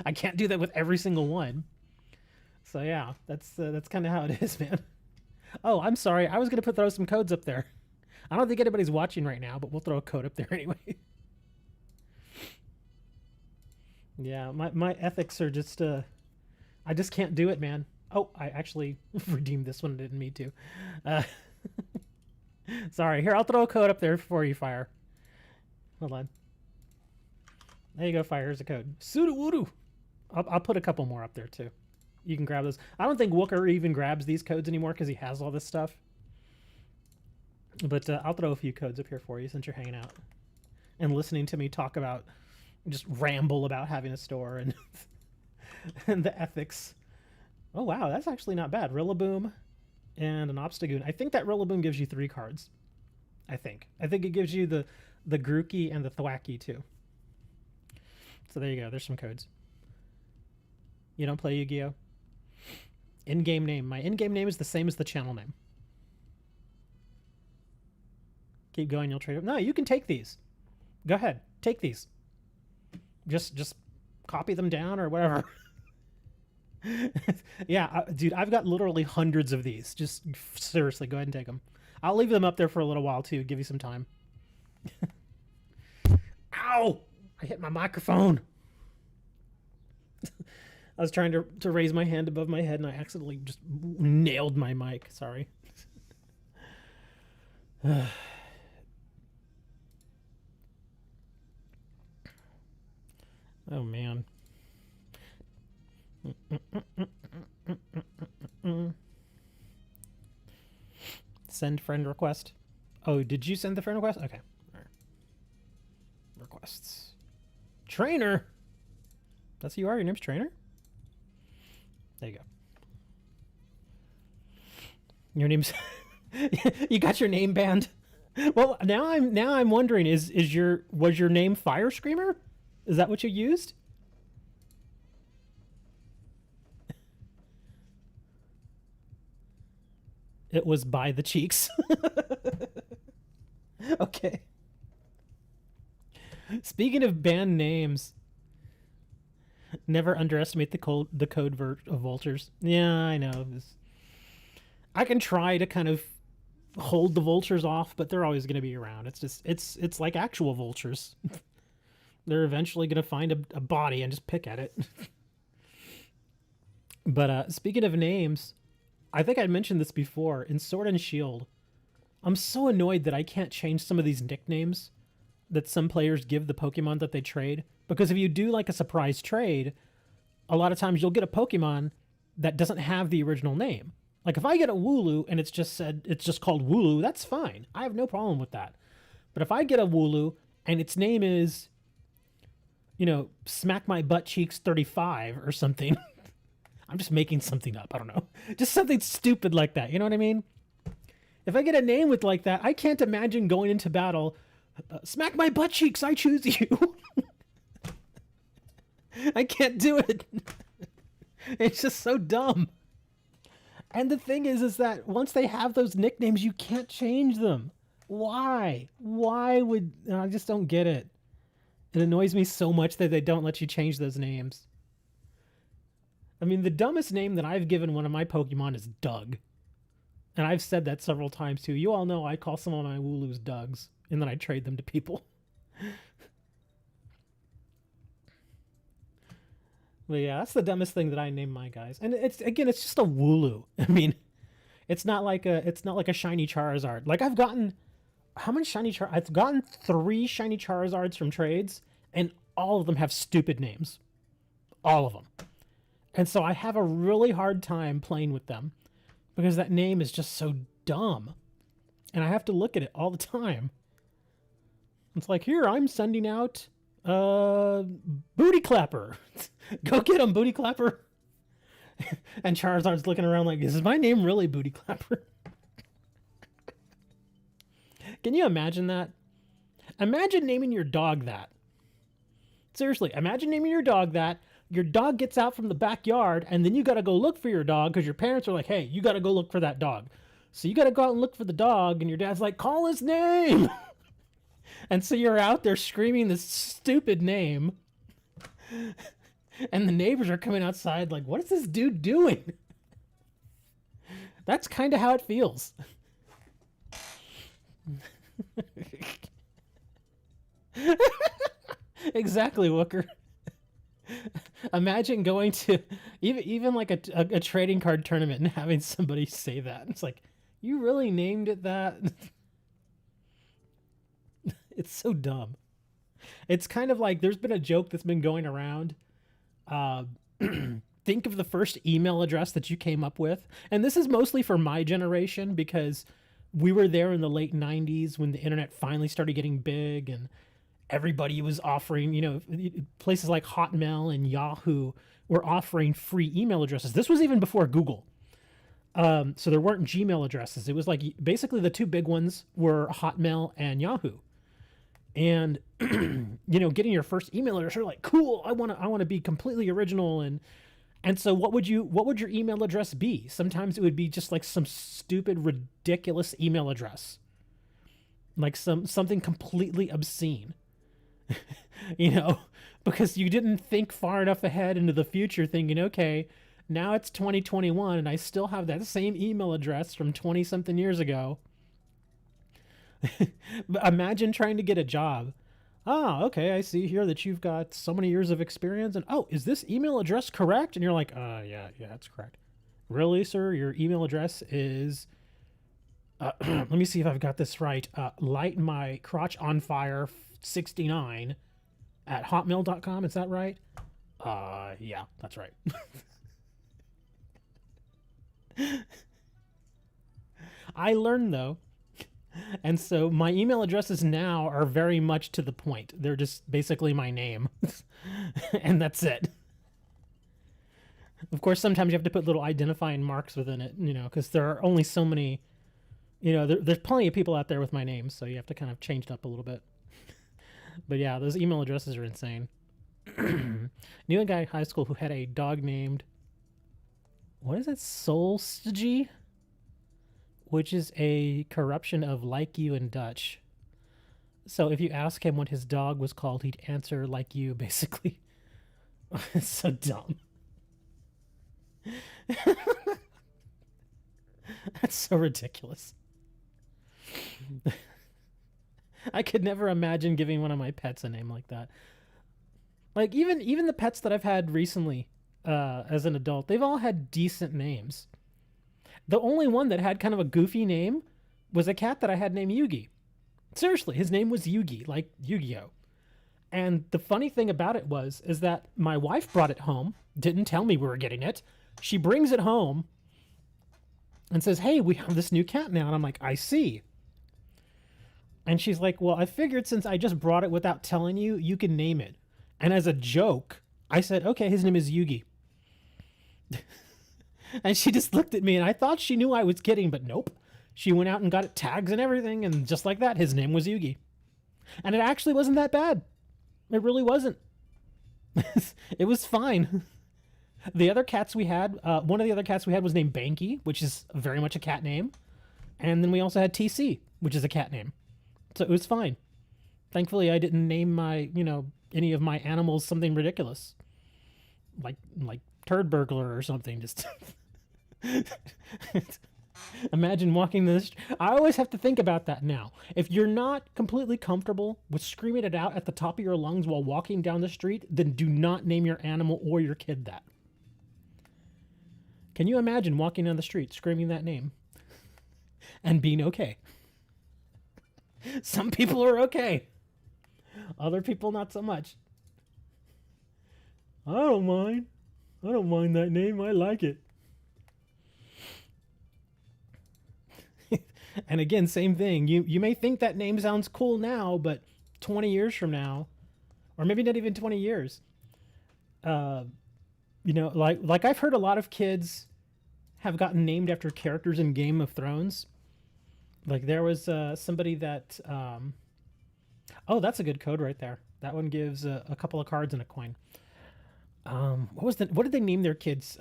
I can't do that with every single one. So yeah, that's kind of how it is, man. Oh, I'm sorry. I was going to throw some codes up there. I don't think anybody's watching right now, but we'll throw a code up there anyway. Yeah, my ethics are just... I just can't do it, man. Oh, I actually redeemed this one. Didn't mean to. Uh, sorry. Here, I'll throw a code up there for you, Fire. Hold on. There you go, Fire. Here's a code. Suda-woodoo. I'll put a couple more up there, too. You can grab those. I don't think Wooker even grabs these codes anymore because he has all this stuff. But I'll throw a few codes up here for you since you're hanging out and listening to me talk about, just ramble about having a store and and the ethics. Oh, wow. That's actually not bad. Rillaboom and an Obstagoon. I think that Rillaboom gives you 3 cards. I think it gives you the Grookey and the Thwackey, too. So there you go. There's some codes. You don't play Yu-Gi-Oh? In-game name. My in-game name is the same as the channel name. Keep going, you'll trade them. No, you can take these. Go ahead. Take these. Just copy them down or whatever. Yeah, dude, I've got literally hundreds of these. Just seriously, go ahead and take them. I'll leave them up there for a little while, too. Give you some time. Ow! I hit my microphone. I was trying to raise my hand above my head, and I accidentally just nailed my mic. Sorry. Oh, man. Send friend request. Oh, did you send the friend request? Okay. All right. Requests. Trainer. That's who you are? Your name's Trainer? There you go. Your name's you got your name banned? Well, now I'm wondering, was your name Fire Screamer? Is that what you used? It was by the cheeks. Okay. Speaking of banned names, never underestimate the code of vultures. Yeah, I know. I can try to kind of hold the vultures off, but they're always going to be around. It's just it's like actual vultures. They're eventually going to find a body and just pick at it. But speaking of names, I think I mentioned this before. In Sword and Shield, I'm so annoyed that I can't change some of these nicknames that some players give the Pokemon that they trade. Because if you do like a surprise trade, a lot of times you'll get a Pokemon that doesn't have the original name. Like if I get a Wooloo and it's just called Wooloo, that's fine. I have no problem with that. But if I get a Wooloo and its name is, Smack My Butt Cheeks 35 or something. I'm just making something up. I don't know. Just something stupid like that. You know what I mean? If I get a name with like that, I can't imagine going into battle. Smack my butt cheeks. I choose you. I can't do it. It's just so dumb. And the thing is that once they have those nicknames, you can't change them. Why? I just don't get it. It annoys me so much that they don't let you change those names. I mean, the dumbest name that I've given one of my Pokemon is Doug. And I've said that several times too. You all know I call some of my Wooloos Dougs, and then I trade them to people. But yeah, that's the dumbest thing that I name my guys. And it's just a Wooloo. I mean, it's not like a shiny Charizard. Like I've gotten I've gotten 3 shiny Charizards from trades, and all of them have stupid names. All of them. And so I have a really hard time playing with them because that name is just so dumb. And I have to look at it all the time. It's like, here, I'm sending out Booty Clapper. Go get him, Booty Clapper. And Charizard's looking around like, is my name really Booty Clapper? Can you imagine that? Imagine naming your dog that. Seriously, imagine naming your dog that. Your dog gets out from the backyard, and then you got to go look for your dog because your parents are like, hey, you got to go look for that dog. So you got to go out and look for the dog, and your dad's like, call his name. And so you're out there screaming this stupid name, and the neighbors are coming outside like, what is this dude doing? That's kind of how it feels. Exactly, Wooker. Imagine going to even like a trading card tournament and having somebody say that. It's like, you really named it that? It's so dumb. It's kind of like there's been a joke that's been going around. Uh, think of the first email address that you came up with. And this is mostly for my generation because we were there in the late 90s when the internet finally started getting big and everybody was offering, places like Hotmail and Yahoo were offering free email addresses. This was even before Google. So there weren't Gmail addresses. It was like basically the two big ones were Hotmail and Yahoo. And getting your first email address, you're like, cool, I want to be completely original. And so what would your email address be? Sometimes it would be just like some stupid, ridiculous email address. Like something completely obscene. Because you didn't think far enough ahead into the future thinking, okay, now it's 2021 and I still have that same email address from 20 something years ago. Imagine trying to get a job. Okay, I see here that you've got so many years of experience. And is this email address correct? And you're like, yeah, that's correct. Really, sir? Your email address is, let me see if I've got this right. Light my crotch on fire 69 at hotmail.com. Is that right? Yeah, that's right. I learned though. And so my email addresses now are very much to the point. They're just basically my name. And that's it. Of course, sometimes you have to put little identifying marks within it, because there are only so many, there's plenty of people out there with my name, so you have to kind of change it up a little bit. But yeah, those email addresses are insane. Knew a guy in high school who had a dog named, what is it, Solstji? Which is a corruption of like you in Dutch. So if you ask him what his dog was called, he'd answer like you, basically. It's so dumb. That's so ridiculous. I could never imagine giving one of my pets a name like that. Like even the pets that I've had recently, as an adult, they've all had decent names. The only one that had kind of a goofy name was a cat that I had named Yugi. Seriously, his name was Yugi, like Yu-Gi-Oh. And the funny thing about it is that my wife brought it home, didn't tell me we were getting it. She brings it home and says, hey, we have this new cat now. And I'm like, I see. And she's like, well, I figured since I just brought it without telling you, you can name it. And as a joke, I said, okay, his name is Yugi. And she just looked at me, and I thought she knew I was kidding, but nope. She went out and got it tags and everything, and just like that, his name was Yugi. And it actually wasn't that bad. It really wasn't. It was fine. The other cats we had, one of the other cats we had was named Banky, which is very much a cat name. And then we also had TC, which is a cat name. So it was fine. Thankfully, I didn't name my, any of my animals something ridiculous. Like turd burglar or something. Just imagine walking this. I always have to think about that now. If you're not completely comfortable with screaming it out at the top of your lungs while walking down the street, then do not name your animal or your kid that. Can you imagine walking down the street screaming that name and being okay? Some people are okay. Other people not so much. I don't mind. I don't mind that name. I like it. And again, same thing. You may think that name sounds cool now, but 20 years from now, or maybe not even 20 years, like I've heard a lot of kids have gotten named after characters in Game of Thrones. Like there was somebody that, that's a good code right there. That one gives a couple of cards and a coin. What did they name their kids?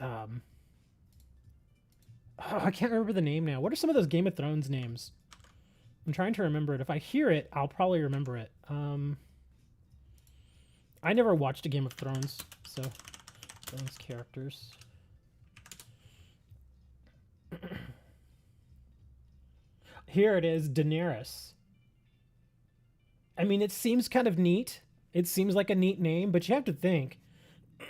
I can't remember the name now. What are some of those Game of Thrones names? I'm trying to remember it. If I hear it, I'll probably remember it. I never watched a Game of Thrones, so those characters. Here it is, Daenerys. I mean, it seems kind of neat. It seems like a neat name, but you have to think.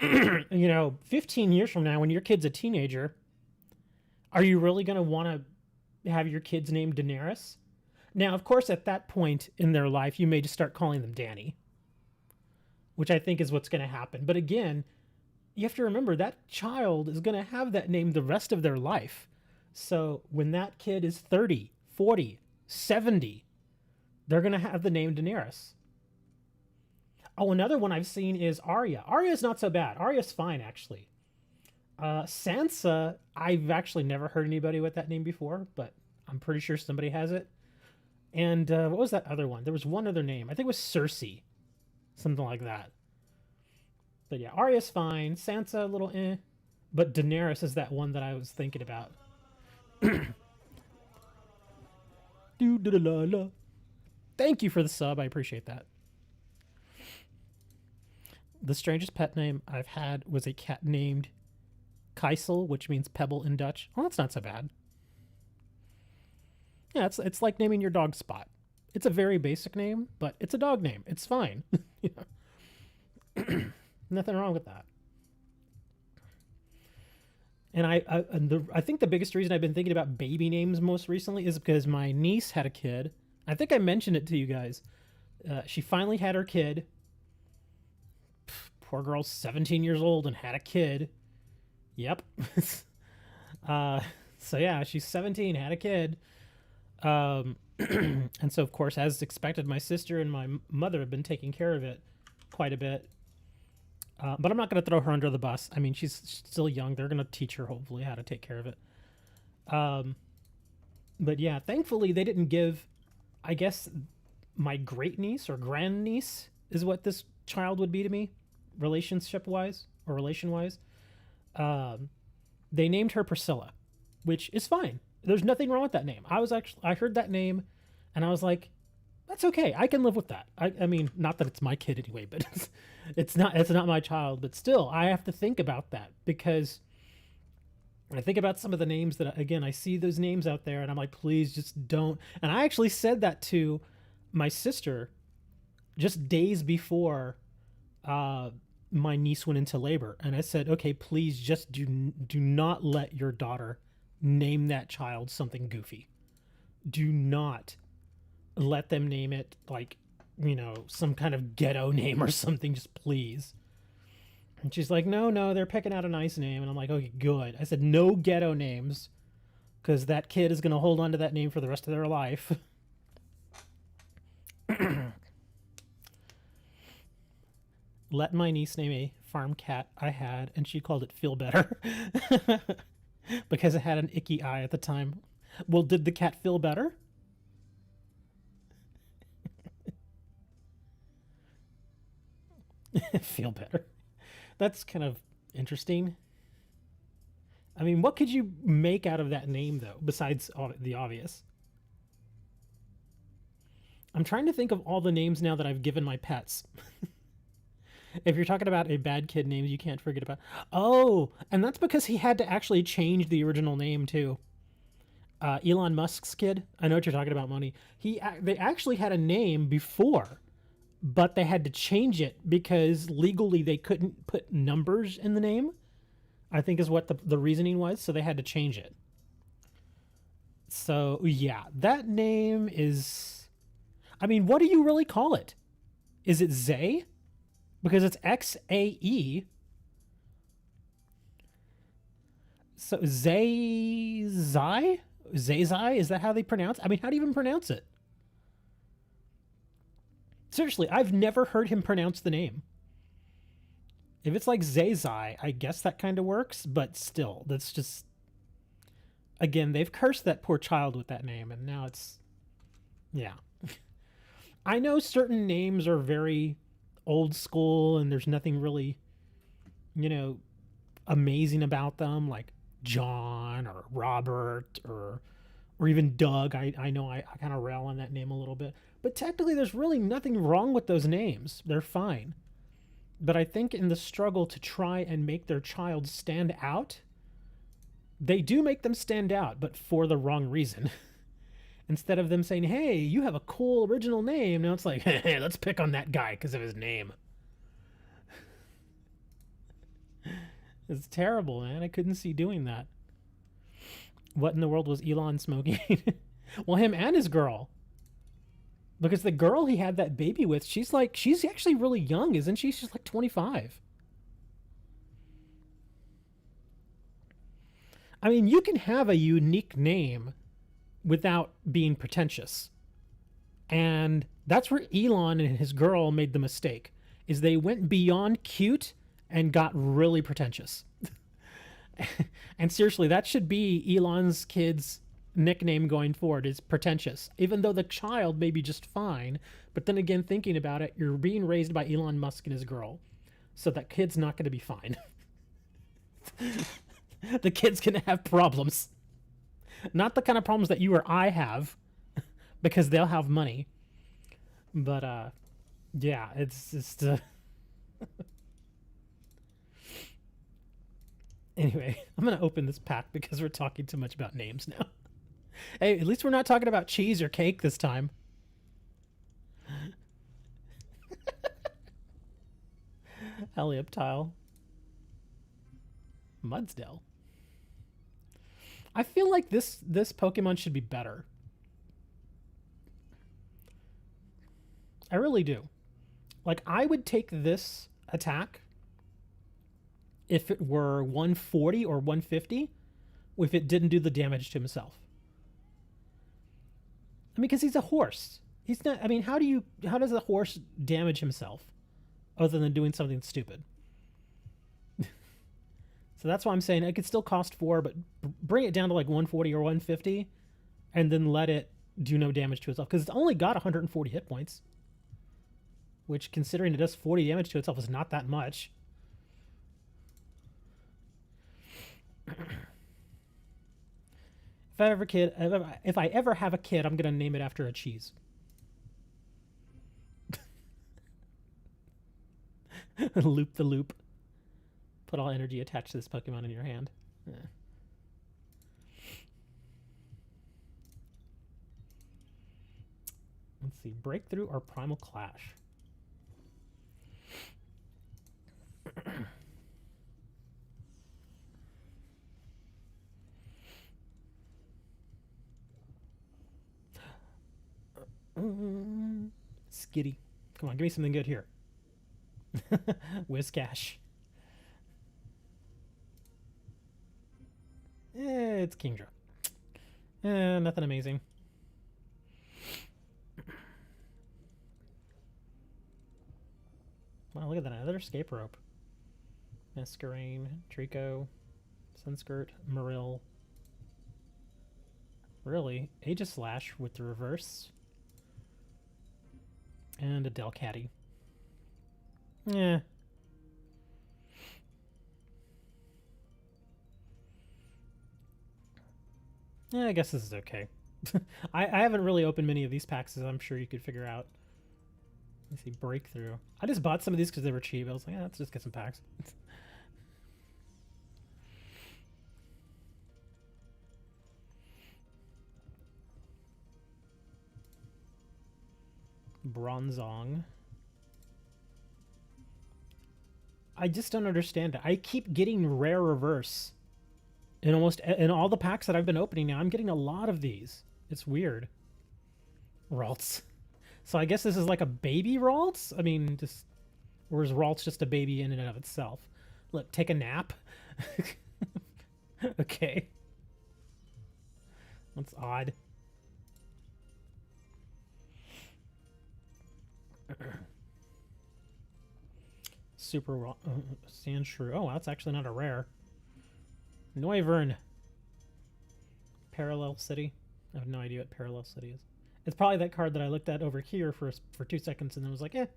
You know, 15 years from now, when your kid's a teenager, are you really going to want to have your kids named Daenerys? Now, of course, at that point in their life, you may just start calling them Danny, which I think is what's going to happen. But again, you have to remember that child is going to have that name the rest of their life. So when that kid is 30, 40, 70, they're going to have the name Daenerys. Oh, another one I've seen is Arya. Arya's not so bad. Arya's fine, actually. Sansa, I've actually never heard anybody with that name before, but I'm pretty sure somebody has it. And what was that other one? There was one other name. I think it was Cersei. Something like that. But yeah, Arya's fine. Sansa, a little eh. But Daenerys is that one that I was thinking about. Thank you for the sub. I appreciate that. The strangest pet name I've had was a cat named Keisel, which means pebble in Dutch. Well, that's not so bad. Yeah, it's like naming your dog Spot. It's a very basic name, but it's a dog name. It's fine. Nothing wrong with that. And I think the biggest reason I've been thinking about baby names most recently is because my niece had a kid. I think I mentioned it to you guys. She finally had her kid. Poor girl's 17 years old and had a kid. Yep. So yeah, she's 17, had a kid. And so, of course, as expected, my sister and my mother have been taking care of it quite a bit. But I'm not going to throw her under the bus. I mean, she's still young. They're going to teach her, hopefully, how to take care of it. But yeah, thankfully, they didn't give, I guess, my great niece or grand niece is what this child would be to me, relationship-wise or relation-wise. They named her Priscilla, which is fine. There's nothing wrong with that name. I heard that name, and I was like, that's okay. I can live with that. I mean, not that it's my kid anyway, but it's not my child. But still, I have to think about that because I think about some of the names that, again, I see those names out there, and I'm like, please just don't. And I actually said that to my sister just days before my niece went into labor, and I said, okay, please just do not let your daughter name that child something goofy. Do not let them name it like, you know, some kind of ghetto name or something, just please. And she's like, no, they're picking out a nice name. And I'm like, okay, good. I said, no ghetto names, because that kid is going to hold on to that name for the rest of their life. Let my niece name a farm cat I had, and she called it Feel Better. Because it had an icky eye at the time. Well, did the cat feel better? Feel better. That's kind of interesting. I mean, what could you make out of that name, though, besides the obvious? I'm trying to think of all the names now that I've given my pets. If you're talking about a bad kid name, you can't forget about. Oh, and that's because he had to actually change the original name too. Elon Musk's kid. I know what you're talking about, Moni. They actually had a name before, but they had to change it because legally they couldn't put numbers in the name, I think is what the reasoning was. So they had to change it. So yeah, that name is, I mean, what do you really call it? Is it Zay? Because it's Xae. So Zay? Is that how they pronounce? I mean, how do you even pronounce it? Seriously, I've never heard him pronounce the name. If it's like Zay, I guess that kind of works, but still, that's just, again, they've cursed that poor child with that name, and now it's, yeah. I know certain names are very old school and there's nothing really, you know, amazing about them, like John or Robert or even Doug. I know I kind of rail on that name a little bit, but technically there's really nothing wrong with those names. They're fine. But I think in the struggle to try and make their child stand out, they do make them stand out, but for the wrong reason. Instead of them saying, hey, you have a cool original name, now it's like, hey, let's pick on that guy because of his name. It's terrible, man. I couldn't see doing that. What in the world was Elon smoking? Well, him and his girl. Because the girl he had that baby with, she's actually really young, isn't she? She's like 25. I mean, you can have a unique name without being pretentious. And that's where Elon and his girl made the mistake, is they went beyond cute and got really pretentious. And seriously, that should be Elon's kid's nickname going forward, is pretentious. Even though the child may be just fine, but then again, thinking about it, you're being raised by Elon Musk and his girl, so that kid's not going to be fine. The kid's going to have problems. Not the kind of problems that you or I have, because they'll have money. But, yeah, it's just... Anyway, I'm going to open this pack because we're talking too much about names now. Hey, at least we're not talking about cheese or cake this time. Helioptile. Mudsdale. I feel like this Pokemon should be better. I really do. Like, I would take this attack if it were 140 or 150, if it didn't do the damage to himself. I mean, because he's a horse. He's not. I mean, how does a horse damage himself, other than doing something stupid? So that's why I'm saying it could still cost 4, but bring it down to like 140 or 150, and then let it do no damage to itself, because it's only got 140 hit points, which, considering it does 40 damage to itself, is not that much. If I ever have a kid, I'm gonna name it after a cheese. Loop the loop. Put all energy attached to this Pokemon in your hand. Yeah. Let's see, Breakthrough or Primal Clash? Skitty. Come on, give me something good here. Whiscash. It's Kingdra. Nothing amazing. Wow, look at that. Another escape rope. Masquerain, Trico, Sunskirt, Marill. Really? Aegislash with the reverse. And a Delcatty. Yeah. Yeah, I guess this is okay. I haven't really opened many of these packs, as I'm sure you could figure out. Let's see, Breakthrough. I just bought some of these because they were cheap. I was like, yeah, let's just get some packs. Bronzong. I just don't understand it. I keep getting rare reverse in all the packs that I've been opening now. I'm getting a lot of these. It's weird. Ralts. So I guess this is like a baby Ralts? I mean, or is Ralts just a baby in and of itself? Look, take a nap. Okay. That's odd. Super Sandshrew. Oh, that's actually not a rare. Noivern. Parallel City. I have no idea what Parallel City is. It's probably that card that I looked at over here for 2 seconds and then was like, eh.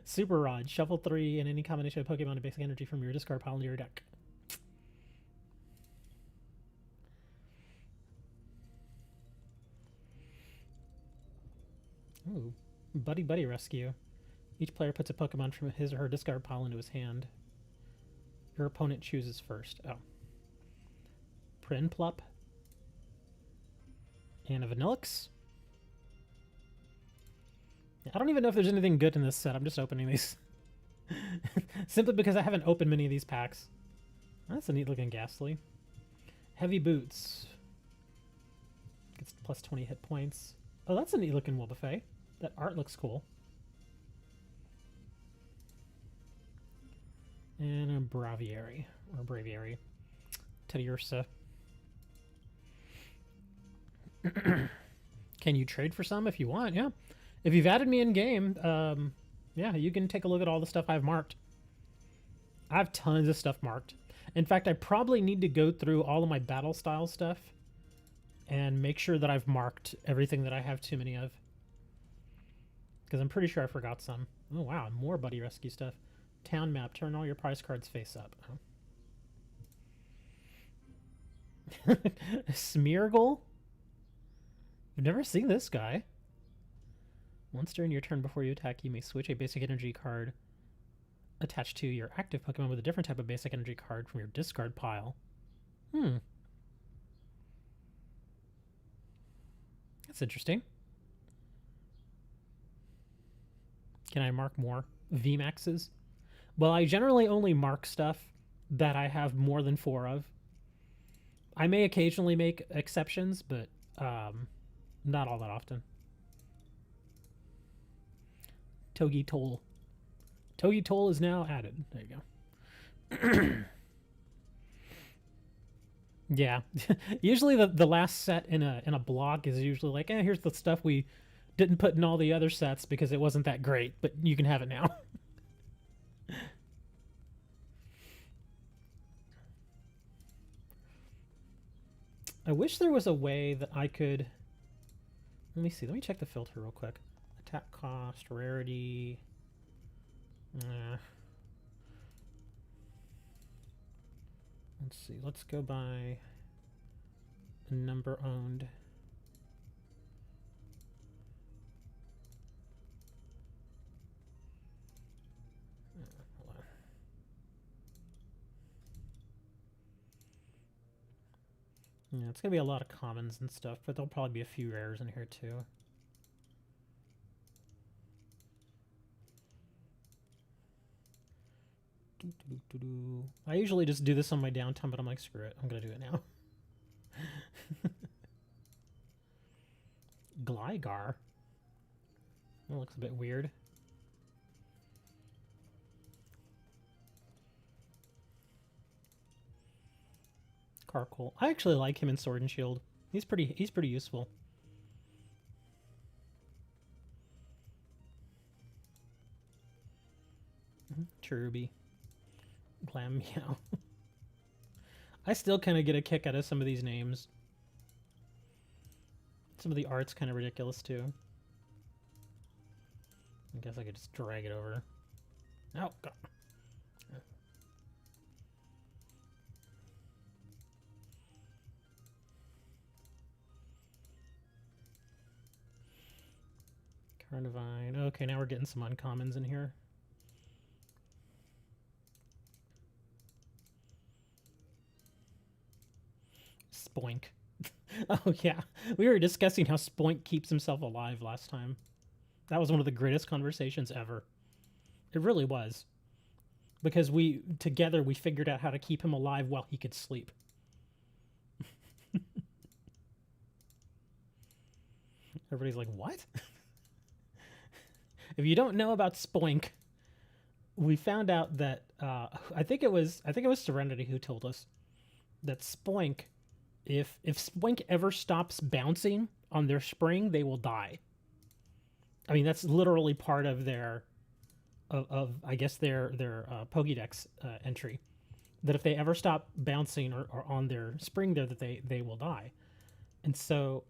Super Rod. Shuffle 3 and any combination of Pokemon and basic energy from your discard pile into your deck. Ooh. Buddy Rescue. Each player puts a Pokemon from his or her discard pile into his hand. Your opponent chooses first. Oh. Prinplup. And a Vanillix. I don't even know if there's anything good in this set. I'm just opening these. Simply because I haven't opened many of these packs. That's a neat looking Ghastly. Heavy Boots. Gets plus 20 hit points. Oh, that's a neat looking Wobbuffet. That art looks cool. And a Braviary. Or Braviary. Teddy Ursa. Can you trade for some if you want? Yeah. If you've added me in game, yeah, you can take a look at all the stuff I've marked. I have tons of stuff marked. In fact, I probably need to go through all of my battle style stuff and make sure that I've marked everything that I have too many of. Because I'm pretty sure I forgot some. Oh, wow, more Buddy Rescue stuff. Town map, turn all your prize cards face up. Oh. Smeargle? I've never seen this guy. Once during your turn before you attack, you may switch a basic energy card attached to your active Pokemon with a different type of basic energy card from your discard pile. That's interesting. Can I mark more VMAXs? Well, I generally only mark stuff that I have more than 4 of. I may occasionally make exceptions, but not all that often. Togetoll. Togetoll is now added. There you go. Yeah. Usually the last set in a block is usually like, here's the stuff we didn't put in all the other sets because it wasn't that great, but you can have it now. I wish there was a way that I could... Let me see. Let me check the filter real quick. Attack cost, rarity... Let's see. Let's go by number owned. Hold on. Yeah, it's gonna be a lot of commons and stuff, but there'll probably be a few rares in here too. I usually just do this on my downtime, but I'm like, screw it. I'm going to do it now. Gligar. That looks a bit weird. Carkol. I actually like him in Sword and Shield. He's pretty useful. Cherubi. Glameow. I still kind of get a kick out of some of these names. Some of the art's kind of ridiculous too. I guess I could just drag it over. Oh, God. Carnivine. Okay, now we're getting some uncommons in here. Spoink. Oh, yeah. We were discussing how Spoink keeps himself alive last time. That was one of the greatest conversations ever. It really was. Because together we figured out how to keep him alive while he could sleep. Everybody's like, what? If you don't know about Spoink, we found out that I think it was Serenity who told us that Spoink, if Spoink ever stops bouncing on their spring, they will die. I mean, that's literally part of their I guess their Pokédex entry, that if they ever stop bouncing or on their spring there, that they will die. And so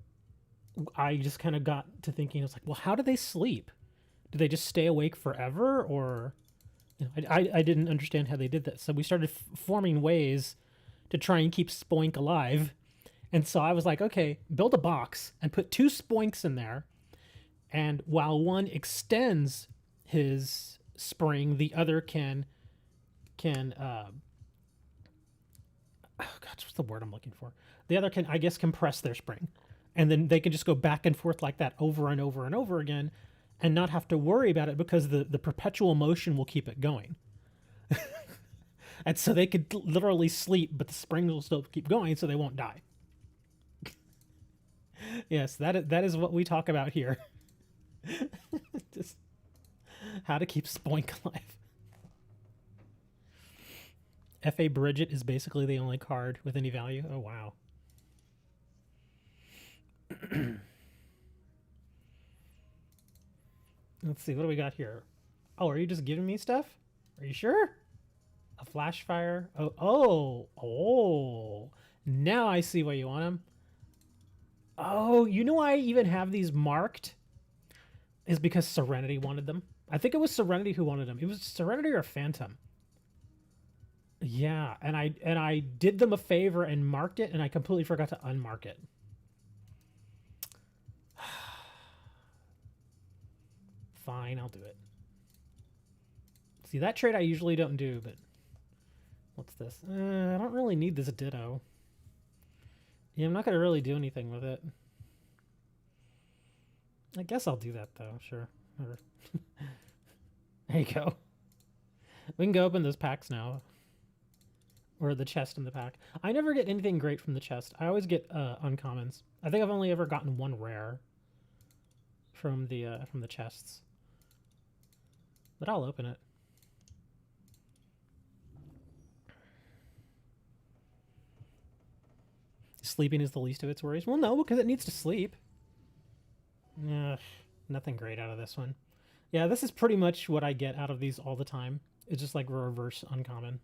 I just kind of got to thinking, I was like, well, how do they sleep? Do they just stay awake forever? Or, you know, I didn't understand how they did that. So we started forming ways to try and keep Spoink alive. And so I was like, okay, build a box and put 2 Spoinks in there. And while one extends his spring, the other can oh God, what's the word I'm looking for? The other can, I guess, compress their spring. And then they can just go back and forth like that over and over and over again. and not have to worry about it because the perpetual motion will keep it going. And so they could literally sleep, but the springs will still keep going, so they won't die. Yes, that is what we talk about here. Just how to keep Spoink alive. F.A. Bridget is basically the only card with any value. Oh, wow. Let's see, what do we got here? Oh, are you just giving me stuff? Are you sure? A flash fire? Oh. Now I see why you want them. Oh, you know why I even have these marked? Is because Serenity wanted them. I think it was Serenity who wanted them. It was Serenity or Phantom. Yeah, and I did them a favor and marked it, and I completely forgot to unmark it. Fine, I'll do it. See, that trade I usually don't do, but what's this? I don't really need this Ditto. Yeah, I'm not going to really do anything with it. I guess I'll do that, though. Sure. There you go. We can go open those packs now. Or the chest in the pack. I never get anything great from the chest. I always get uncommons. I think I've only ever gotten one rare from the chests. But I'll open it. Sleeping is the least of its worries. Well, no, because it needs to sleep. Ugh, nothing great out of this one. Yeah, this is pretty much what I get out of these all the time. It's just like reverse uncommon.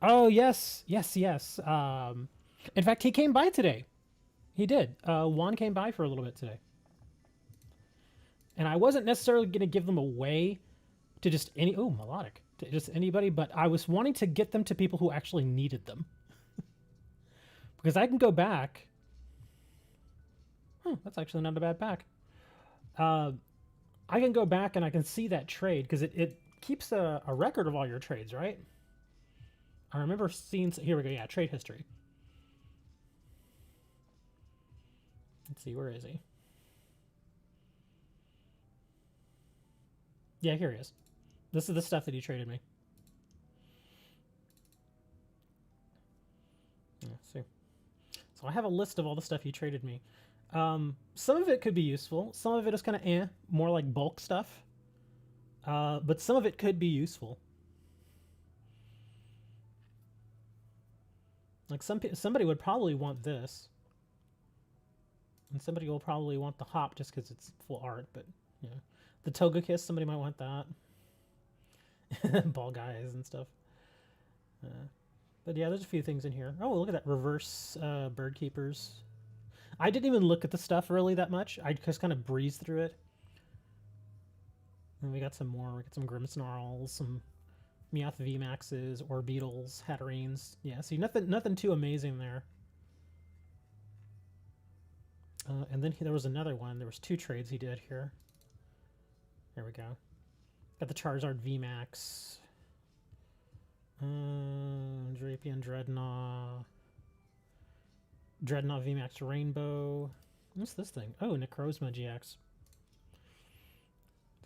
Oh, yes. In fact, he came by today. He did. Juan came by for a little bit today. And I wasn't necessarily going to give them away to just any... Oh, melodic. To just anybody, but I was wanting to get them to people who actually needed them. Because I can go back... that's actually not a bad pack. I can go back and I can see that trade, because it keeps a record of all your trades, right? I remember seeing... Here we go, yeah, trade history. Let's see, where is he? Yeah, here he is. This is the stuff that he traded me. Yeah, see. So I have a list of all the stuff he traded me. Some of it could be useful. Some of it is kind of more like bulk stuff. But some of it could be useful. Like somebody would probably want this. And somebody will probably want the hop just because it's full art, but yeah. The Toga Kiss, somebody might want that. Ball guys and stuff. But yeah, there's a few things in here. Oh, look at that. Reverse bird keepers. I didn't even look at the stuff really that much. I just kind of breezed through it. And we got some more. We got some Grimmsnarls, some Meowth VMAXs, Orbeetles, Hatterines. Yeah, see, nothing too amazing there. And then there was another one. There was 2 trades he did here. There we go. Got the Charizard VMAX. Drapion Dreadnought. Dreadnought VMAX Rainbow. What's this thing? Oh, Necrozma GX.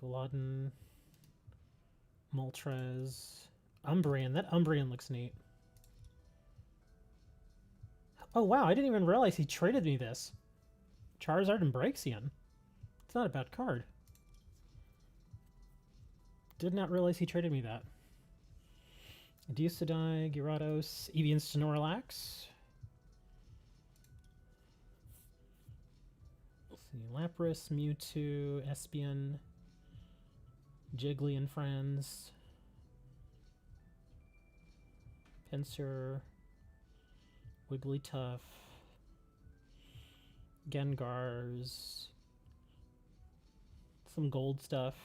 Dolodden. Moltres. Umbreon. That Umbreon looks neat. Oh, wow. I didn't even realize he traded me this. Charizard and Braixen. It's not a bad card. Did not realize he traded me that. Deocidai, Gyarados, Eevee and Snorlax. Let's see, Lapras, Mewtwo, Espeon, Jiggly and Friends, Pinsir, Wigglytuff, Gengars, some gold stuff.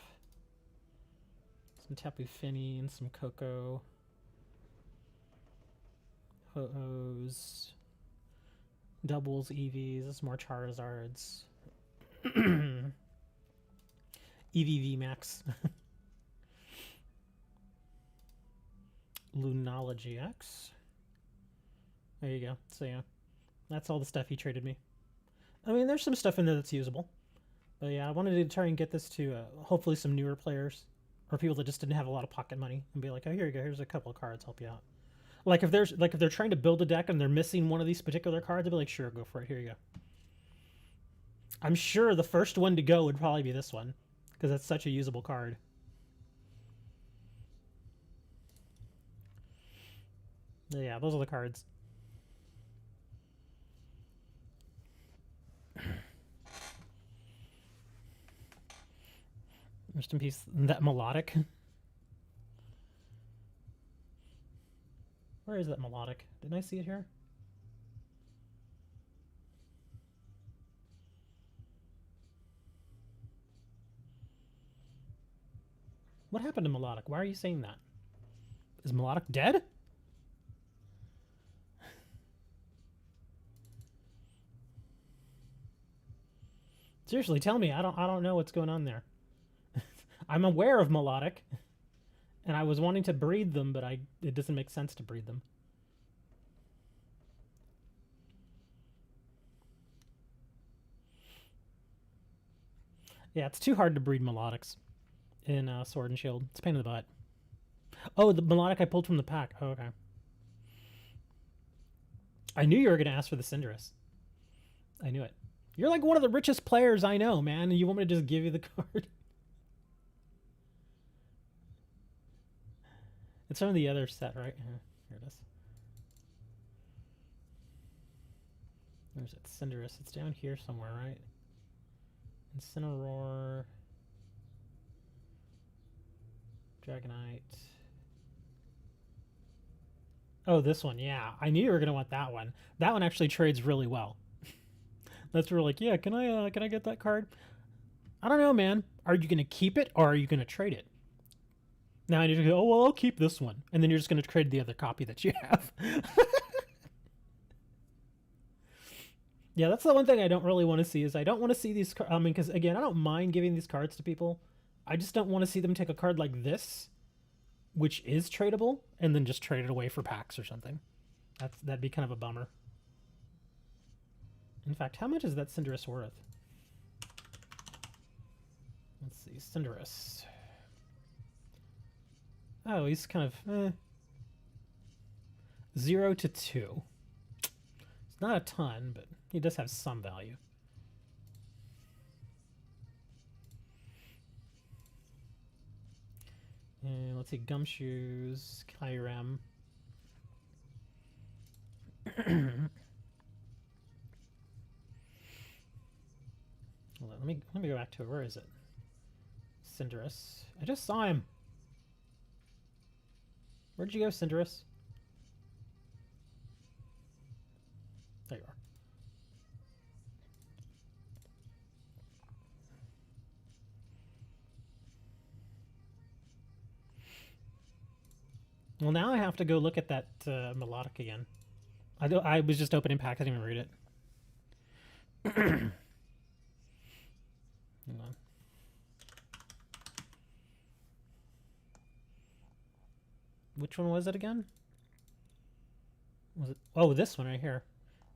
Some Tapu Fini and some Coco. Ho-Ohs. Doubles, Eevees, more Charizards. Eevee VMAX. Lunology X. There you go. So yeah, that's all the stuff he traded me. I mean, there's some stuff in there that's usable. But yeah, I wanted to try and get this to hopefully some newer players or people that just didn't have a lot of pocket money and be like, oh, here you go. Here's a couple of cards, help you out. Like if they're trying to build a deck and they're missing one of these particular cards, they'll be like, sure, go for it. Here you go. I'm sure the first one to go would probably be this one because that's such a usable card. Yeah, those are the cards. Rest in peace, that melodic. Where is that melodic? Didn't I see it here? What happened to melodic? Why are you saying that? Is melodic dead? Seriously, tell me. I don't know what's going on there. I'm aware of melodic, and I was wanting to breed them, but it doesn't make sense to breed them. Yeah, it's too hard to breed melodics in Sword and Shield. It's a pain in the butt. Oh, the melodic I pulled from the pack. Oh, okay. I knew you were going to ask for the Cinderace. I knew it. You're like one of the richest players I know, man. And you want me to just give you the card? It's from the other set, right? Here it is. Where's it? Cinderace. It's down here somewhere, right? Incineroar. Dragonite. Oh, this one. Yeah, I knew you were gonna want that one. That one actually trades really well. That's where we're like, yeah, can I get that card? I don't know, man. Are you gonna keep it or are you gonna trade it? Now I need to go, oh well, I'll keep this one, and then you're just gonna trade the other copy that you have. Yeah, that's the one thing I don't really want to see is I don't want to see these. I mean, because again, I don't mind giving these cards to people. I just don't want to see them take a card like this, which is tradable, and then just trade it away for packs or something. That'd be kind of a bummer. In fact, how much is that Cinderace worth? Let's see, Cinderace. Oh, he's kind of 0 to 2. It's not a ton, but he does have some value. And let's see, Gumshoes, Kyurem. Let me go back to it. Where is it? Cinderace. I just saw him. Where'd you go, Cinderace? There you are. Well, now I have to go look at that melodic again. I was just opening pack. I didn't even read it. Hang on. Which one was it again? Was it? Oh, this one right here.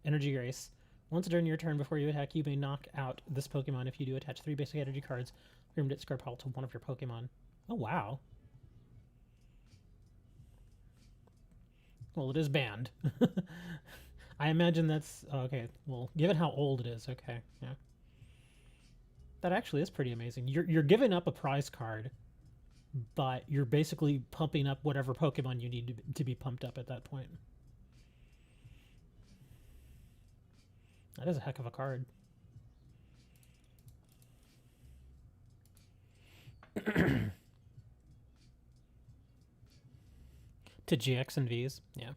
Energy Grace. Once during your turn before you attack, you may knock out this Pokemon. If you do, attach 3 basic energy cards from your discard pile to one of your Pokemon. Oh, wow. Well, it is banned. I imagine that's... Oh, okay, well, given how old it is, okay, yeah. That actually is pretty amazing. You're giving up a prize card, but you're basically pumping up whatever Pokemon you need to be pumped up at that point. That is a heck of a card. To GX and Vs, yeah.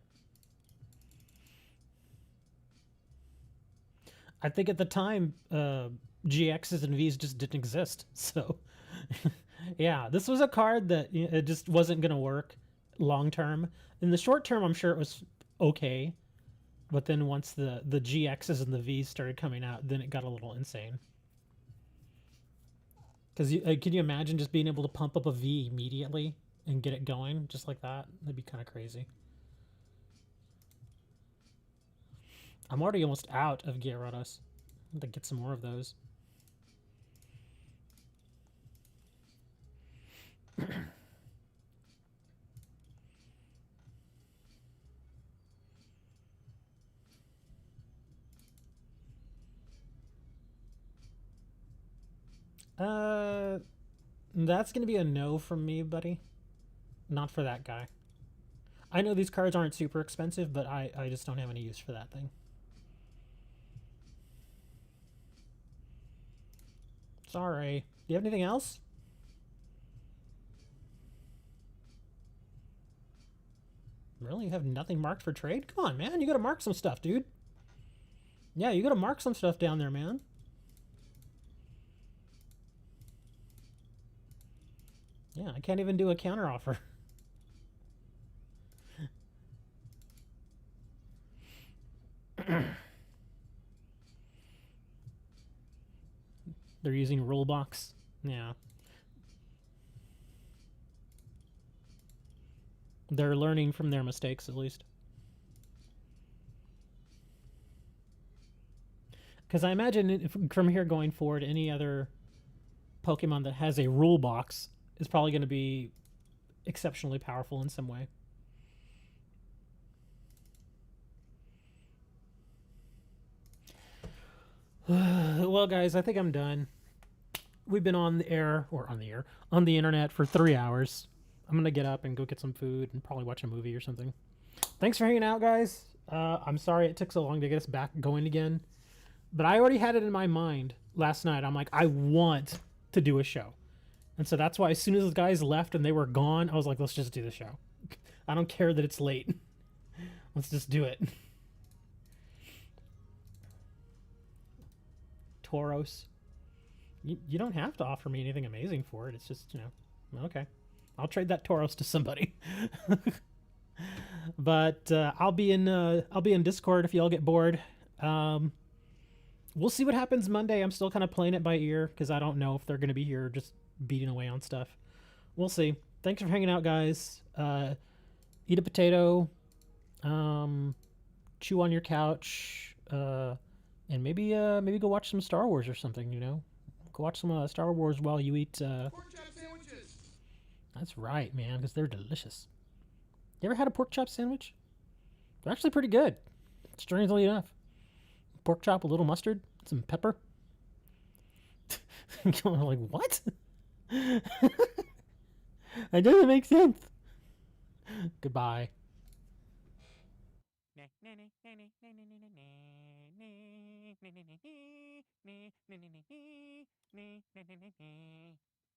I think at the time, GXs and Vs just didn't exist, so... Yeah, this was a card that it just wasn't going to work long term. In the short term, I'm sure it was okay. But then once the GXs and the Vs started coming out, then it got a little insane. Because can you imagine just being able to pump up a V immediately and get it going just like that. That'd be kind of crazy. I'm already almost out of Gyarados. I have to get some more of those. Uh, that's gonna be a no from me, buddy. Not for that guy. I know these cards aren't super expensive, but I just don't have any use for that thing. Sorry. Do you have anything else? Really? You have nothing marked for trade? Come on, man. You gotta mark some stuff, dude. Yeah, you gotta mark some stuff down there, man. Yeah, I can't even do a counter offer. They're using Rulebox. Yeah. They're learning from their mistakes, at least. Because I imagine from here going forward, any other Pokemon that has a rule box is probably going to be exceptionally powerful in some way. Well, guys, I think I'm done. We've been on the air, on the internet for 3 hours. I'm going to get up and go get some food and probably watch a movie or something. Thanks for hanging out, guys. I'm sorry it took so long to get us back going again. But I already had it in my mind last night. I'm like, I want to do a show. And so that's why as soon as the guys left and they were gone, I was like, let's just do the show. I don't care that it's late. Let's just do it. Tauros. You don't have to offer me anything amazing for it. It's just, okay. I'll trade that Tauros to somebody. But I'll be in Discord if y'all get bored. We'll see what happens Monday. I'm still kind of playing it by ear because I don't know if they're going to be here just beating away on stuff. We'll see. Thanks for hanging out, guys. Eat a potato. Chew on your couch. And maybe go watch some Star Wars or something. Go watch some Star Wars while you eat. Pork chop sandwiches. That's right, man, because they're delicious. You ever had a pork chop sandwich? They're actually pretty good. Strangely enough, pork chop, a little mustard, some pepper. You're like, what? That doesn't make sense. Goodbye.